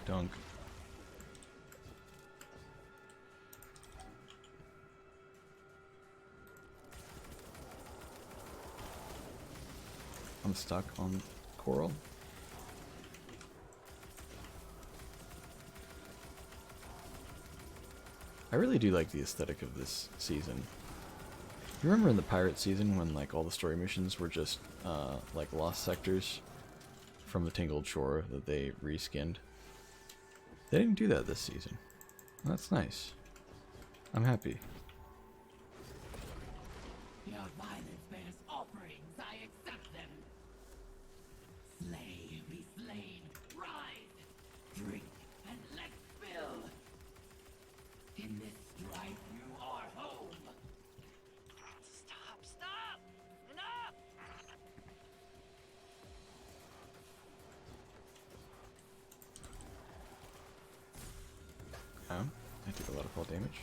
Dunk. I'm stuck on coral. I really do like the aesthetic of this season. You remember in the pirate season when like all the story missions were just like lost sectors from the Tangled Shore that they reskinned? They didn't do that this season. That's nice. I'm happy. Your violence bears offerings, I accept them. Slay, be slain, rise, drink, and let spill. In this strife you are home. Stop! Stop! Enough! I took a lot of fall damage.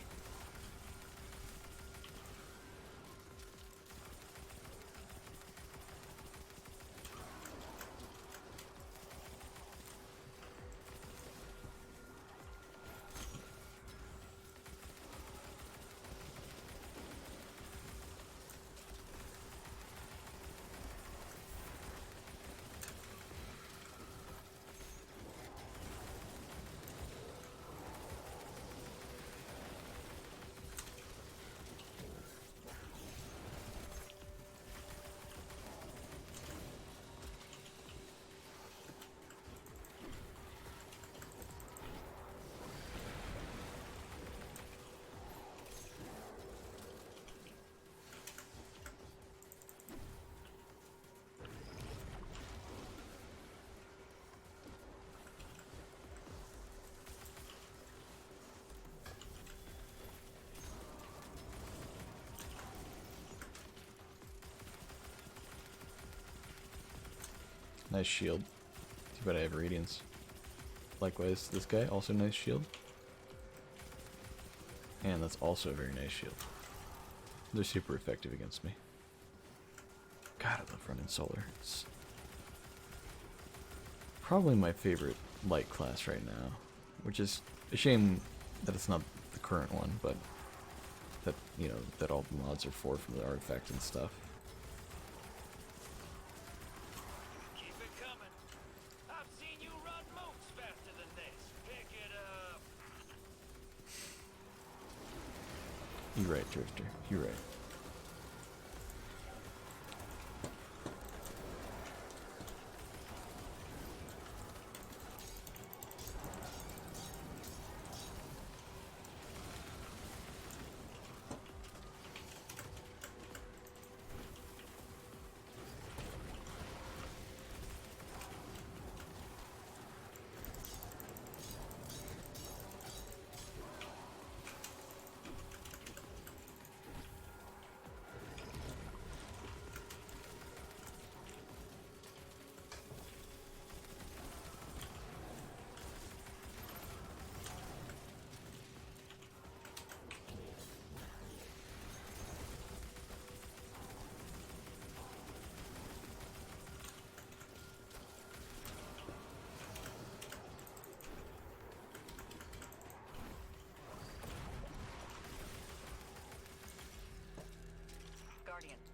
Nice shield. Too bad I have radiance. Likewise, this guy, also nice shield. And that's also a very nice shield. They're super effective against me. God, I love running solar. It's probably my favorite light class right now. Which is a shame that it's not the current one, but that, you know, that all the mods are for from the artifact and stuff. Keep it coming. I've seen you run moats faster than this. Pick it up. You're right, Drifter. You're right.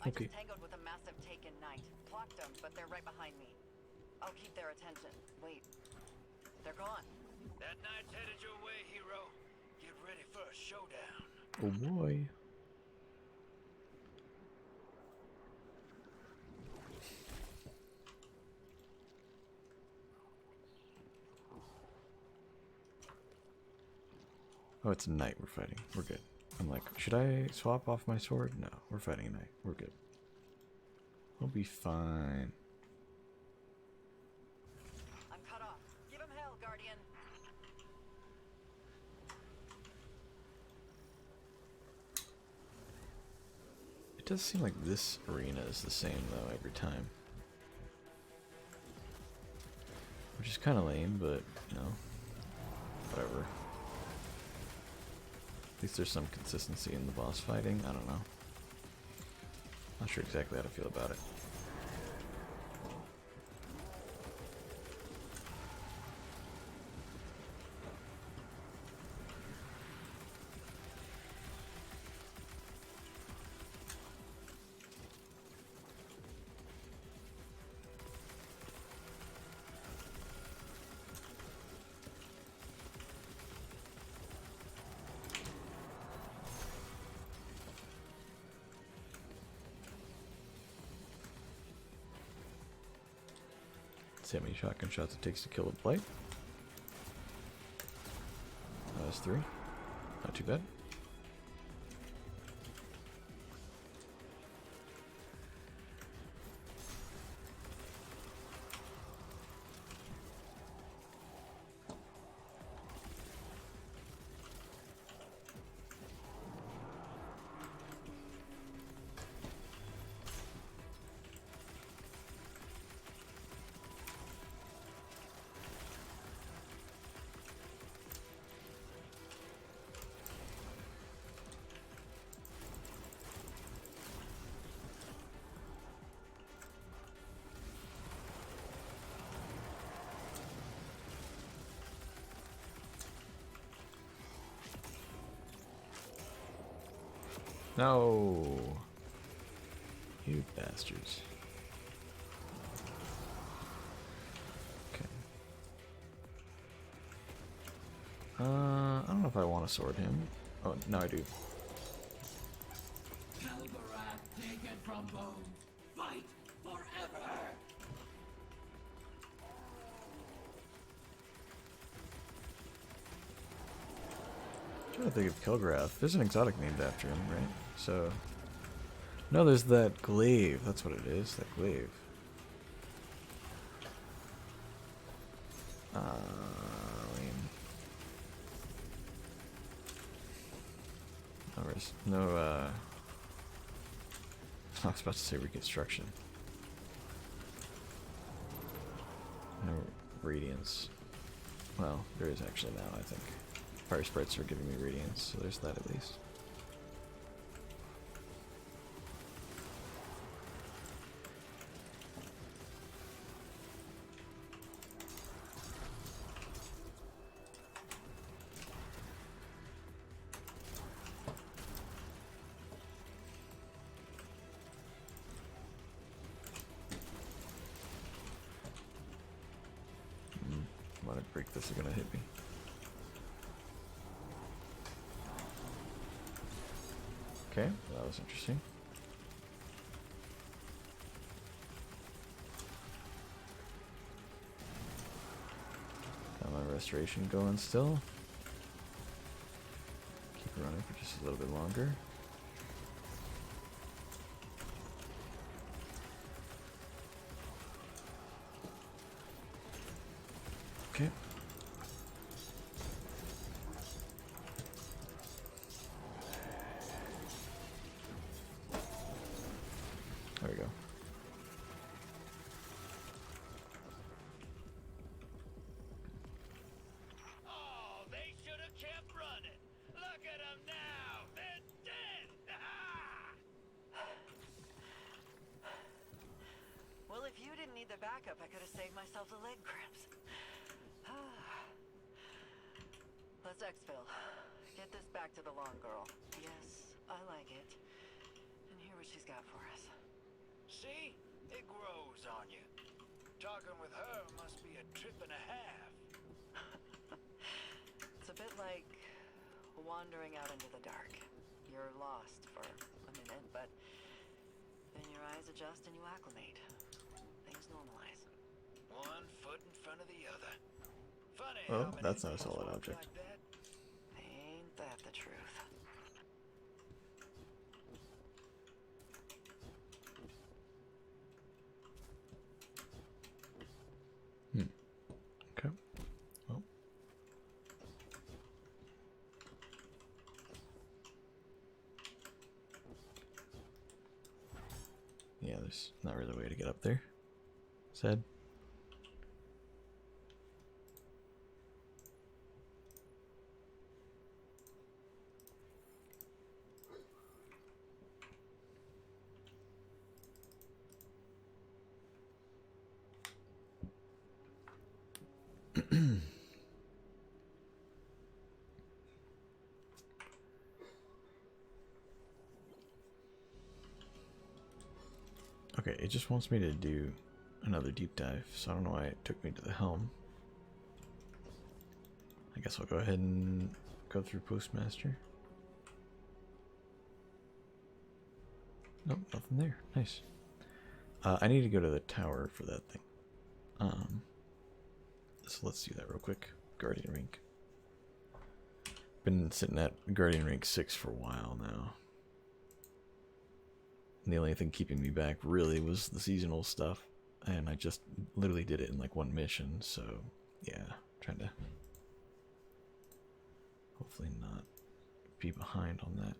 I Okay. just tangled with a massive Taken Knight. Blocked them, but they're right behind me. I'll keep their attention. Wait. They're gone. That knight's headed your way, hero. Get ready for a showdown. Oh boy. Oh, it's a knight we're fighting. We're good. I'm like, should I swap off my sword? No, we're fighting a knight. We're good. We'll be fine. I'm cut off. Give him hell, Guardian. It does seem like this arena is the same though every time. Which is kind of lame, but you know, whatever. At least there's some consistency in the boss fighting. I don't know. Not sure exactly how to feel about it. See how many shotgun shots it takes to kill a blight. That was 3. Not too bad. No, you bastards. Okay. I don't know if I want to sword him. Oh, no, I do. Kel'Garat, take it from Bone. Fight forever. I'm trying to think of Kilgrath. There's an exotic named after him, right? So, no, there's that glaive. That's what it is. That glaive. Lame. No, I was about to say reconstruction. No radiance. Well, there is actually now, I think. Fire sprites are giving me radiance, so there's that at least. A lot of break this are gonna hit me. Okay, that was interesting. Got my restoration going still. Keep it running for just a little bit longer. Okay. There we go. Oh, they should have kept running. Look at them now. They're dead. Well, if you didn't need the backup, I could have saved myself the leg cramps. Let's exfil. Get this back to the long girl. Yes, I like it. And hear what she's got for us. See? It grows on you. Talking with her must be a trip and a half. It's a bit like wandering out into the dark. You're lost for a minute, but then your eyes adjust and you acclimate. Things normalize. One foot in front of the other. Funny Oh, how many that's not a things solid work object. like that. Ain't that the truth? Okay. Well. Yeah, there's not really a way to get up there. Sad. Okay, it just wants me to do another deep dive, so I don't know why it took me to the helm. I guess I'll go ahead and go through Postmaster. Nope, nothing there. Nice. I need to go to the tower for that thing. So let's do that real quick. Guardian Rank. Been sitting at Guardian Rank 6 for a while now. And the only thing keeping me back really was the seasonal stuff. And I just literally did it in like one mission, so yeah, trying to hopefully not be behind on that.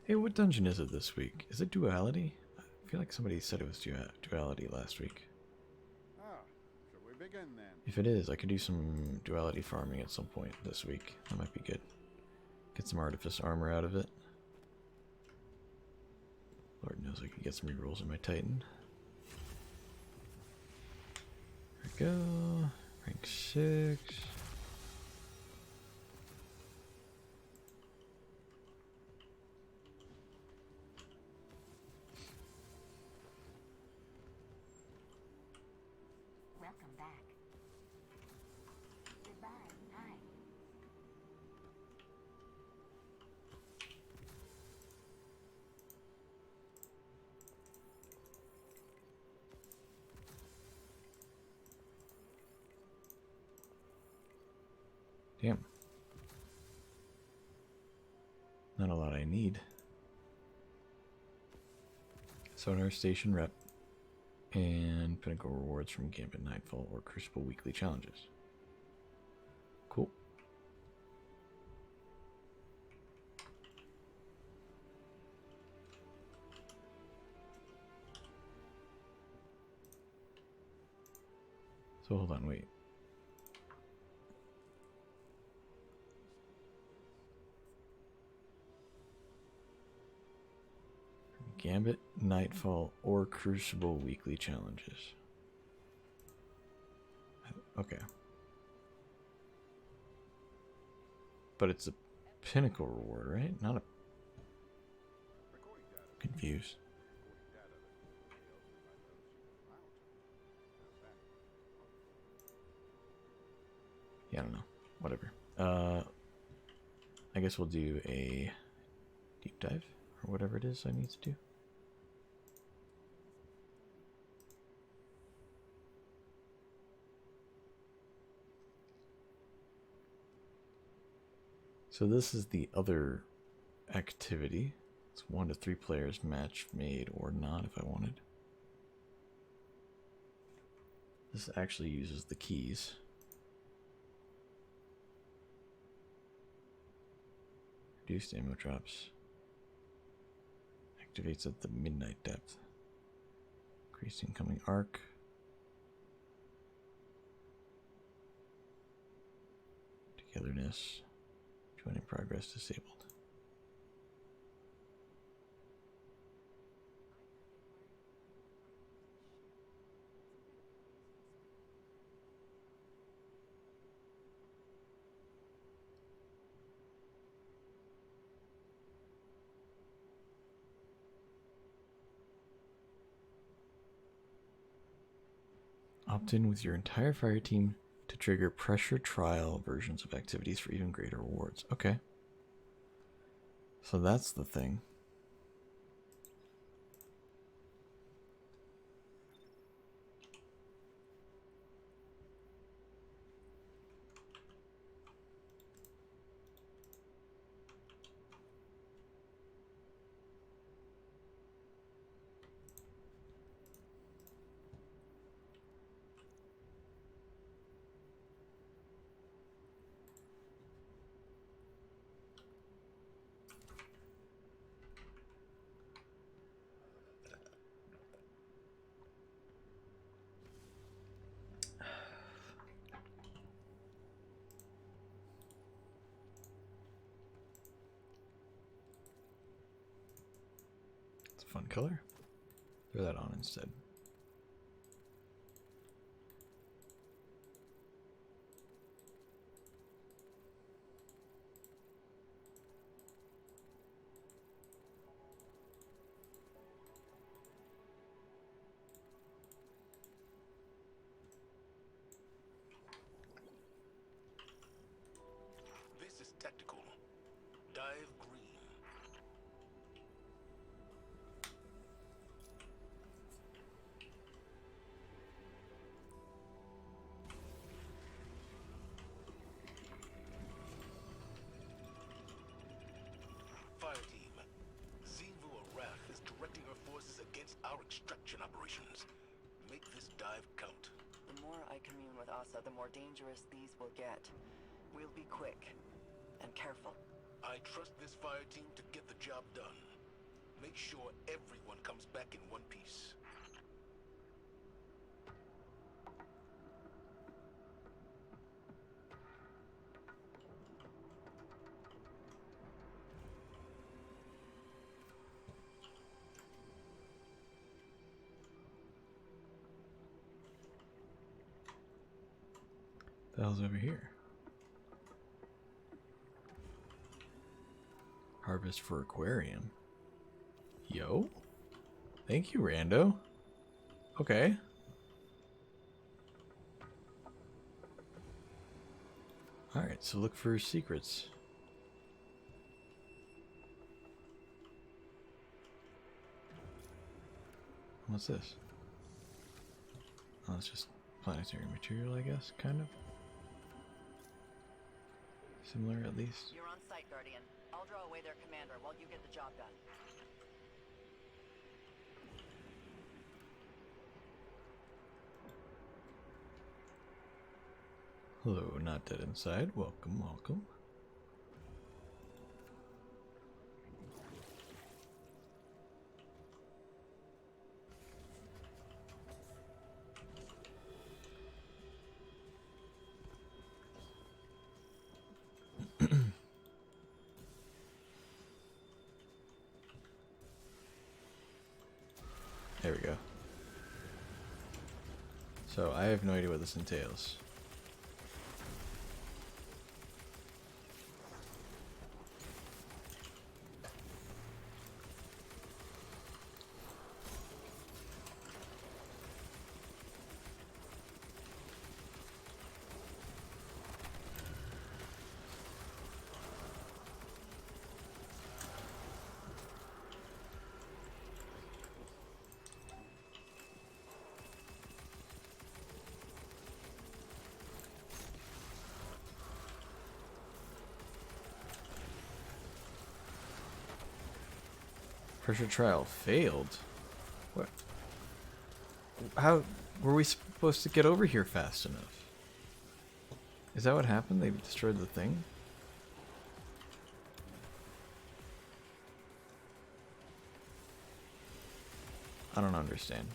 Hey, what dungeon is it this week? Is it Duality? I feel like somebody said it was Duality last week. Ah, shall we begin then? If it is, I could do some Duality farming at some point this week. That might be good. Get some Artifice armor out of it. Lord knows I could get some rerolls in my Titan. There we go. Rank 6. Welcome back. Goodbye. Hi. Damn. Not a lot I need. Sonar Station Rep. And Pinnacle Rewards from Gambit Nightfall or Crucible Weekly Challenges. Cool. So hold on, wait. Gambit, Nightfall, or Crucible Weekly Challenges. Okay. But it's a Pinnacle reward, right? Not a... Confused. Yeah, I don't know. Whatever. I guess we'll do a deep dive, or whatever it is I need to do. So this is the other activity. It's 1 to 3 players, match made or not if I wanted. This actually uses the keys. Reduced ammo drops. Activates at the midnight depth. Increased incoming arc. Togetherness. Joining progress disabled. Opt in with your entire fire team to trigger pressure trial versions of activities for even greater rewards. Okay. So that's the thing. It's a fun color. Throw that on instead. This is tactical. Dive green. Fire team. Zinvu Arath is directing her forces against our extraction operations. Make this dive count. The more I commune with Asa, the more dangerous these will get. We'll be quick and careful. I trust this fire team to get the job done. Make sure everyone comes back in one piece. The hell's over here? Harvest for aquarium. Yo. Thank you, Rando. Okay. Alright, so look for secrets. What's this? Oh, it's just planetary material, I guess, kind of. Similar, at least. You're on site, Guardian. I'll draw away their commander while you get the job done. Hello, not dead inside. Welcome, welcome. There we go. So I have no idea what this entails. Pressure trial failed. What? How were we supposed to get over here fast enough? Is that what happened? They destroyed the thing? I don't understand.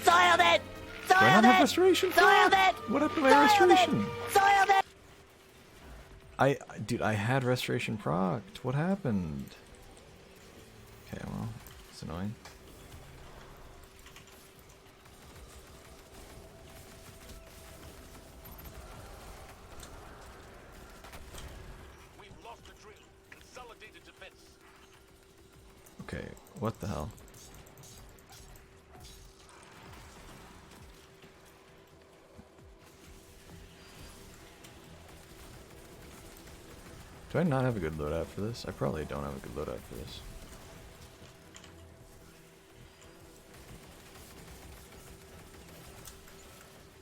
Soiled it! Do I not have restoration? Soiled it! What happened to my restoration? Soiled it! Dude, I had restoration procced. What happened? Okay, well, it's annoying. We've lost the drill. Consolidate Okay, what the hell? Do I not have a good loadout for this? I probably don't have a good loadout for this.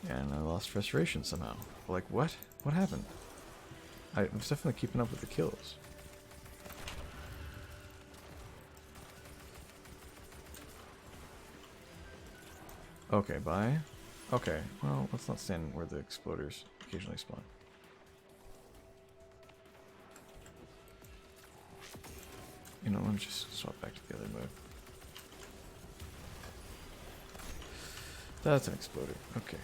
Yeah, and I lost frustration somehow. Like, what? What happened? I was definitely keeping up with the kills. Okay, bye. Okay, well, let's not stand where the exploders occasionally spawn. You know, let me just swap back to the other mode. That's an exploder. Okay.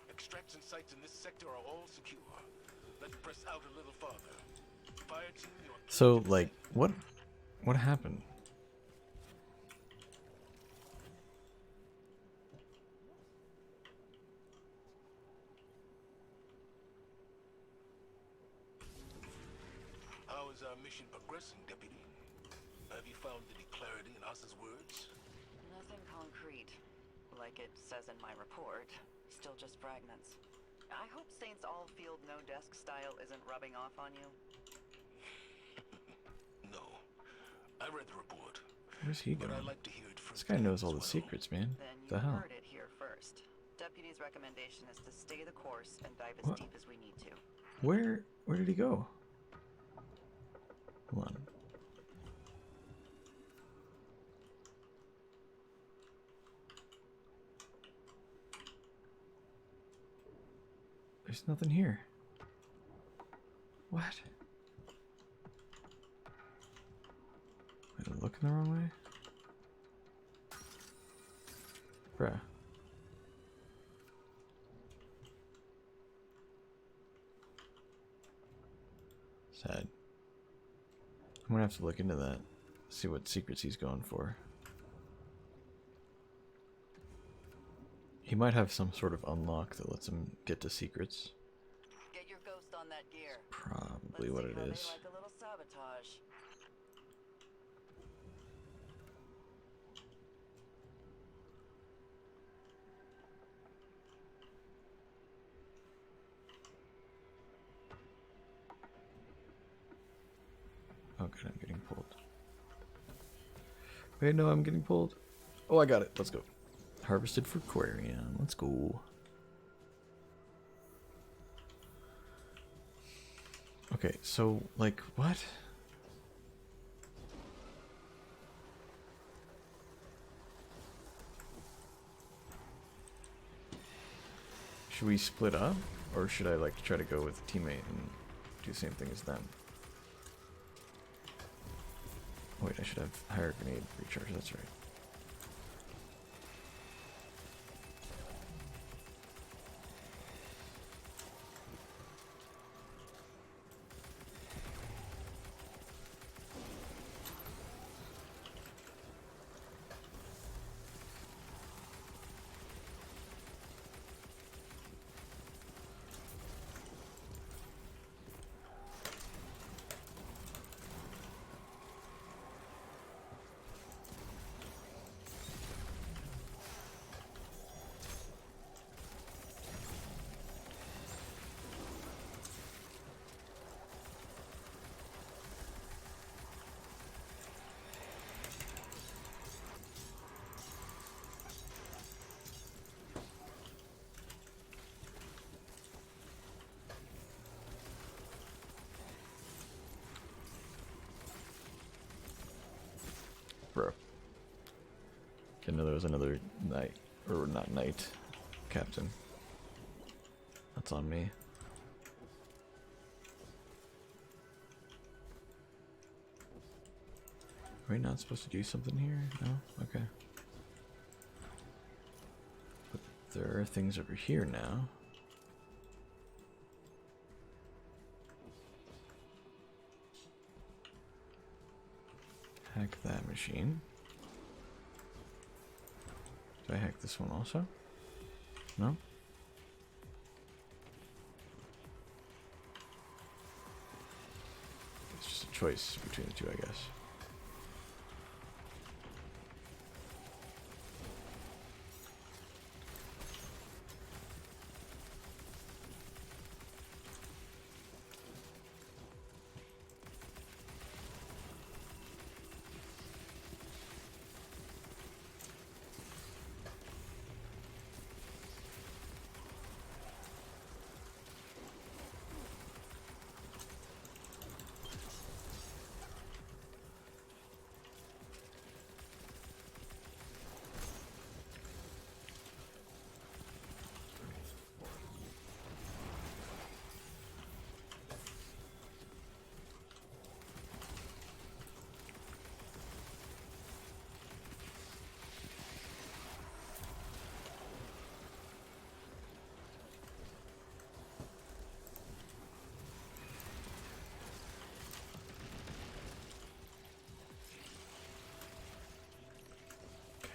Extraction sites in this sector are all secure. Let's press out a little farther. Fire team, you're So, like, what happened? How is our mission progressing, Deputy? Have you found any clarity in Hasa's words? Nothing concrete. Like it says in my report. Still just fragments. I hope Saint's all-field no-desk style isn't rubbing off on you. No. I read the report. Where's he But going? I'd like to hear it from This guy knows all as the well. secrets, man. Then you The hell? heard it here first. Deputy's recommendation is to stay the course and dive as What? deep as we need to. Where did he go? Hold on. There's nothing here. What? Am I looking the wrong way? Bruh. Sad. I'm gonna have to look into that. See what secrets he's going for. He might have some sort of unlock that lets him get to secrets. Get your ghost on that gear. Probably Let's what see it how is. They like a little sabotage. Oh good, I'm getting pulled. Wait, no, I'm getting pulled. Oh, I got it. Let's go. Harvested for Aquarium. Let's go. Okay, so, like, what? Should we split up? Or should I, like, try to go with a teammate and do the same thing as them? Oh, wait, I should have higher grenade recharge, that's right. Bro. Didn't know there was another knight. Or not knight. Captain. That's on me. Are we not supposed to do something here? No? Okay. But there are things over here now. Hack that machine. Do I hack this one also? No? It's just a choice between the two, I guess.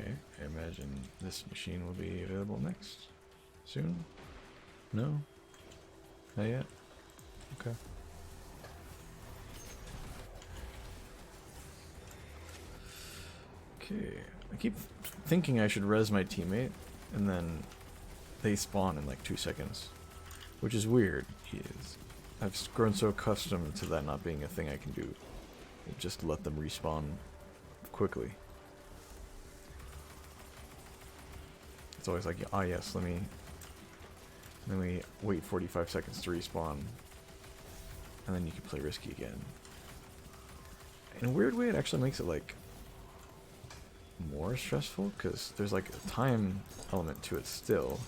Okay, I imagine this machine will be available next. Soon? No? Not yet? Okay. Okay. I keep thinking I should res my teammate, and then they spawn in like 2 seconds. Which is weird. I've grown so accustomed to that not being a thing I can do. Just let them respawn quickly. It's always like, ah yes, let me wait 45 seconds to respawn. And then you can play risky again. In a weird way, it actually makes it like more stressful, because there's like a time element to it still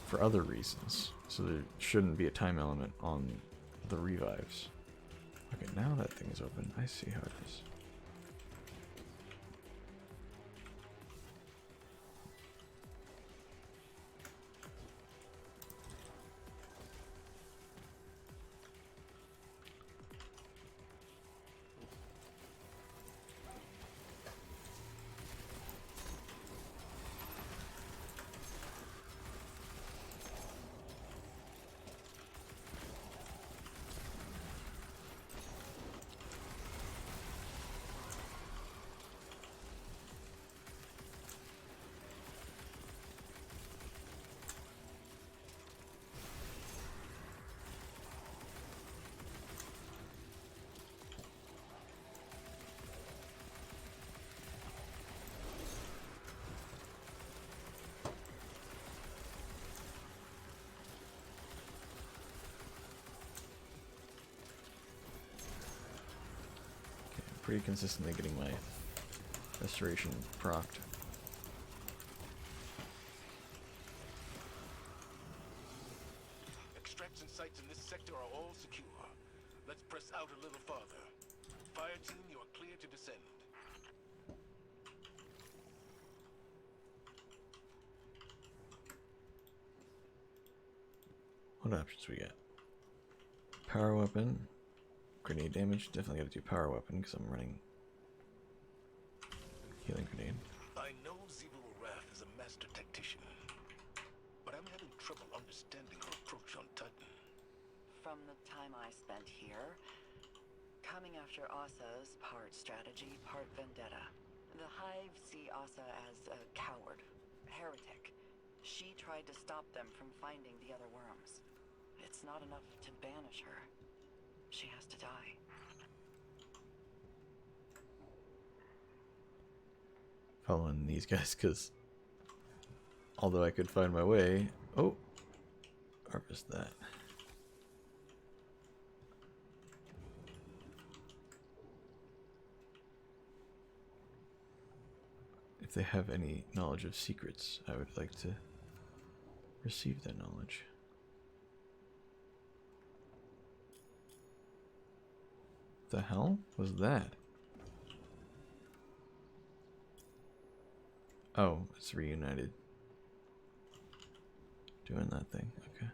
for other reasons. So there shouldn't be a time element on the revives. Okay, now that thing is open. I see how it is. Pretty consistently getting my restoration procced. Extraction sites in this sector are all secure. Let's press out a little farther. Fire team, you are clear to descend. What options we got? Power weapon. Grenade damage. Definitely gotta do power weapon because I'm running healing grenade. I know Zevil Wrath is a master tactician, but I'm having trouble understanding her approach on Titan. From the time I spent here, coming after Asa's part strategy, part vendetta. The Hive see Asa as a coward, heretic. She tried to stop them from finding the other worms. It's not enough to banish her. She has to die. Following these guys because although I could find my way. Oh, harvest that. if they have any knowledge of secrets, I would like to receive that knowledge. The hell was that? Oh, it's reunited. Doing that thing, okay.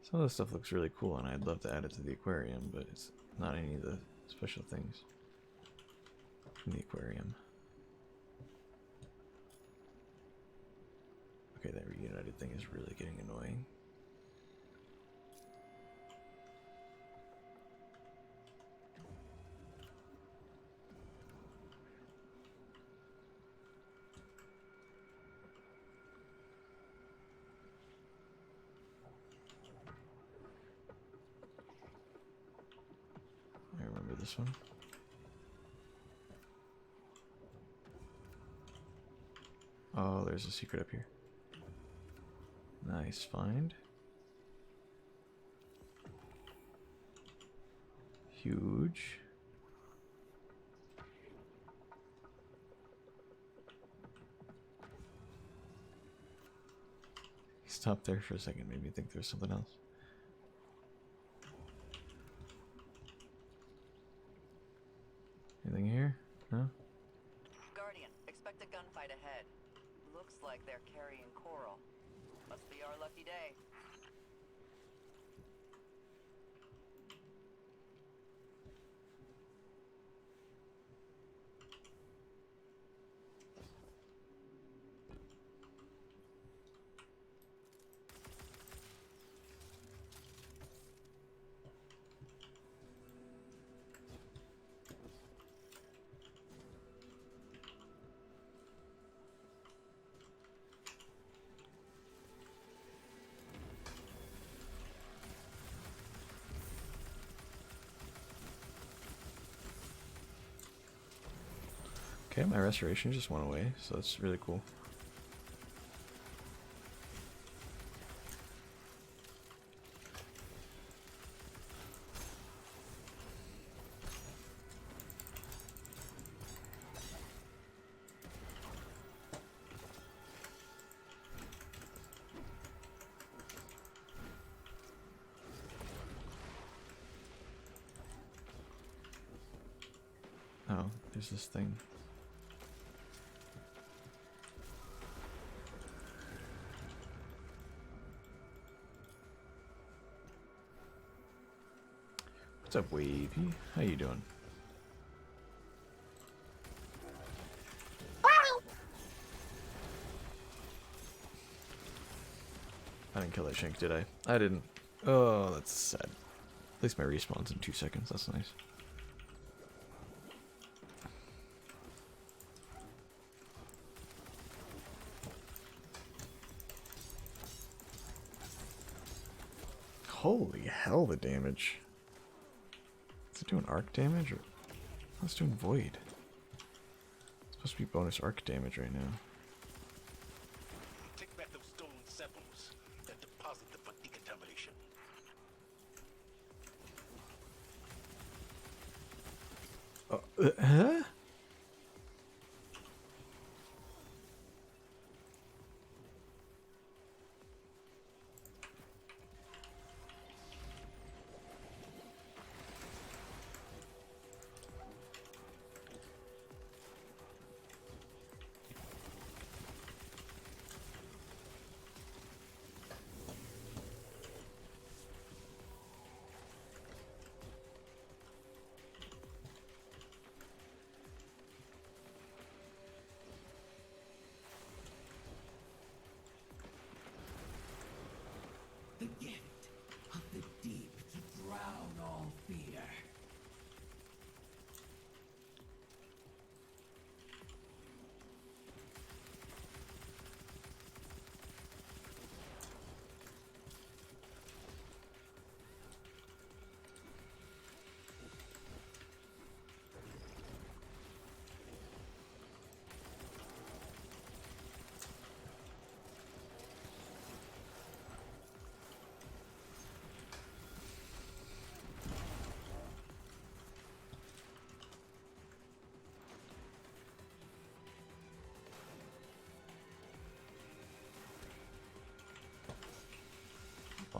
Some of this stuff looks really cool and I'd love to add it to the aquarium, but it's not any of the special things from the aquarium. Okay, that reunited thing is really getting annoying. I remember this one. Oh, there's a secret up here. Nice find. Huge. He stopped there for a second, made me think there's something else. Anything here? No? Guardian, expect a gunfight ahead. Looks like they're carrying coral. Must be our lucky day. Okay, my restoration just went away, so that's really cool. Oh, there's this thing. What's up, Wavy? How you doing? I didn't kill that shank, did I? I didn't. Oh, that's sad. At least my respawn's in 2 seconds. That's nice. Holy hell, the damage. Is it doing arc damage or? Oh, it's doing void. It's supposed to be bonus arc damage right now. Take back those stolen samples and deposit them for decontamination. Huh?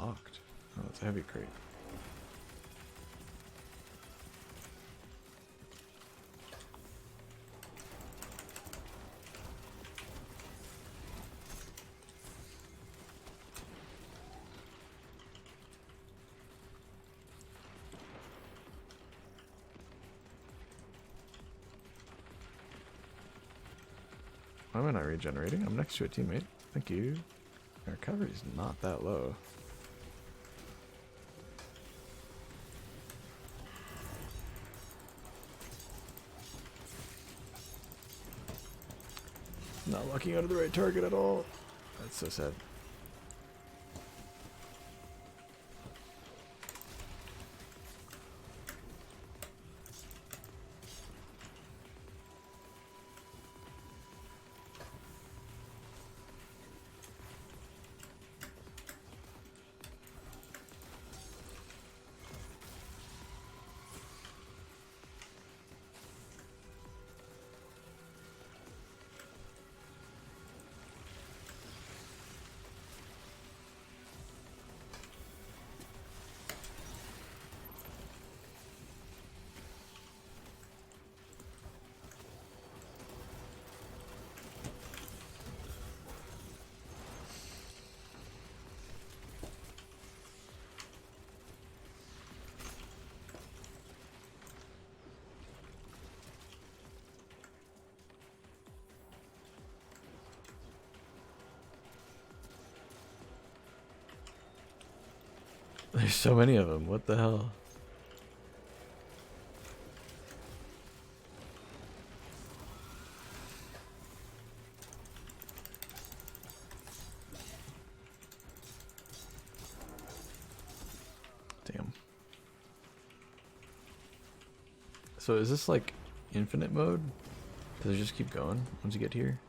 locked. Oh, it's a heavy crate. Why am I not regenerating? I'm next to a teammate. Thank you. My recovery's not that low. Not locking out of the right target at all. That's so sad. There's so many of them. What the hell? Damn. So is this like infinite mode? Does it just keep going once you get here?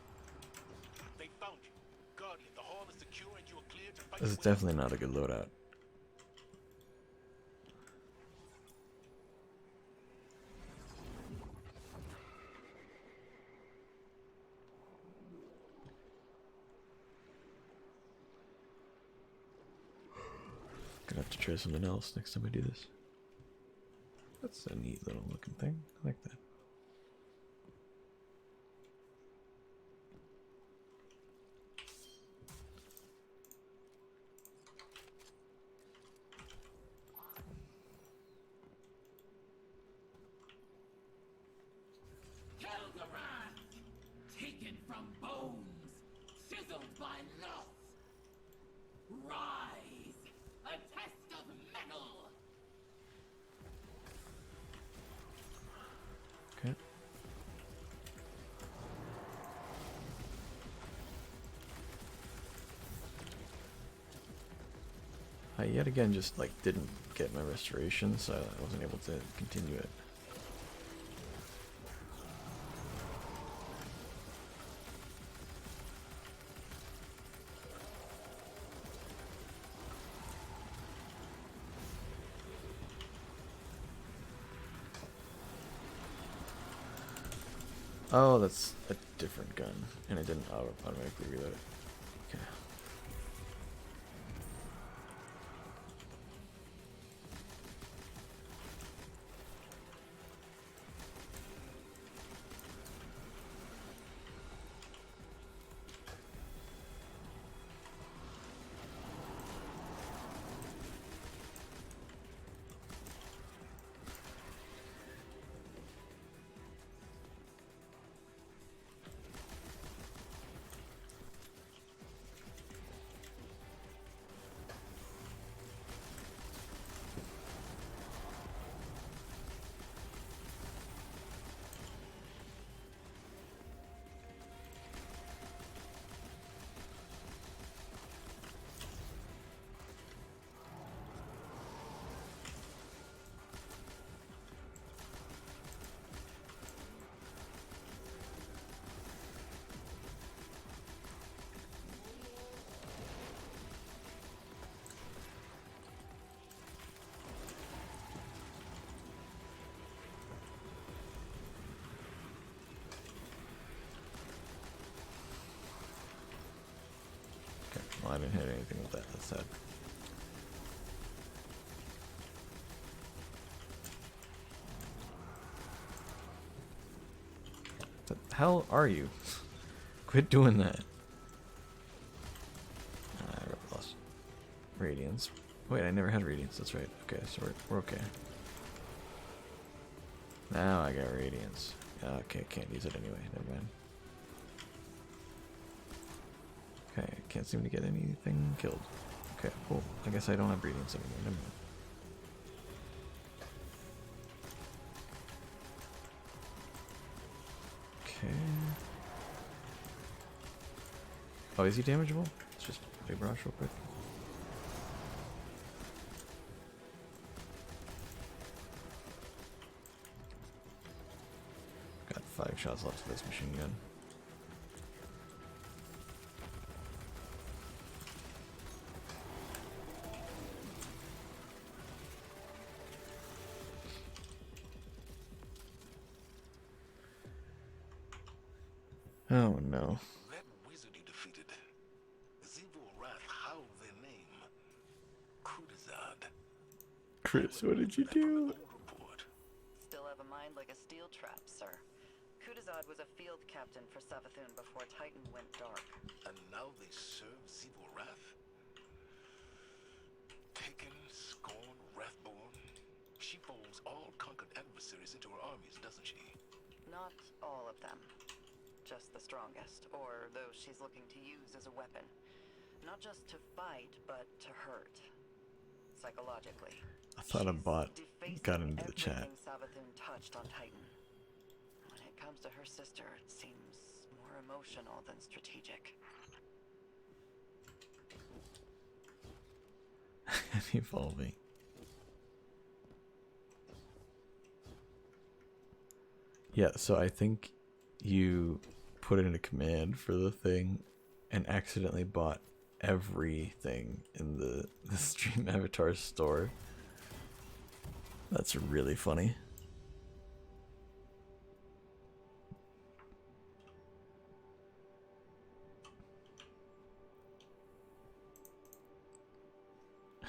They found you. Guardian, the hall is secure and you are cleared to fight. This is definitely not a good loadout. Gonna have to try something else next time I do this. That's a neat little looking thing. I like that. Taken from bones, chiseled by loss. Rise, a test of metal. Okay. I yet again just like didn't get my restoration, so I wasn't able to continue it. Oh, that's a different gun, and it didn't automatically reload it. Okay. Well, I didn't hit anything with that. That's sad. hell are you? Quit doing that. I lost radiance. Wait, I never had radiance. That's right. Okay, so we're okay. Now I got radiance. Okay, can't use it anyway. Never mind. Okay, can't seem to get anything killed. Okay, cool. I guess I don't have radiance anymore. Never mind. Okay. Oh, is he damageable? Let's just big rush real quick. Got 5 shots left of this machine gun. Oh no. That wizard you defeated, Zivo Wrath howled their name. Kudazad. Chris, what did you do? Still have a mind like a steel trap, sir. Kudazad was a field captain for Savathun before Titan went dark. And now they serve Zivo Wrath? Taken, scorned, Wrathborn. She folds all conquered adversaries into her armies, doesn't she? Not all of them. Just the strongest, or those she's looking to use as a weapon. Not just to fight, but to hurt. Psychologically. I thought a bot got into the chat. Everything Savathun touched on Titan. When it comes to her sister, it seems more emotional than strategic. Evolving. Yeah, so I think you put in a command for the thing and accidentally bought everything in the Stream Avatar store. That's really funny.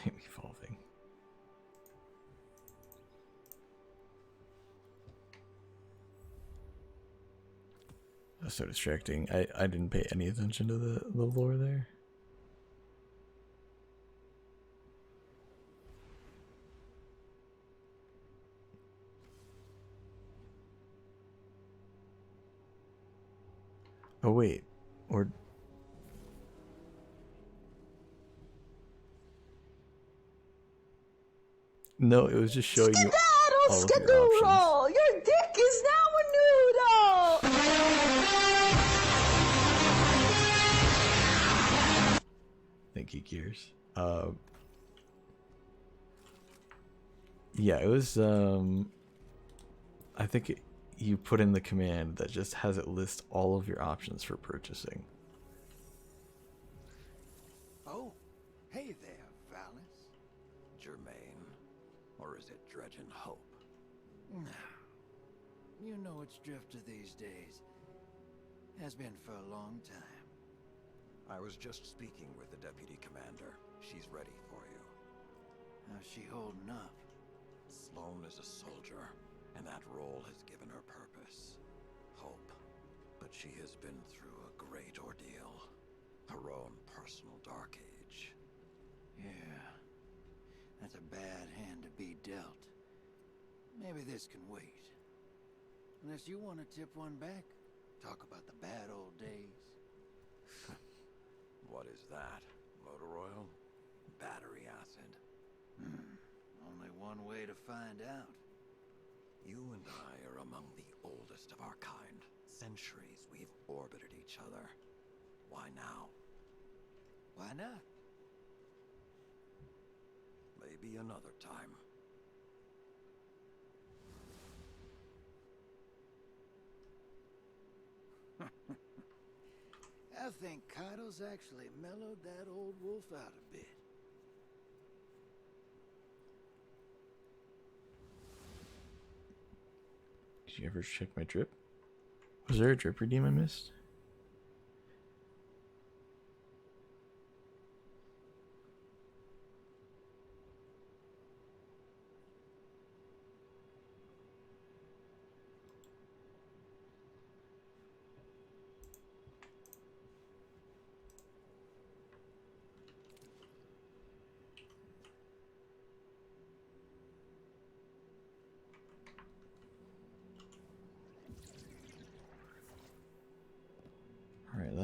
I'm evolving. That's so distracting. I didn't pay any attention to the lore there. Oh wait, or no, it was just showing you all of your options. Your dick is now a noodle! Thank you, Gears. Yeah, it was I think you put in the command that just has it list all of your options for purchasing. Oh, hey there, Valis. Germain, or is it Dredgen Hope? You know it's Drifter these days. Has been for a long time. I was just speaking with the deputy commander. She's ready for you. How's she holding up? Sloane is a soldier, and that role has given her purpose. Hope. But she has been through a great ordeal. Her own personal dark age. Yeah. That's a bad hand to be dealt. Maybe this can wait. Unless you want to tip one back. Talk about the bad old days. What is that? Motor oil? Battery acid? Only one way to find out. You and I are among the oldest of our kind. Centuries we've orbited each other. Why now? Why not? Maybe another time. I think Kaido's actually mellowed that old wolf out a bit. Did you ever check my drip? Was there a drip redeem I missed?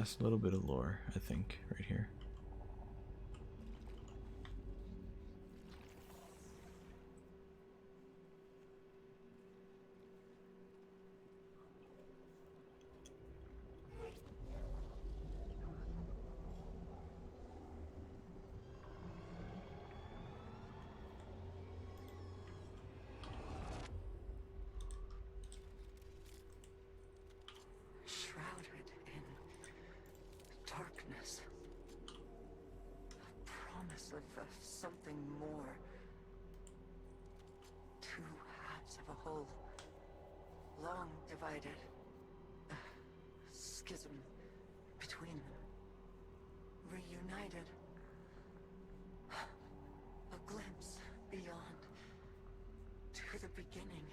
last little bit of lore, I think, right here. Shrouded in darkness. A promise of something more. Two halves of a whole. Long divided. A schism between them. Reunited. A glimpse beyond. To the beginning.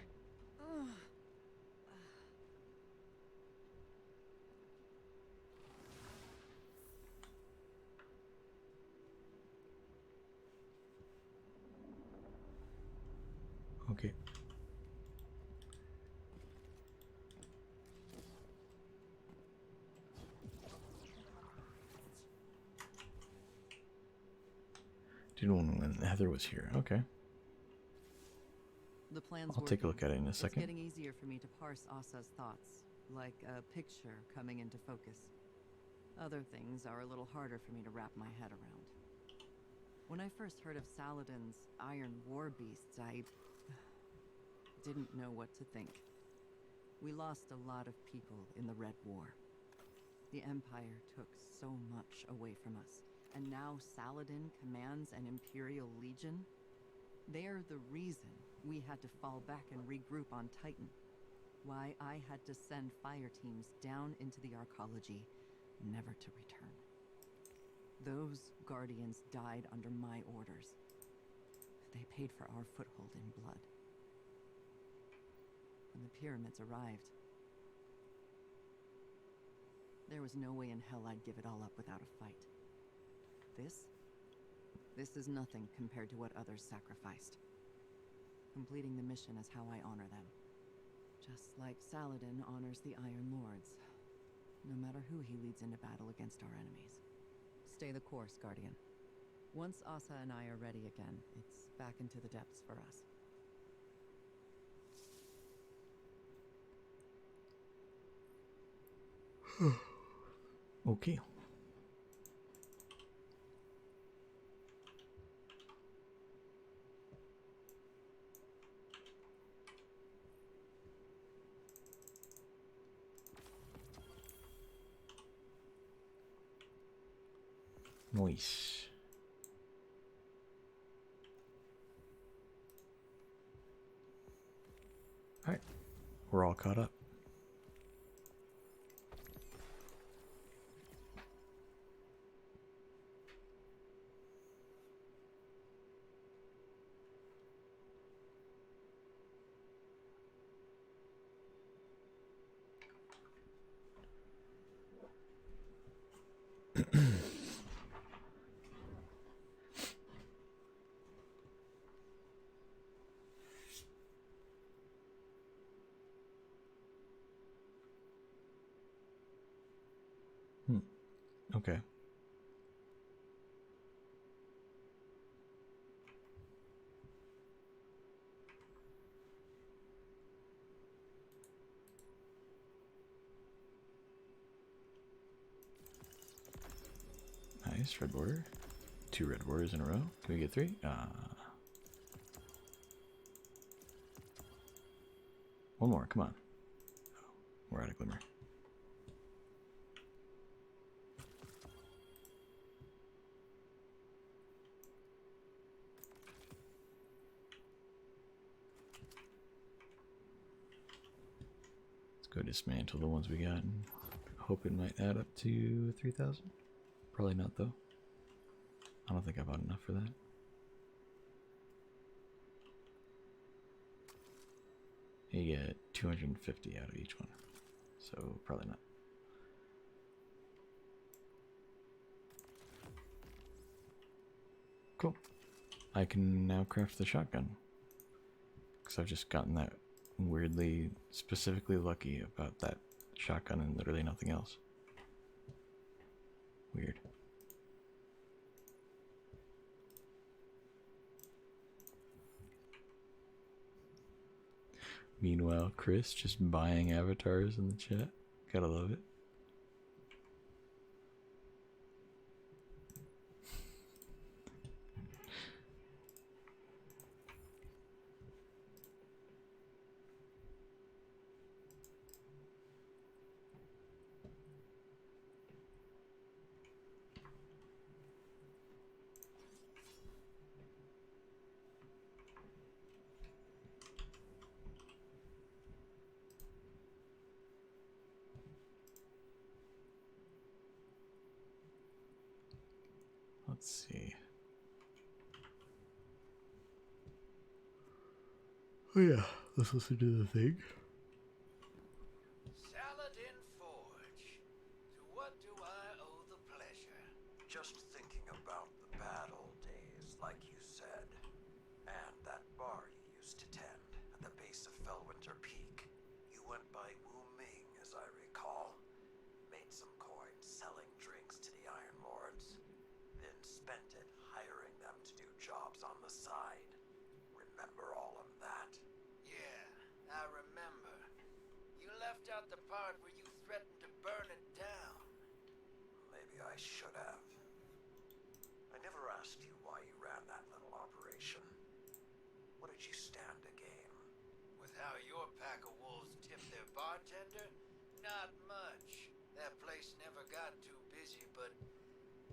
Okay. Didn't want when Heather was here. Okay. The plan's I'll take a look working. at it in a second. It's getting easier for me to parse Asa's thoughts, like a picture coming into focus. Other things are a little harder for me to wrap my head around. When I first heard of Saladin's Iron War Beasts, I didn't know what to think. We lost a lot of people in the Red War. The Empire took so much away from us, and now Saladin commands an Imperial Legion. They're the reason we had to fall back and regroup on Titan. Why I had to send fire teams down into the Arcology, never to return. Those Guardians died under my orders. They paid for our foothold in blood. When the pyramids arrived, there was no way in hell I'd give it all up without a fight. This is nothing compared to what others sacrificed. Completing the mission is how I honor them. Just like Saladin honors the Iron Lords, no matter who he leads into battle against our enemies. Stay the course, Guardian. Once Asa and I are ready again, it's back into the depths for us. Okay. Nice. Alright. We're all caught up. Okay. Nice, red border. 2 red borders in a row. Can we get 3? One more, come on. Oh, we're out of glimmer. Let's go dismantle the ones we got and hope it might add up to 3,000. Probably not though. I don't think I bought enough for that. You get 250 out of each one, so probably not. Cool. I can now craft the shotgun. Because I've just gotten that weirdly, specifically lucky about that shotgun and literally nothing else. Meanwhile, Chris just buying avatars in the chat. Gotta love it. Let's see. Oh yeah, let's listen to the thing. Saladin Forge. To what do I owe the pleasure? Just thinking about the battle days, like you said, and that bar you used to tend at the base of Felwinter Peak. You went by Wu Ming, as I recall. Made some coin selling drinks to the Iron Lords, then spent it hiring them to do jobs on the side. Remember all of that? Yeah, I remember. You left out the part where you threatened to burn it down. Maybe I should have. I never asked you why you ran that little operation. What did you stand to gain? With how your pack of wolves tipped their bartender? Not much. That place never got too busy, but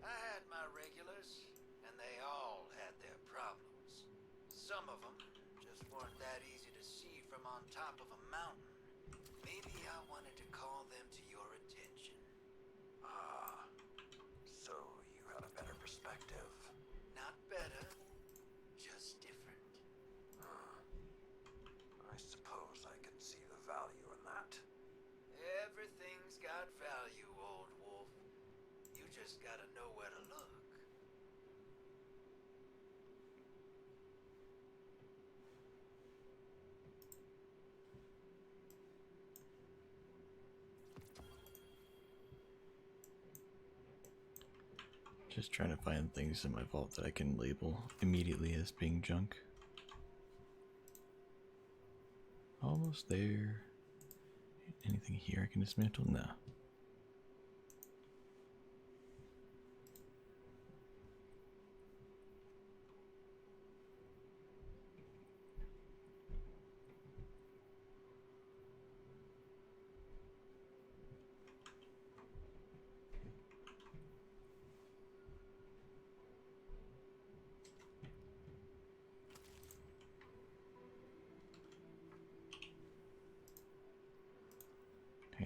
I had my regulars, and they all had their problems. Some of them just weren't that easy to see from on top of a mountain. Maybe I wanted to call them to your attention. Ah, so you had a better perspective. Not better, just different. I suppose I can see the value in that. Everything's got value, old wolf. You just gotta know where to look. Just trying to find things in my vault that I can label immediately as being junk. Almost there. Anything here I can dismantle? No.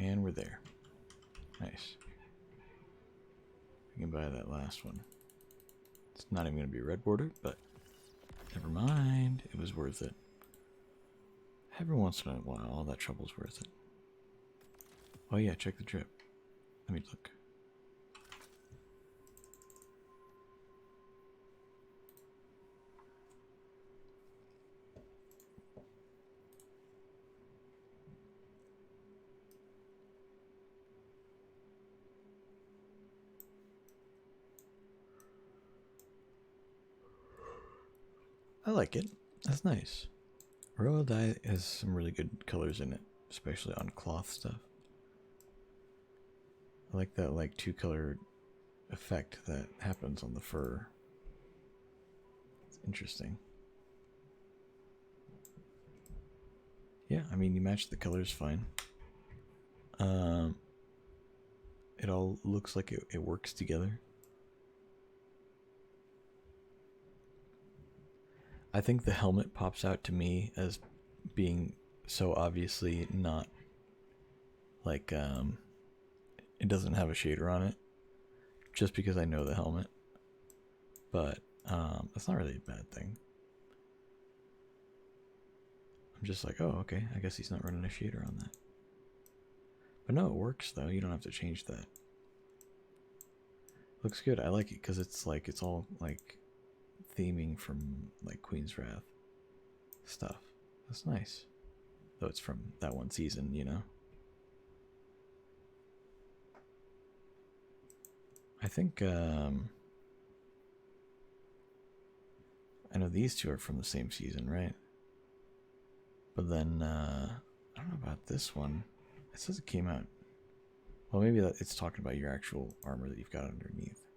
And we're there. Nice. We can buy that last one. It's not even going to be a red border, but never mind. It was worth it. Every once in a while, all that trouble's worth it. Oh yeah, check the drip. Let me look. I like it. That's nice. Royal dye has some really good colors in it, especially on cloth stuff. I like that like two-color effect that happens on the fur. It's interesting. Yeah, I mean you match the colors fine. It all looks like it works together. I think the helmet pops out to me as being so obviously not like it doesn't have a shader on it, just because I know the helmet. But that's not really a bad thing. I'm just like, oh, okay, I guess he's not running a shader on that. But no, it works though. You don't have to change that. Looks good. I like it because it's like it's all like theming from like Queen's Wrath stuff. That's nice. Though it's from that one season, you know. I think I know these two are from the same season, right? But then, I don't know about this one. It says it came out. Well, maybe that it's talking about your actual armor that you've got underneath.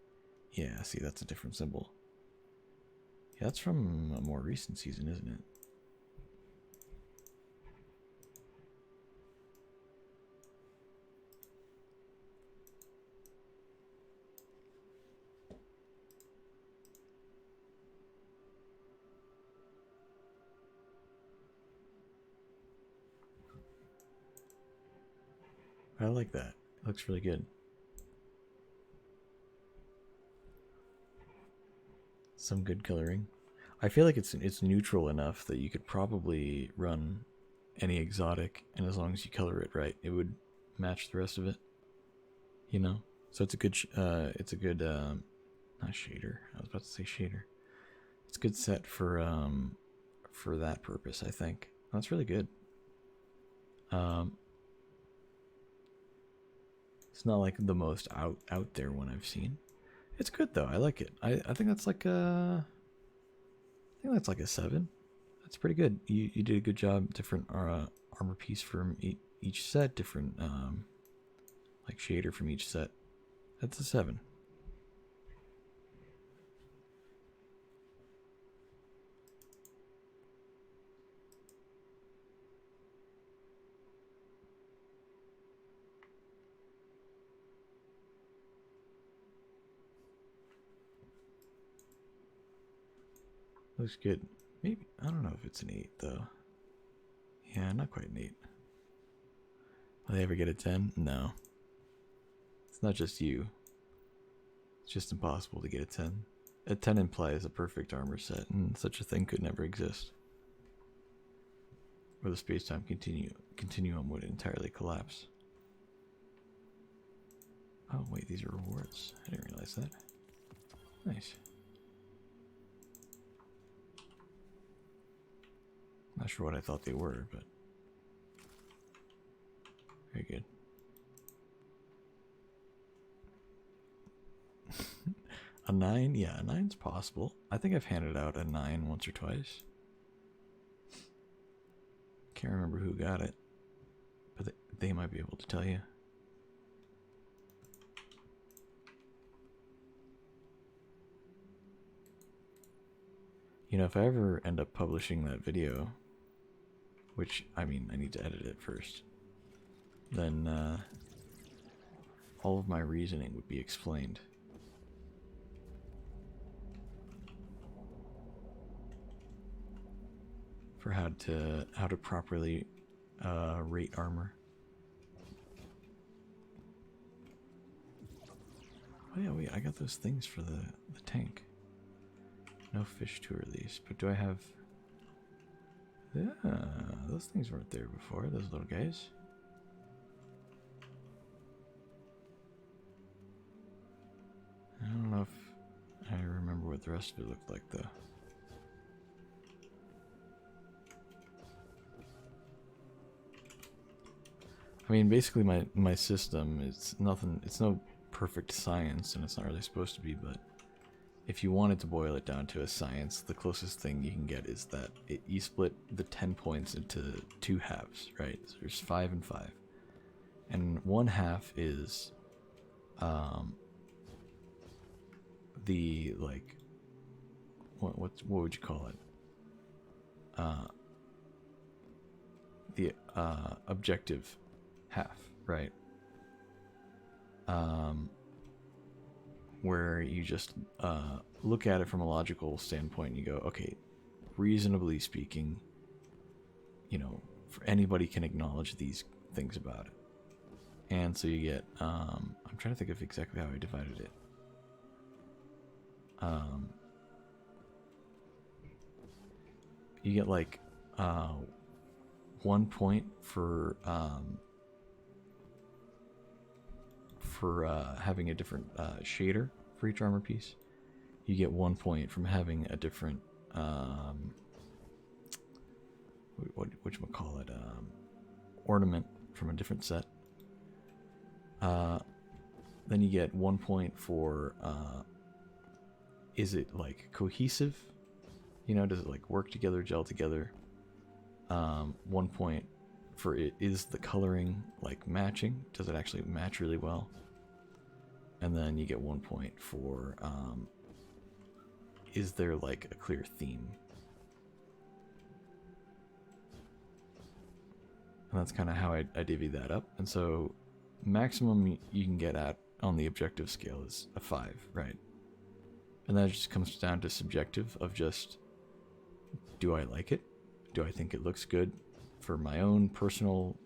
Yeah, see, that's a different symbol. Yeah, that's from a more recent season, isn't it? I like that. It looks really good. Some good coloring. I feel like it's neutral enough that you could probably run any exotic, and as long as you color it right, it would match the rest of it. You know, so it's a good not shader. I was about to say shader. It's a good set for that purpose. I think that's really good. It's not like the most out there one I've seen. It's good though. I like it. I think that's like a. I think that's like a 7. That's pretty good. You did a good job. Different armor piece from each set. Different like shader from each set. That's a 7. Looks good. Maybe, I don't know if it's an 8 though. Yeah, not quite an 8. Will they ever get a 10? No. It's not just you. It's just impossible to get a 10. A 10 implies a perfect armor set, and such a thing could never exist. Or the space-time continuum would entirely collapse. Oh wait, these are rewards. I didn't realize that. Nice. Not sure what I thought they were, but very good. A 9? Yeah, a 9's possible. I think I've handed out a 9 once or twice. Can't remember who got it, but they might be able to tell you. You know, if I ever end up publishing that video, which, I mean, I need to edit it first, then all of my reasoning would be explained. For how to properly rate armor. Oh yeah, wait, I got those things for the tank. No fish to release, but do I have... Yeah, those things weren't there before, those little guys. I don't know if I remember what the rest of it looked like though. I mean, basically my system is nothing, it's no perfect science, and it's not really supposed to be, but if you wanted to boil it down to a science, the closest thing you can get is that you split the 10 points into 2 halves, right? So there's 5 and 5. And 1 half is the, like, what would you call it? The objective half, right? Where you just look at it from a logical standpoint and you go, okay, reasonably speaking, you know, for anybody can acknowledge these things about it. And so you get, I'm trying to think of exactly how I divided it. You get like 1 point for having a different shader for each armor piece. You get 1 point from having a different whatchamacallit, ornament from a different set. Then you get 1 point for is it like cohesive? You know, does it like work together, gel together? 1 point for it is the coloring like matching. Does it actually match really well? And then you get 1 point for is there like a clear theme? And that's kind of how I divvy that up. And so maximum you can get at on the objective scale is a 5, right? And that just comes down to subjective of just, do I like it? Do I think it looks good for my own personal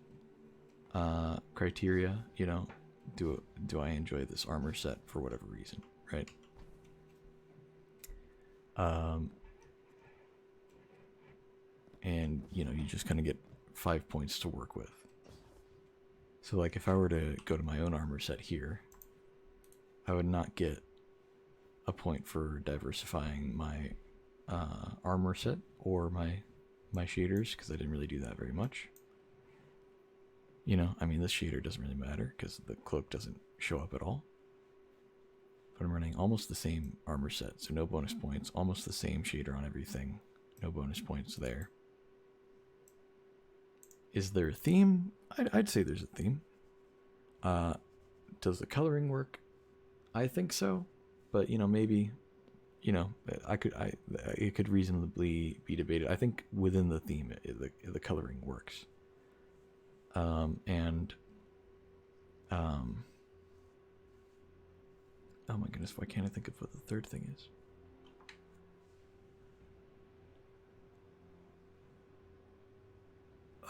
criteria? You know, do I enjoy this armor set for whatever reason, right? And you know, you just kind of get 5 points to work with. So like if I were to go to my own armor set here, I would not get a point for diversifying my armor set or my shaders, because I didn't really do that very much. You know, I mean, this shader doesn't really matter because the cloak doesn't show up at all. But I'm running almost the same armor set, so no bonus points, almost the same shader on everything, no bonus points there. Is there a theme? I'd say there's a theme. Does the coloring work? I think so, but you know, maybe, you know, it could reasonably be debated. I think within the theme, the coloring works. Oh my goodness, why can't I think of what the third thing is?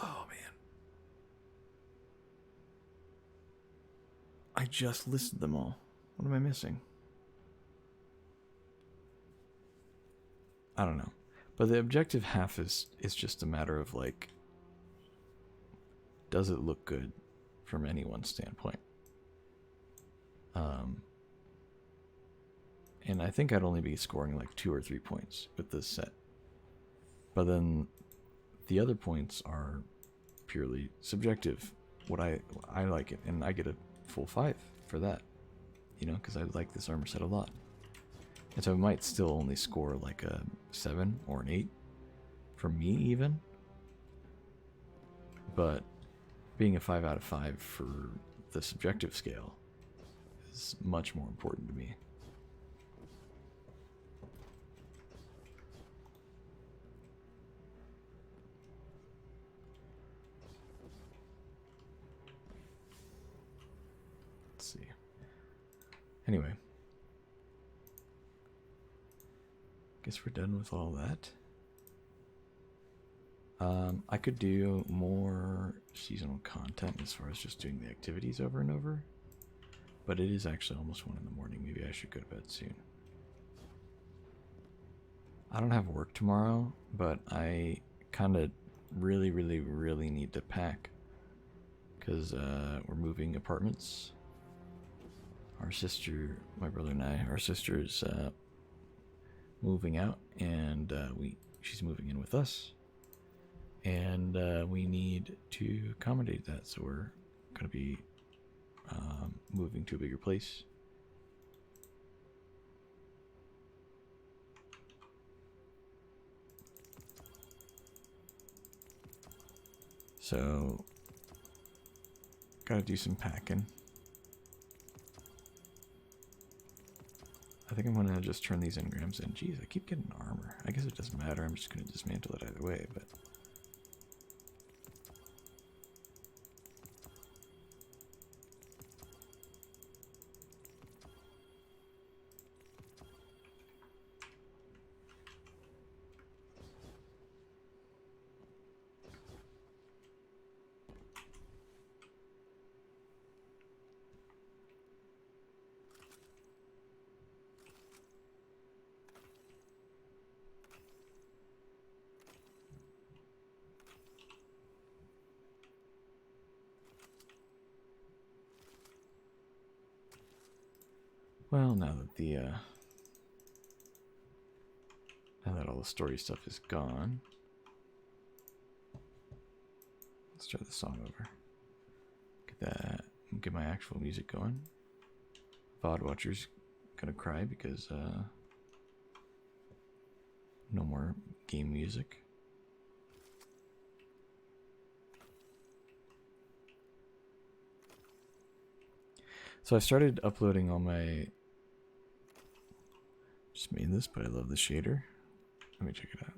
Oh man. I just listed them all. What am I missing? I don't know. But the objective half is just a matter of like, does it look good from anyone's standpoint? And I think I'd only be scoring like 2 or 3 points with this set. But then the other points are purely subjective. What I like it, and I get a full 5 for that. You know, because I like this armor set a lot. And so I might still only score like a 7 or an 8 for me even. But being a 5 out of 5 for the subjective scale is much more important to me. Let's see. Anyway. Guess we're done with all that. I could do more seasonal content as far as just doing the activities over and over. But it is actually almost 1 in the morning. Maybe I should go to bed soon. I don't have work tomorrow, but I kind of really need to pack. Because we're moving apartments. Our sister, my brother and I, our sister is moving out, and she's moving in with us. And we need to accommodate that, so we're going to be moving to a bigger place. So, gotta do some packing. I think I'm gonna just turn these engrams in. Jeez, I keep getting armor. I guess it doesn't matter. I'm just gonna dismantle it either way, but... Well, now that all the story stuff is gone, let's start the song over. Get my actual music going. VOD watchers gonna cry because no more game music. So I started uploading all my... Just made this, but I love the shader. Let me check it out.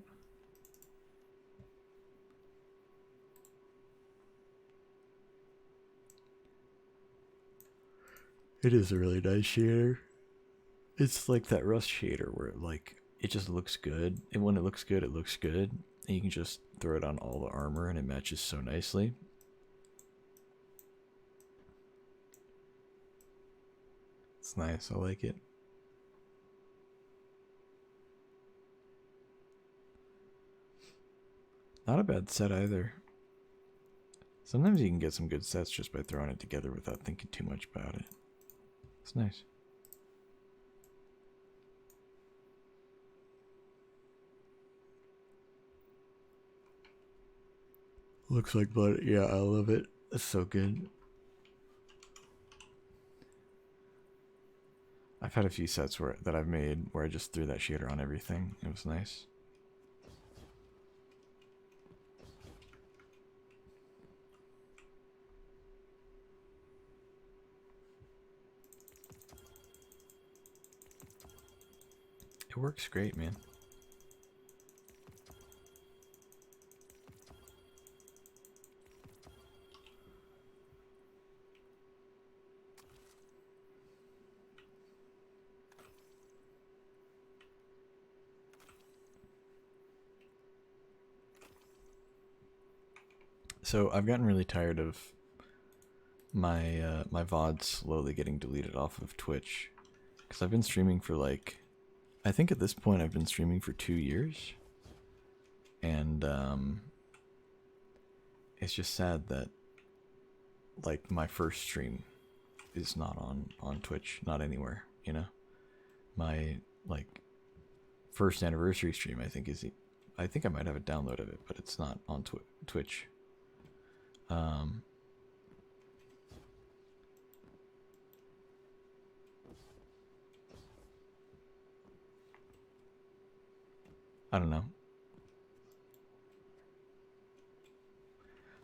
It is a really nice shader. It's like that Rust shader where it just looks good. And when it looks good, it looks good. And you can just throw it on all the armor and it matches so nicely. It's nice, I like it. Not a bad set either. Sometimes you can get some good sets just by throwing it together without thinking too much about it. It's nice. Looks like blood. Yeah, I love it. It's so good. I've had a few sets that I've made where I just threw that shader on everything. It was nice. It works great, man. So I've gotten really tired of my my VODs slowly getting deleted off of Twitch, because I've been streaming for I think at this point I've been streaming for 2 years, and it's just sad that my first stream is not on Twitch, not anywhere, you know. My first anniversary stream I think I might have a download of it, but it's not on Twitch. I don't know.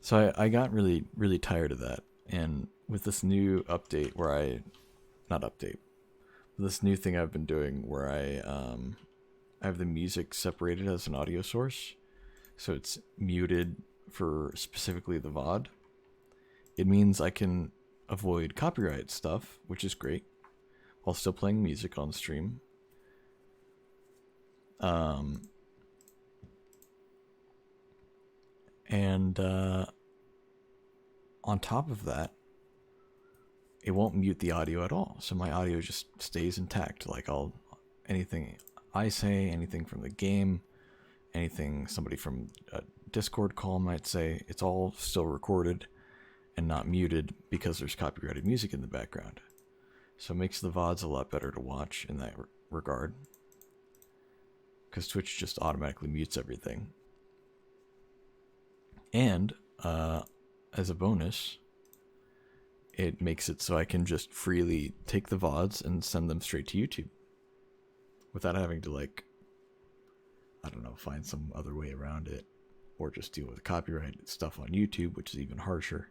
So I got really, really tired of that. And with this new update where this new thing I've been doing where I have the music separated as an audio source. So it's muted for specifically the VOD. It means I can avoid copyright stuff, which is great, while still playing music on stream. And on top of that, it won't mute the audio at all. So my audio just stays intact. Anything I say, anything from the game, anything somebody from a Discord call might say, it's all still recorded and not muted because there's copyrighted music in the background. So it makes the VODs a lot better to watch in that regard, because Twitch just automatically mutes everything. And as a bonus, it makes it so I can just freely take the VODs and send them straight to YouTube without having to I don't know, find some other way around it, or just deal with copyright stuff on YouTube, which is even harsher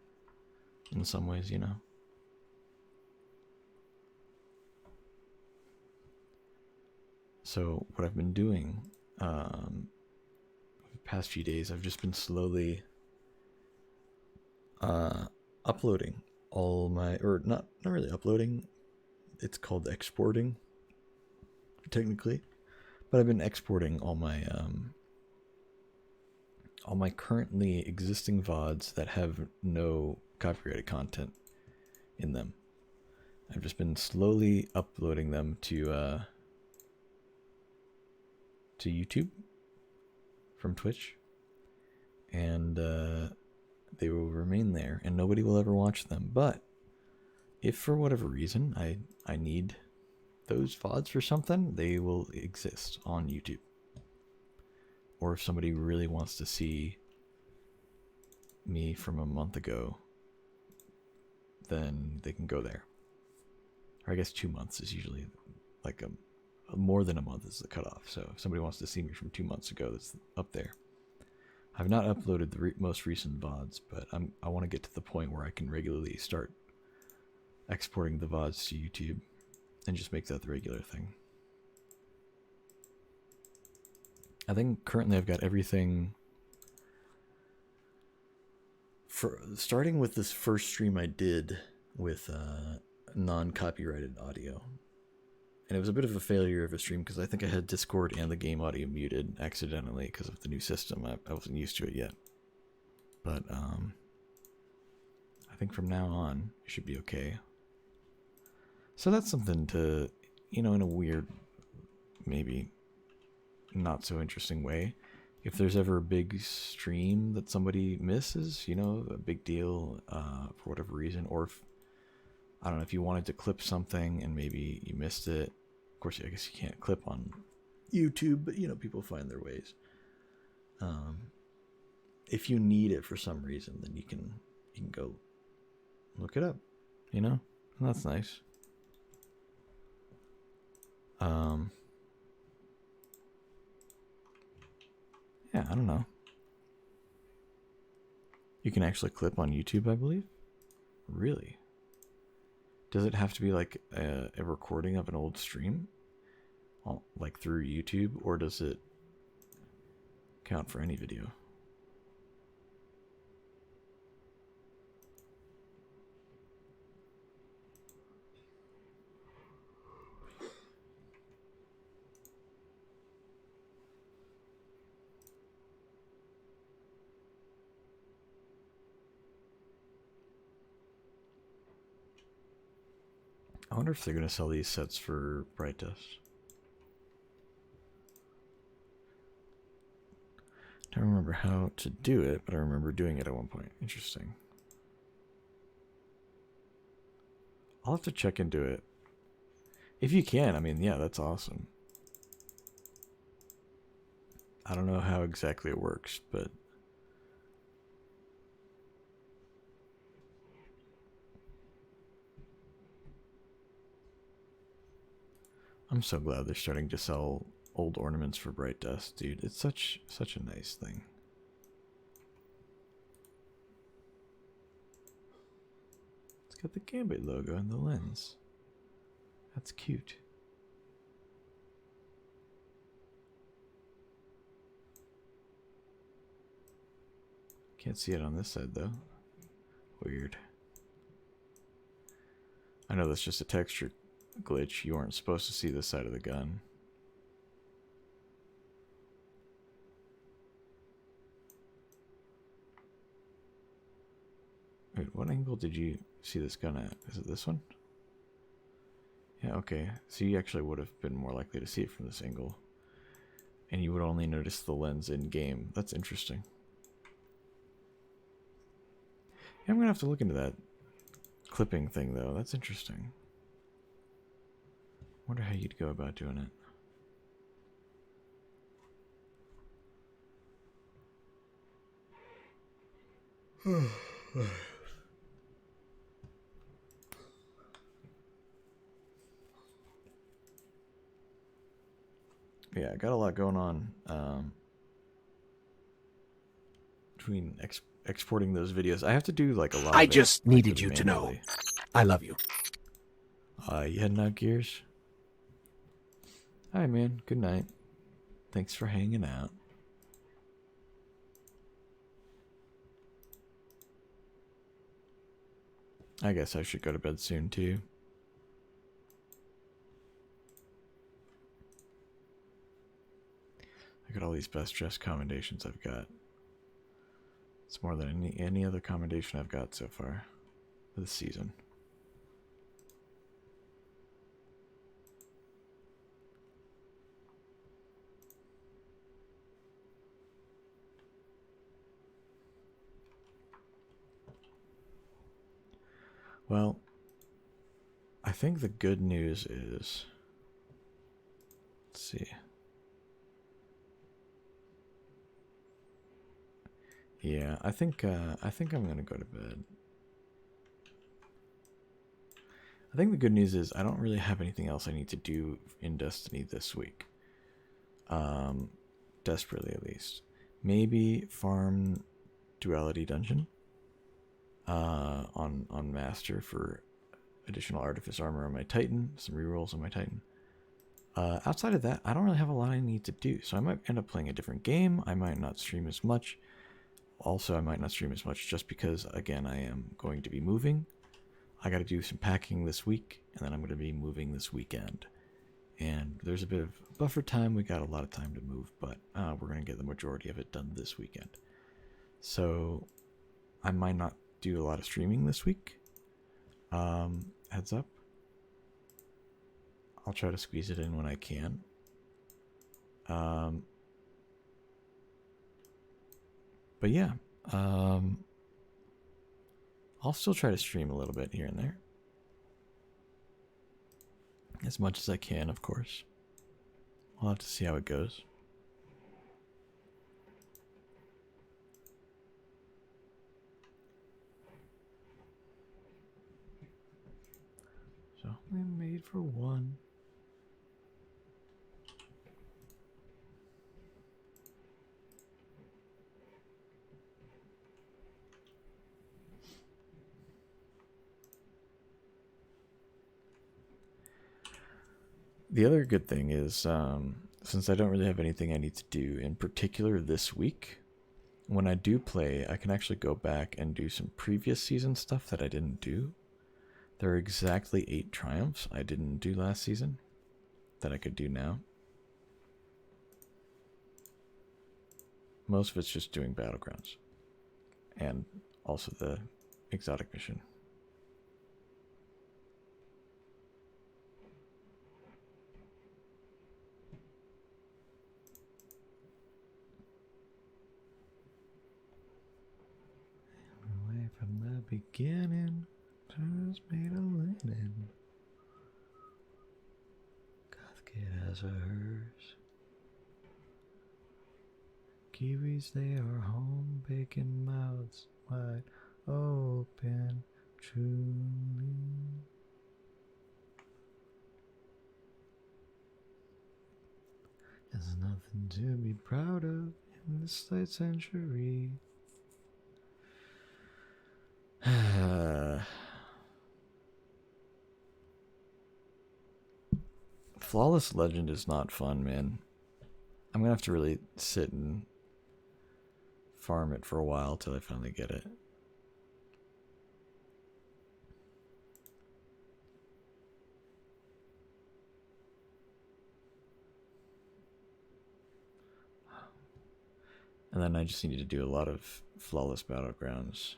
in some ways, you know. So what I've been doing the past few days, I've just been slowly uploading all my, or not really uploading, it's called exporting technically, but I've been exporting all my currently existing VODs that have no copyrighted content in them. I've just been slowly uploading them to YouTube from Twitch, and they will remain there, and nobody will ever watch them. But if for whatever reason I need those VODs for something, they will exist on YouTube. Or if somebody really wants to see me from a month ago, then they can go there. Or I guess 2 months is usually more than a month is the cutoff. So if somebody wants to see me from 2 months ago, that's up there. I've not uploaded the most recent VODs, but I want to get to the point where I can regularly start exporting the VODs to YouTube and just make that the regular thing. I think currently I've got everything for starting with this first stream I did with non-copyrighted audio. And it was a bit of a failure of a stream because I think I had Discord and the game audio muted accidentally because of the new system. I wasn't used to it yet. But I think from now on, it should be okay. So that's something to, you know, in a weird, maybe not so interesting way. If there's ever a big stream that somebody misses, you know, a big deal for whatever reason, or if, I don't know, if you wanted to clip something and maybe you missed it. Of course, I guess you can't clip on YouTube, but, you know, people find their ways. If you need it for some reason, then you can go look it up, you know? And that's nice. Yeah, I don't know. You can actually clip on YouTube, I believe? Really? Does it have to be like a recording of an old stream? Like through YouTube? Or does it count for any video? I wonder if they're going to sell these sets for Bright Dust. I don't remember how to do it, but I remember doing it at one point. Interesting. I'll have to check into it. If you can, I mean, yeah, that's awesome. I don't know how exactly it works, but I'm so glad they're starting to sell old ornaments for Bright Dust, dude. It's such a nice thing. It's got the Gambit logo and the lens. That's cute. Can't see it on this side though. Weird. I know that's just a texture glitch. You weren't supposed to see this side of the gun. Wait, what angle did you see this gun at? Is it this one? Yeah, okay. So you actually would have been more likely to see it from this angle. And you would only notice the lens in game. That's interesting. Yeah, I'm gonna have to look into that clipping thing though. That's interesting. Wonder how you'd go about doing it. Yeah, I got a lot going on between exporting those videos. I have to do like a lot. I just needed you to know. I love you. You heading out, Gears? Hi, man. Good night. Thanks for hanging out. I guess I should go to bed soon, too. Look at all these best dress commendations I've got. It's more than any other commendation I've got so far this season. Well, I think the good news is, let's see. Yeah, I think I'm gonna go to bed. I think the good news is I don't really have anything else I need to do in Destiny this week. Desperately at least. Maybe farm Duality Dungeon on Master for additional Artifice Armor on my Titan, some rerolls on my Titan. Outside of that, I don't really have a lot I need to do, so I might end up playing a different game. I might not stream as much. Also, I might not stream as much just because, again, I am going to be moving. I got to do some packing this week, and then I'm going to be moving this weekend. And there's a bit of buffer time. We got a lot of time to move, but we're going to get the majority of it done this weekend. So I might not do a lot of streaming this week. Heads up. I'll try to squeeze it in when I can. But yeah, I'll still try to stream a little bit here and there. As much as I can, of course. We'll have to see how it goes. So, we made for one. The other good thing is, since I don't really have anything I need to do in particular this week, when I do play, I can actually go back and do some previous season stuff that I didn't do. There are exactly 8 triumphs I didn't do last season that I could do now. Most of it's just doing battlegrounds and also the exotic mission. Away from the beginning, just made a linen. Goth kid has a hearse. Kiwis, they are home, bacon mouths wide open, truly. There's nothing to be proud of in this late century. Flawless Legend is not fun, man. I'm gonna have to really sit and farm it for a while till I finally get it. And then I just need to do a lot of flawless battlegrounds.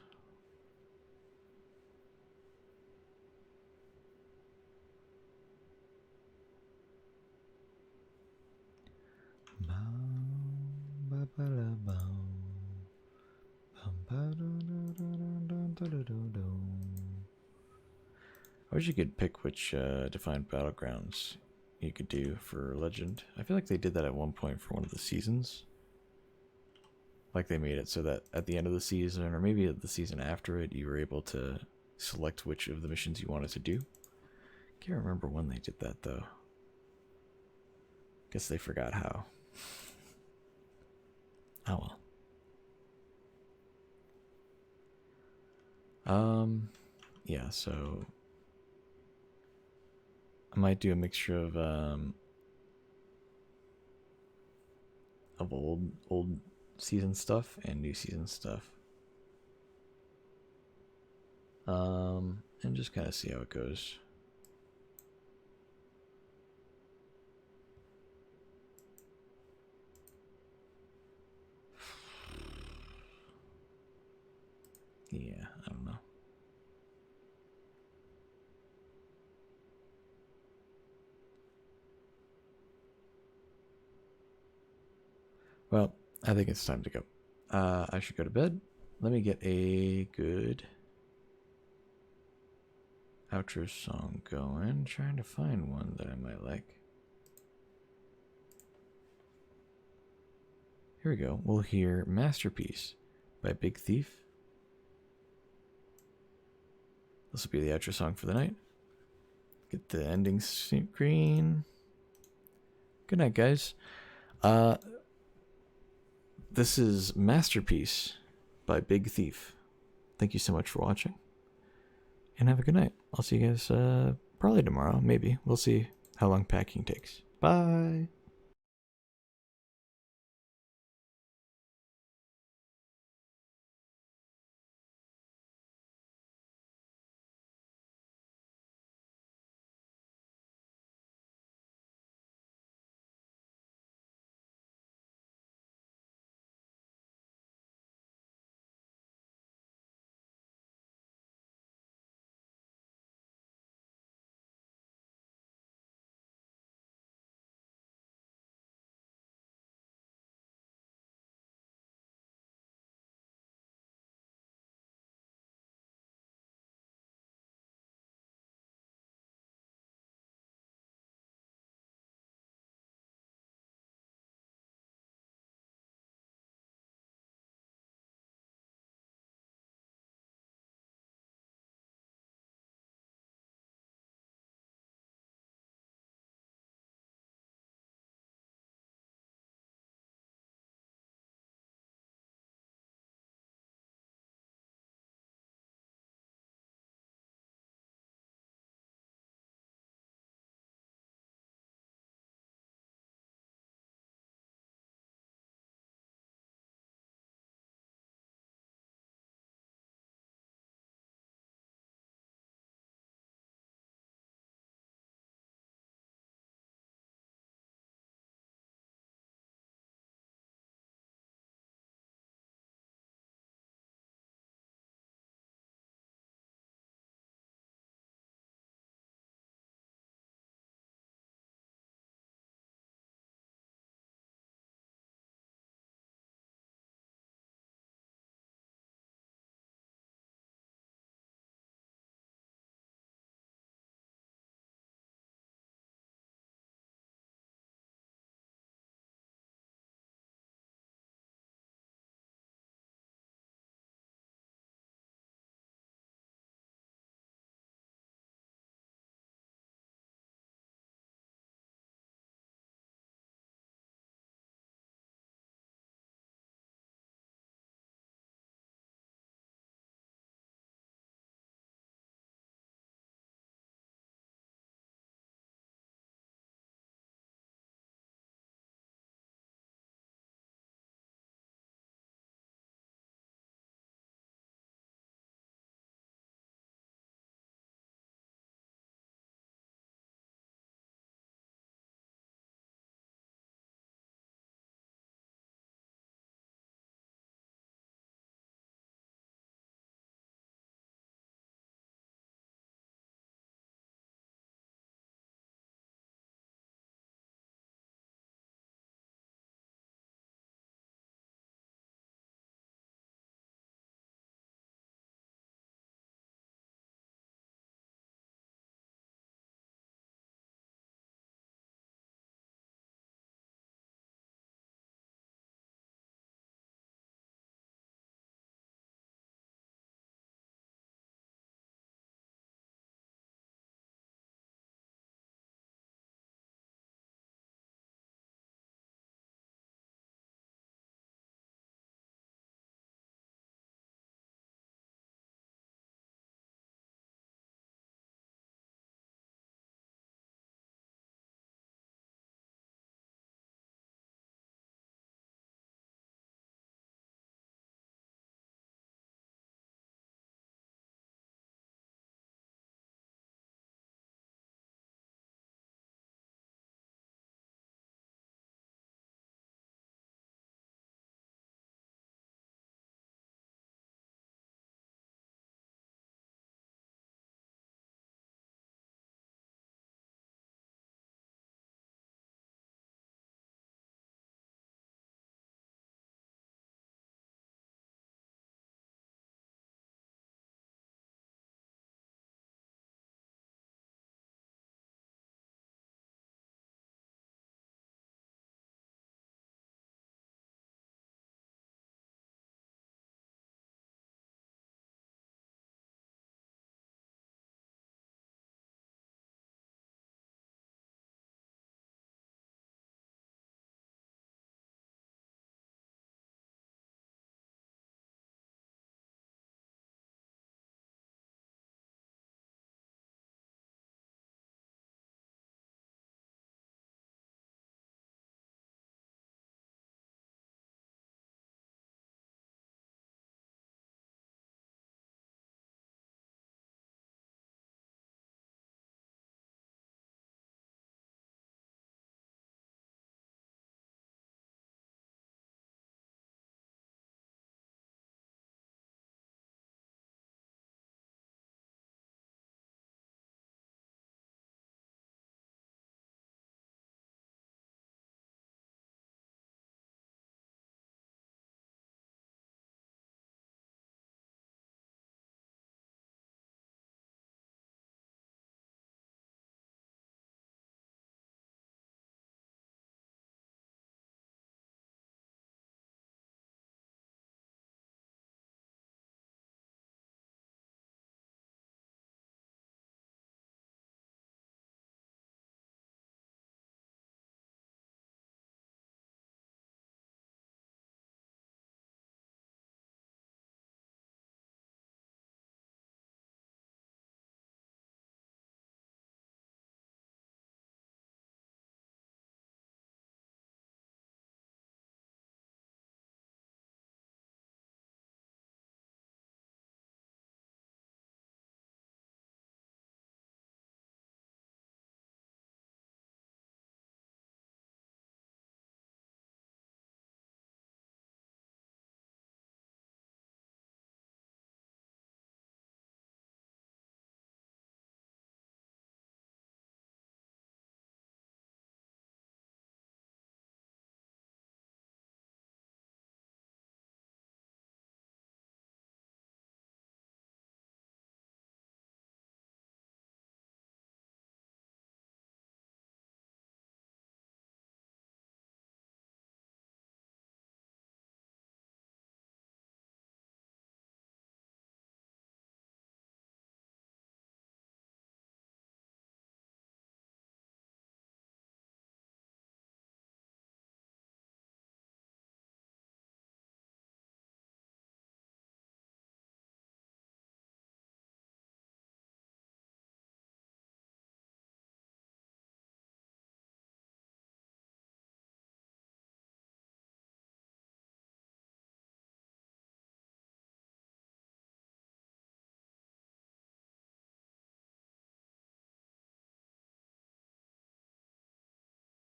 I wish you could pick which defined battlegrounds you could do for Legend. I feel like they did that at one point for one of the seasons. Like they made it so that at the end of the season, or maybe the season after it, you were able to select which of the missions you wanted to do. Can't remember when they did that though. Guess they forgot how. Oh well. Yeah, so I might do a mixture of old season stuff and new season stuff. And just kind of see how it goes. Yeah, I don't know. Well, I think it's time to go. I should go to bed. Let me get a good outro song going. Trying to find one that I might like. Here we go. We'll hear Masterpiece by Big Thief. This will be the outro song for the night. Get the ending screen. Good night, guys. This is Masterpiece by Big Thief. Thank you so much for watching. and have a good night. I'll see you guys probably tomorrow. Maybe. We'll see how long packing takes. Bye.